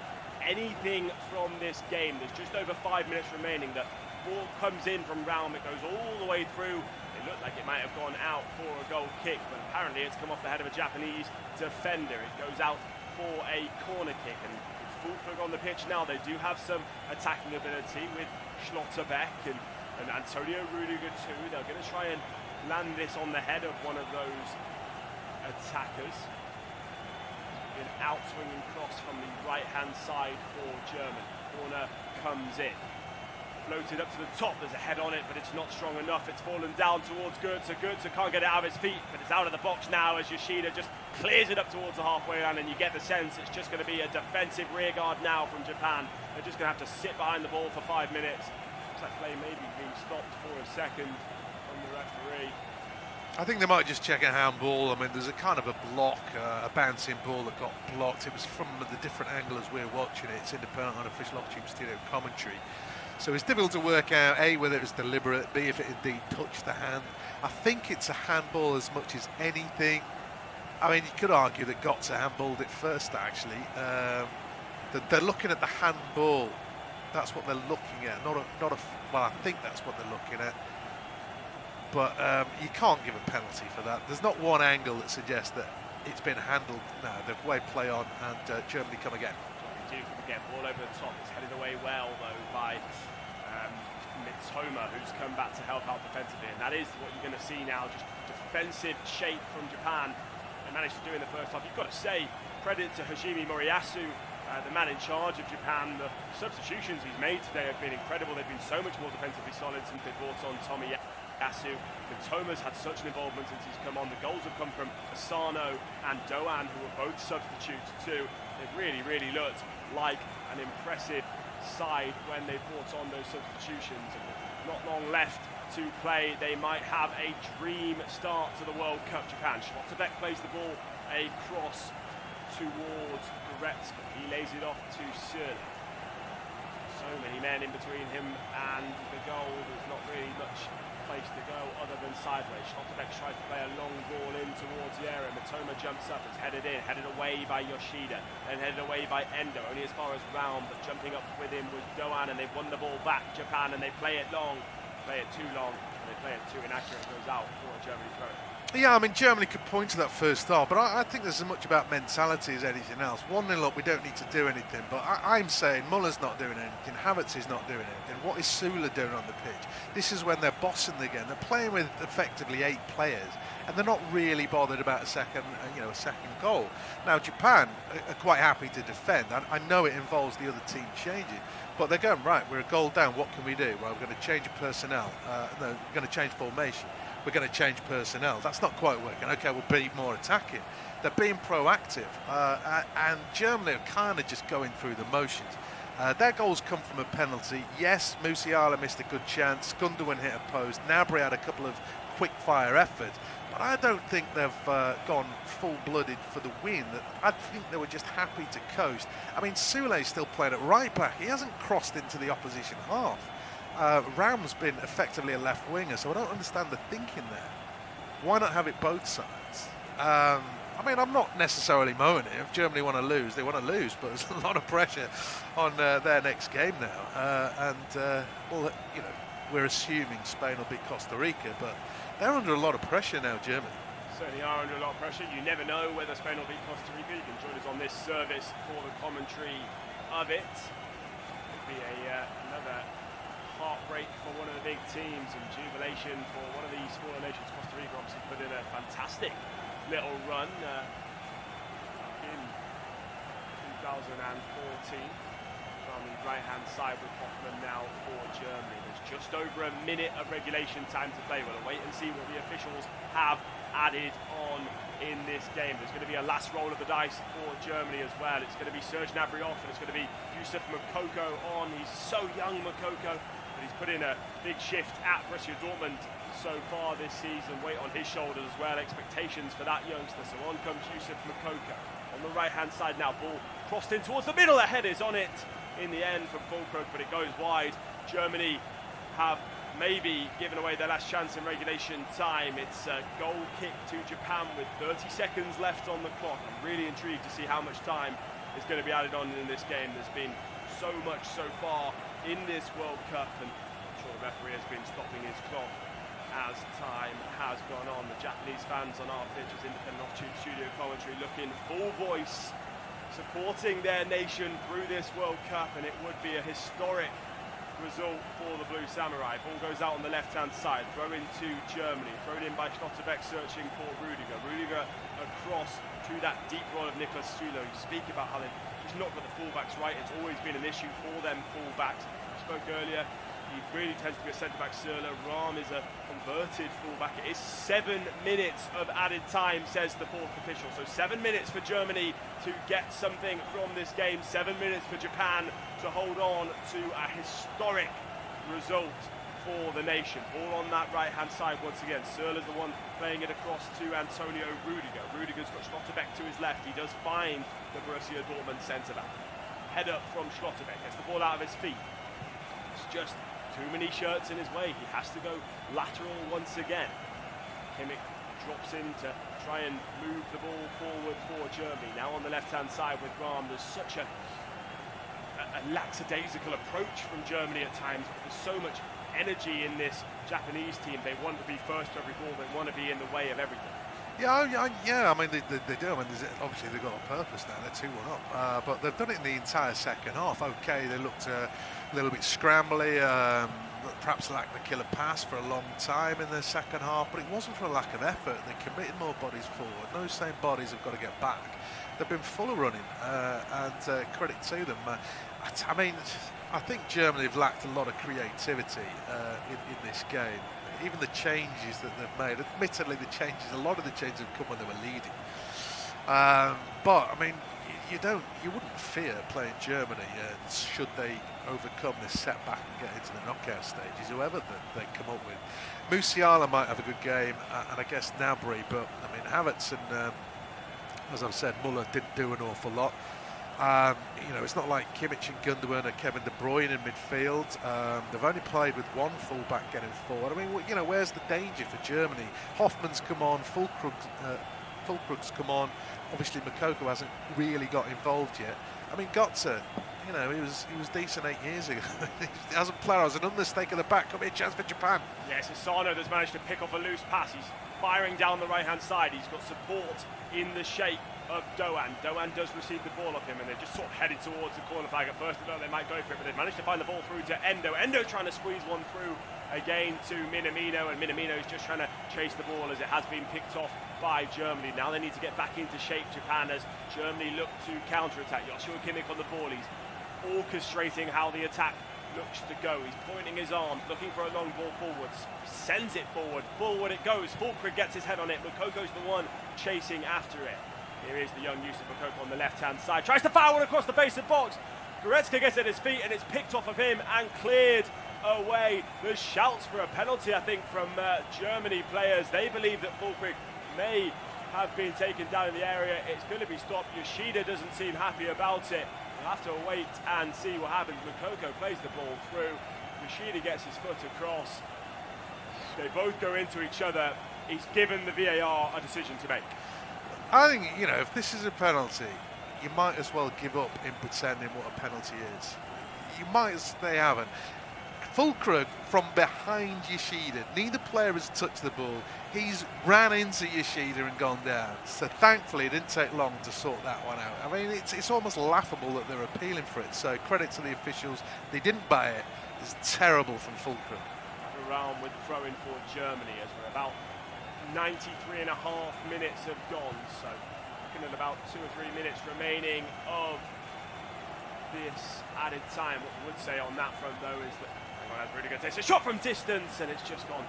anything from this game. There's just over 5 minutes remaining. The ball comes in from Raum. It goes all the way through. It looked like it might have gone out for a goal kick, but apparently it's come off the head of a Japanese defender. It goes out for a corner kick, and with Füllkrug on the pitch now, they do have some attacking ability with Schlotterbeck, and And Antonio Rudiger too. They're going to try and land this on the head of one of those attackers. An out-swinging cross from the right-hand side for Germany. Corner comes in. Floated up to the top, there's a head on it, but it's not strong enough. It's fallen down towards Goetze. Goetze can't get it out of his feet, but it's out of the box now as Yoshida just clears it up towards the halfway line, and you get the sense it's just going to be a defensive rearguard now from Japan. They're just going to have to sit behind the ball for 5 minutes. Looks like play maybe being stopped for a second from the referee. I think they might just check a handball. I mean, there's a kind of a block, a bouncing ball that got blocked. It was from the different angle as we're watching it. It's independent unofficial Off-Tube Studio commentary. So it's difficult to work out, A, whether it was deliberate, B, if it indeed touched the hand. I think it's a handball as much as anything. I mean, you could argue that Götze handballed it first, actually. They're looking at the handball. That's what they're looking at. Well, I think that's what they're looking at. But you can't give a penalty for that. There's not one angle that suggests that it's been handled. No, the way play on, and Germany come again. Again, ball over the top. It's headed away well, though, by Mitoma, who's come back to help out defensively. And that is what you're going to see now, just defensive shape from Japan. They managed to do in the first half. You've got to say, credit to Hajime Moriyasu, the man in charge of Japan. The substitutions he's made today have been incredible. They've been so much more defensively solid since they brought on Tomiyasu. Mitoma's had such an involvement since he's come on. The goals have come from Asano and Doan, who were both substitutes too. They've really, really looked like an impressive side when they brought on those substitutions. Not long left to play. They might have a dream start to the World Cup. Japan. Schlotterbeck plays the ball across towards Goretzka. He lays it off to Sörli. So many men in between him and the goal. There's not really much place to go other than sideways. Schlotterbeck tries to play a long ball in towards the area. Mitoma jumps up, it's headed in, headed away by Yoshida, then headed away by Endo, only as far as Raum, but jumping up with him was Doan, and they've won the ball back, Japan, and they play it long, play it too long, and they play it too inaccurate. It goes out for a Germany throw. Yeah, I mean, Germany could point to that first half, but I think there's as much about mentality as anything else. 1-0 up, we don't need to do anything, but I'm saying Muller's not doing anything, Havertz is not doing anything. What is Sula doing on the pitch? This is when they're bossing again. They're playing with effectively 8 players, and they're not really bothered about a second goal. Now, Japan are quite happy to defend. I know it involves the other team changing, but they're going, right, we're a goal down, what can we do? Well, we're going to change personnel. No, we're going to change formation. We're going to change personnel. That's not quite working. Okay, we'll be more attacking. They're being proactive, and Germany are kind of just going through the motions. Their goals come from a penalty. Yes, Musiala missed a good chance. Gundogan hit a post. Gnabry had a couple of quick-fire efforts, but I don't think they've gone full-blooded for the win. I think they were just happy to coast. I mean, Soule's still playing at right back. He hasn't crossed into the opposition half. Raum's been effectively a left winger, so I don't understand the thinking there. Why not have it both sides? I mean, I'm not necessarily mowing it. If Germany want to lose, they want to lose, but there's a lot of pressure on their next game now. Well, you know, we're assuming Spain will beat Costa Rica, but they're under a lot of pressure now, Germany. Certainly are under a lot of pressure. You never know whether Spain will beat Costa Rica. You can join us on this service for the commentary of it. It'll be another heartbreak for one of the big teams and jubilation for one of the smaller nations. Costa Rica obviously put in a fantastic little run in 2014 on the right-hand side with Hoffmann now for Germany. There's just over a minute of regulation time to play. We'll wait and see what the officials have added on in this game. There's going to be a last roll of the dice for Germany as well. It's going to be Serge Gnabry off, and it's going to be Youssef Moukoko on. He's so young, Moukoko. He's put in a big shift at Borussia Dortmund so far this season. Weight on his shoulders as well. Expectations for that youngster. So on comes Youssef Moukoko. On the right-hand side now, ball crossed in towards the middle. The head is on it in the end from Fulkrug, but it goes wide. Germany have maybe given away their last chance in regulation time. It's a goal kick to Japan with 30 seconds left on the clock. I'm really intrigued to see how much time is going to be added on in this game. There's been so much so far in this World Cup, and I'm sure the referee has been stopping his clock as time has gone on. The Japanese fans on our pitch as independent Off-Tube Studio commentary looking full voice, supporting their nation through this World Cup, and it would be a historic result for the Blue Samurai. Ball goes out on the left-hand side, throw into Germany, thrown in by Schlotterbeck searching for Rudiger. Rudiger across to that deep role of Niklas Süle. You speak about how they've just not got the fullbacks right. It's always been an issue for them fullbacks. I spoke earlier, he really tends to be a centre-back. Süle, Rahm is a converted fullback. It is 7 minutes of added time, says the fourth official. So 7 minutes for Germany to get something from this game. 7 minutes for Japan to hold on to a historic result for the nation. Ball on that right-hand side once again. Süle is the one playing it across to Antonio Rudiger. Rudiger's got Schlotterbeck to his left. He does find the Borussia Dortmund centre-back. Head up from Schlotterbeck. Gets the ball out of his feet. It's just too many shirts in his way. He has to go lateral once again. Kimmich drops in to try and move the ball forward for Germany. Now on the left-hand side with Rahm. There's such a lackadaisical approach from Germany at times. There's so much energy in this Japanese team. They want to be first to every ball. They want to be in the way of everything. Yeah. I mean, they do. I mean, obviously they've got a purpose now. They're 2-1 up, but they've done it in the entire second half. Okay, they looked a little bit scrambly. Perhaps lacked the killer pass for a long time in the second half, but it wasn't for a lack of effort. They committed more bodies forward. Those same bodies have got to get back. They've been full of running, and credit to them. I mean, I think Germany have lacked a lot of creativity in this game. Even the changes that they've made, admittedly, a lot of the changes have come when they were leading. But I mean, you wouldn't fear playing Germany, should they overcome this setback and get into the knockout stages, whoever they come up with. Musiala might have a good game, and I guess Gnabry, but I mean, Havertz and as I've said, Muller didn't do an awful lot. It's not like Kimmich and Gundogan or Kevin De Bruyne in midfield. They've only played with one fullback getting forward. I mean, where's the danger for Germany? Hoffman's come on, Füllkrug's come on. Obviously, Moukoko hasn't really got involved yet. I mean, Götze, he was decent 8 years ago. He hasn't played. I was an understake at the back. Could be a chance for Japan. Yes, Asano has managed to pick off a loose pass. He's firing down the right-hand side. He's got support in the shape of Doan. Doan does receive the ball off him, and they're just sort of headed towards the corner flag. At first, they might go for it, but they've managed to find the ball through to Endo. Endo trying to squeeze one through again to Minamino, and Minamino is just trying to chase the ball as it has been picked off by Germany. Now they need to get back into shape, Japan, as Germany look to counter-attack. Joshua Kimmich on the ball. He's orchestrating how the attack looks to go. He's pointing his arms, looking for a long ball forwards, sends it forward. Forward it goes. Füllkrug gets his head on it. Moukoko's the one chasing after it. Here is the young Yusuf Moukoko on the left-hand side. Tries to foul one across the face of box. Goretzka gets at his feet, and it's picked off of him and cleared away. There's shouts for a penalty, I think, from Germany players. They believe that Füllkrug may have been taken down in the area. It's going to be stopped. Yoshida doesn't seem happy about it. We'll have to wait and see what happens. Moukoko plays the ball through. Yoshida gets his foot across. They both go into each other. He's given the VAR a decision to make. I think, if this is a penalty, you might as well give up in pretending what a penalty is. You might as they haven't. Füllkrug from behind Yoshida. Neither player has touched the ball. He's ran into Yoshida and gone down. So thankfully, it didn't take long to sort that one out. I mean, it's almost laughable that they're appealing for it. So credit to the officials. They didn't buy it. It's terrible from Füllkrug. Around with the throw-in for Germany as we're about 93.5 minutes have gone. So looking at about 2 or 3 minutes remaining of this added time. What we would say on that front, though, is that that's really good. Takes a shot from distance, and it's just gone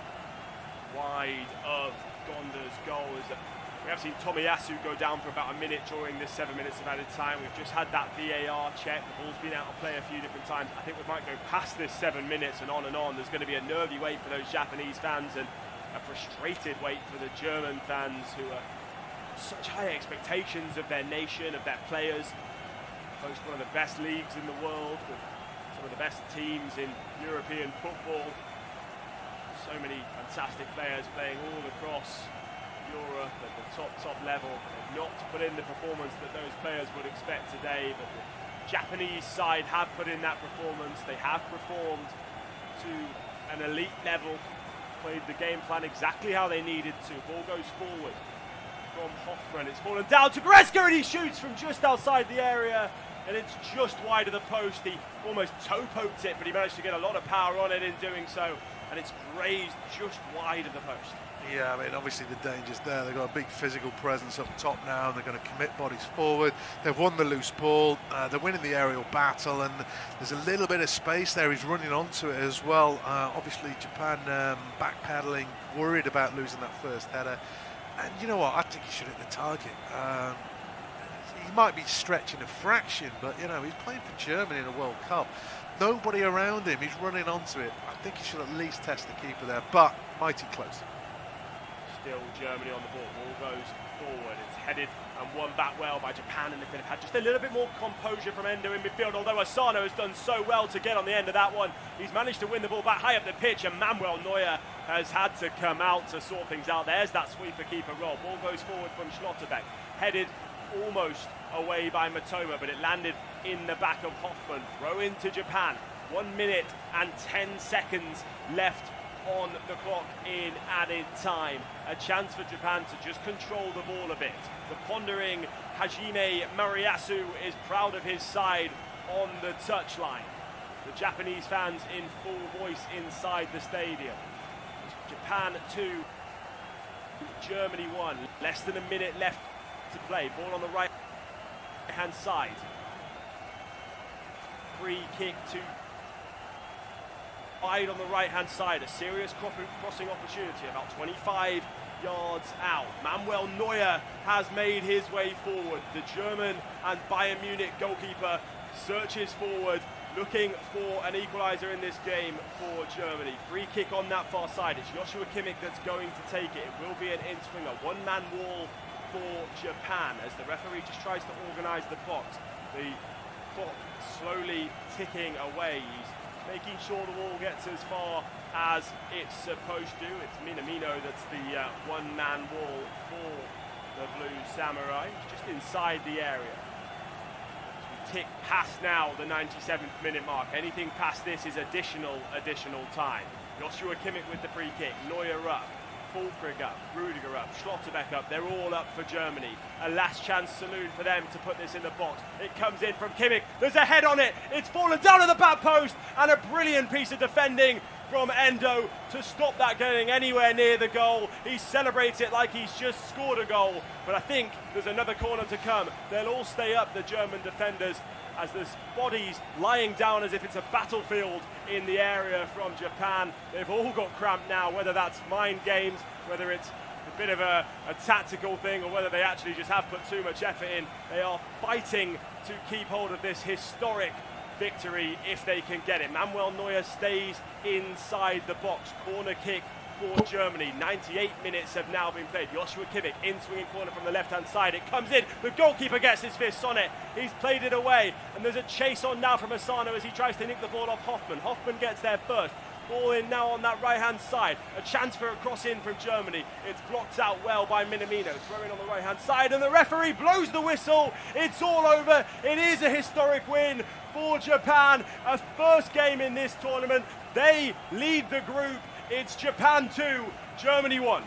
wide of Gonda's goal. Is that we have seen Tomiyasu go down for about a minute during this 7 minutes of added time. We've just had that VAR check. The ball's been out of play a few different times. I think we might go past this 7 minutes and on and on. There's going to be a nervy wait for those Japanese fans and a frustrated wait for the German fans who are such high expectations of their nation, of their players. Host one of the best leagues in the world with some of the best teams in European football. So many fantastic players playing all across Europe at the top level. They've not put in the performance that those players would expect today, but the Japanese side have put in that performance. They have performed to an elite level, played the game plan exactly how they needed to. Ball goes forward from Hoffman. It's fallen down to Goretzka, and he shoots from just outside the area. and it's just wide of the post. He almost toe poked it, but he managed to get a lot of power on it in doing so, and it's grazed just wide of the post. Yeah, I mean, obviously the danger's there. They've got a big physical presence up top now, and they're going to commit bodies forward. They've won the loose ball. They're winning the aerial battle, and there's a little bit of space there. He's running onto it as well. Obviously, Japan backpedaling, worried about losing that first header. And you know what? I think he should hit the target. He might be stretching a fraction, but, you know, he's playing for Germany in a World Cup. Nobody around him. He's running onto it. I think he should at least test the keeper there, but mighty close. Still Germany on the ball. Ball goes forward. It's headed and won back well by Japan, and they could have had just a little bit more composure from Endo in midfield, although Asano has done so well to get on the end of that one. He's managed to win the ball back high up the pitch, and Manuel Neuer has had to come out to sort things out. There's that sweeper keeper roll. Ball goes forward from Schlotterbeck. Headed almost away by Matoma, but it landed in the back of Hoffman. Throw into Japan. 1 minute and 10 seconds left on the clock in added time. A chance for Japan to just control the ball a bit. The pondering Hajime Mariyasu is proud of his side on the touchline. The Japanese fans in full voice inside the stadium. Japan 2, Germany 1. Less than a minute left to play. Ball on the right hand side. Free kick to wide on the right hand side. A serious crossing opportunity about 25 yards out. Manuel Neuer has made his way forward. The German and Bayern Munich goalkeeper searches forward, looking for an equaliser in this game for Germany. Free kick on that far side. It's Joshua Kimmich that's going to take it. It will be an in-swinger. One-man wall for Japan as the referee just tries to organise the box. The clock slowly ticking away. He's making sure the ball gets as far as it's supposed to. It's Minamino that's the one-man wall for the Blue Samurai, just inside the area. As we tick past now the 97th minute mark. Anything past this is additional time. Joshua Kimmich with the free kick. Neuer up. Fulkrug up, Rudiger up, Schlotterbeck up, they're all up for Germany. A last chance saloon for them to put this in the box. It comes in from Kimmich, there's a head on it, it's fallen down at the back post, and a brilliant piece of defending from Endo to stop that getting anywhere near the goal. He celebrates it like he's just scored a goal, but I think there's another corner to come. They'll all stay up, the German defenders, as there's bodies lying down as if it's a battlefield in the area from Japan. They've all got cramped now, whether that's mind games, whether it's a bit of a tactical thing, or whether they actually just have put too much effort in. They are fighting to keep hold of this historic victory if they can get it. Manuel Neuer stays inside the box. Corner kick for Germany. 98 minutes have now been played. Joshua Kimmich in swinging corner from the left-hand side. It comes in. The goalkeeper gets his fists on it. He's played it away. And there's a chase on now from Asano as he tries to nick the ball off Hoffman. Hoffman gets there first. Ball in now on that right-hand side. A chance for a cross in from Germany. It's blocked out well by Minamino. Throwing on the right-hand side, and the referee blows the whistle. It's all over. It is a historic win for Japan. A first game in this tournament. They lead the group. It's Japan 2, Germany 1.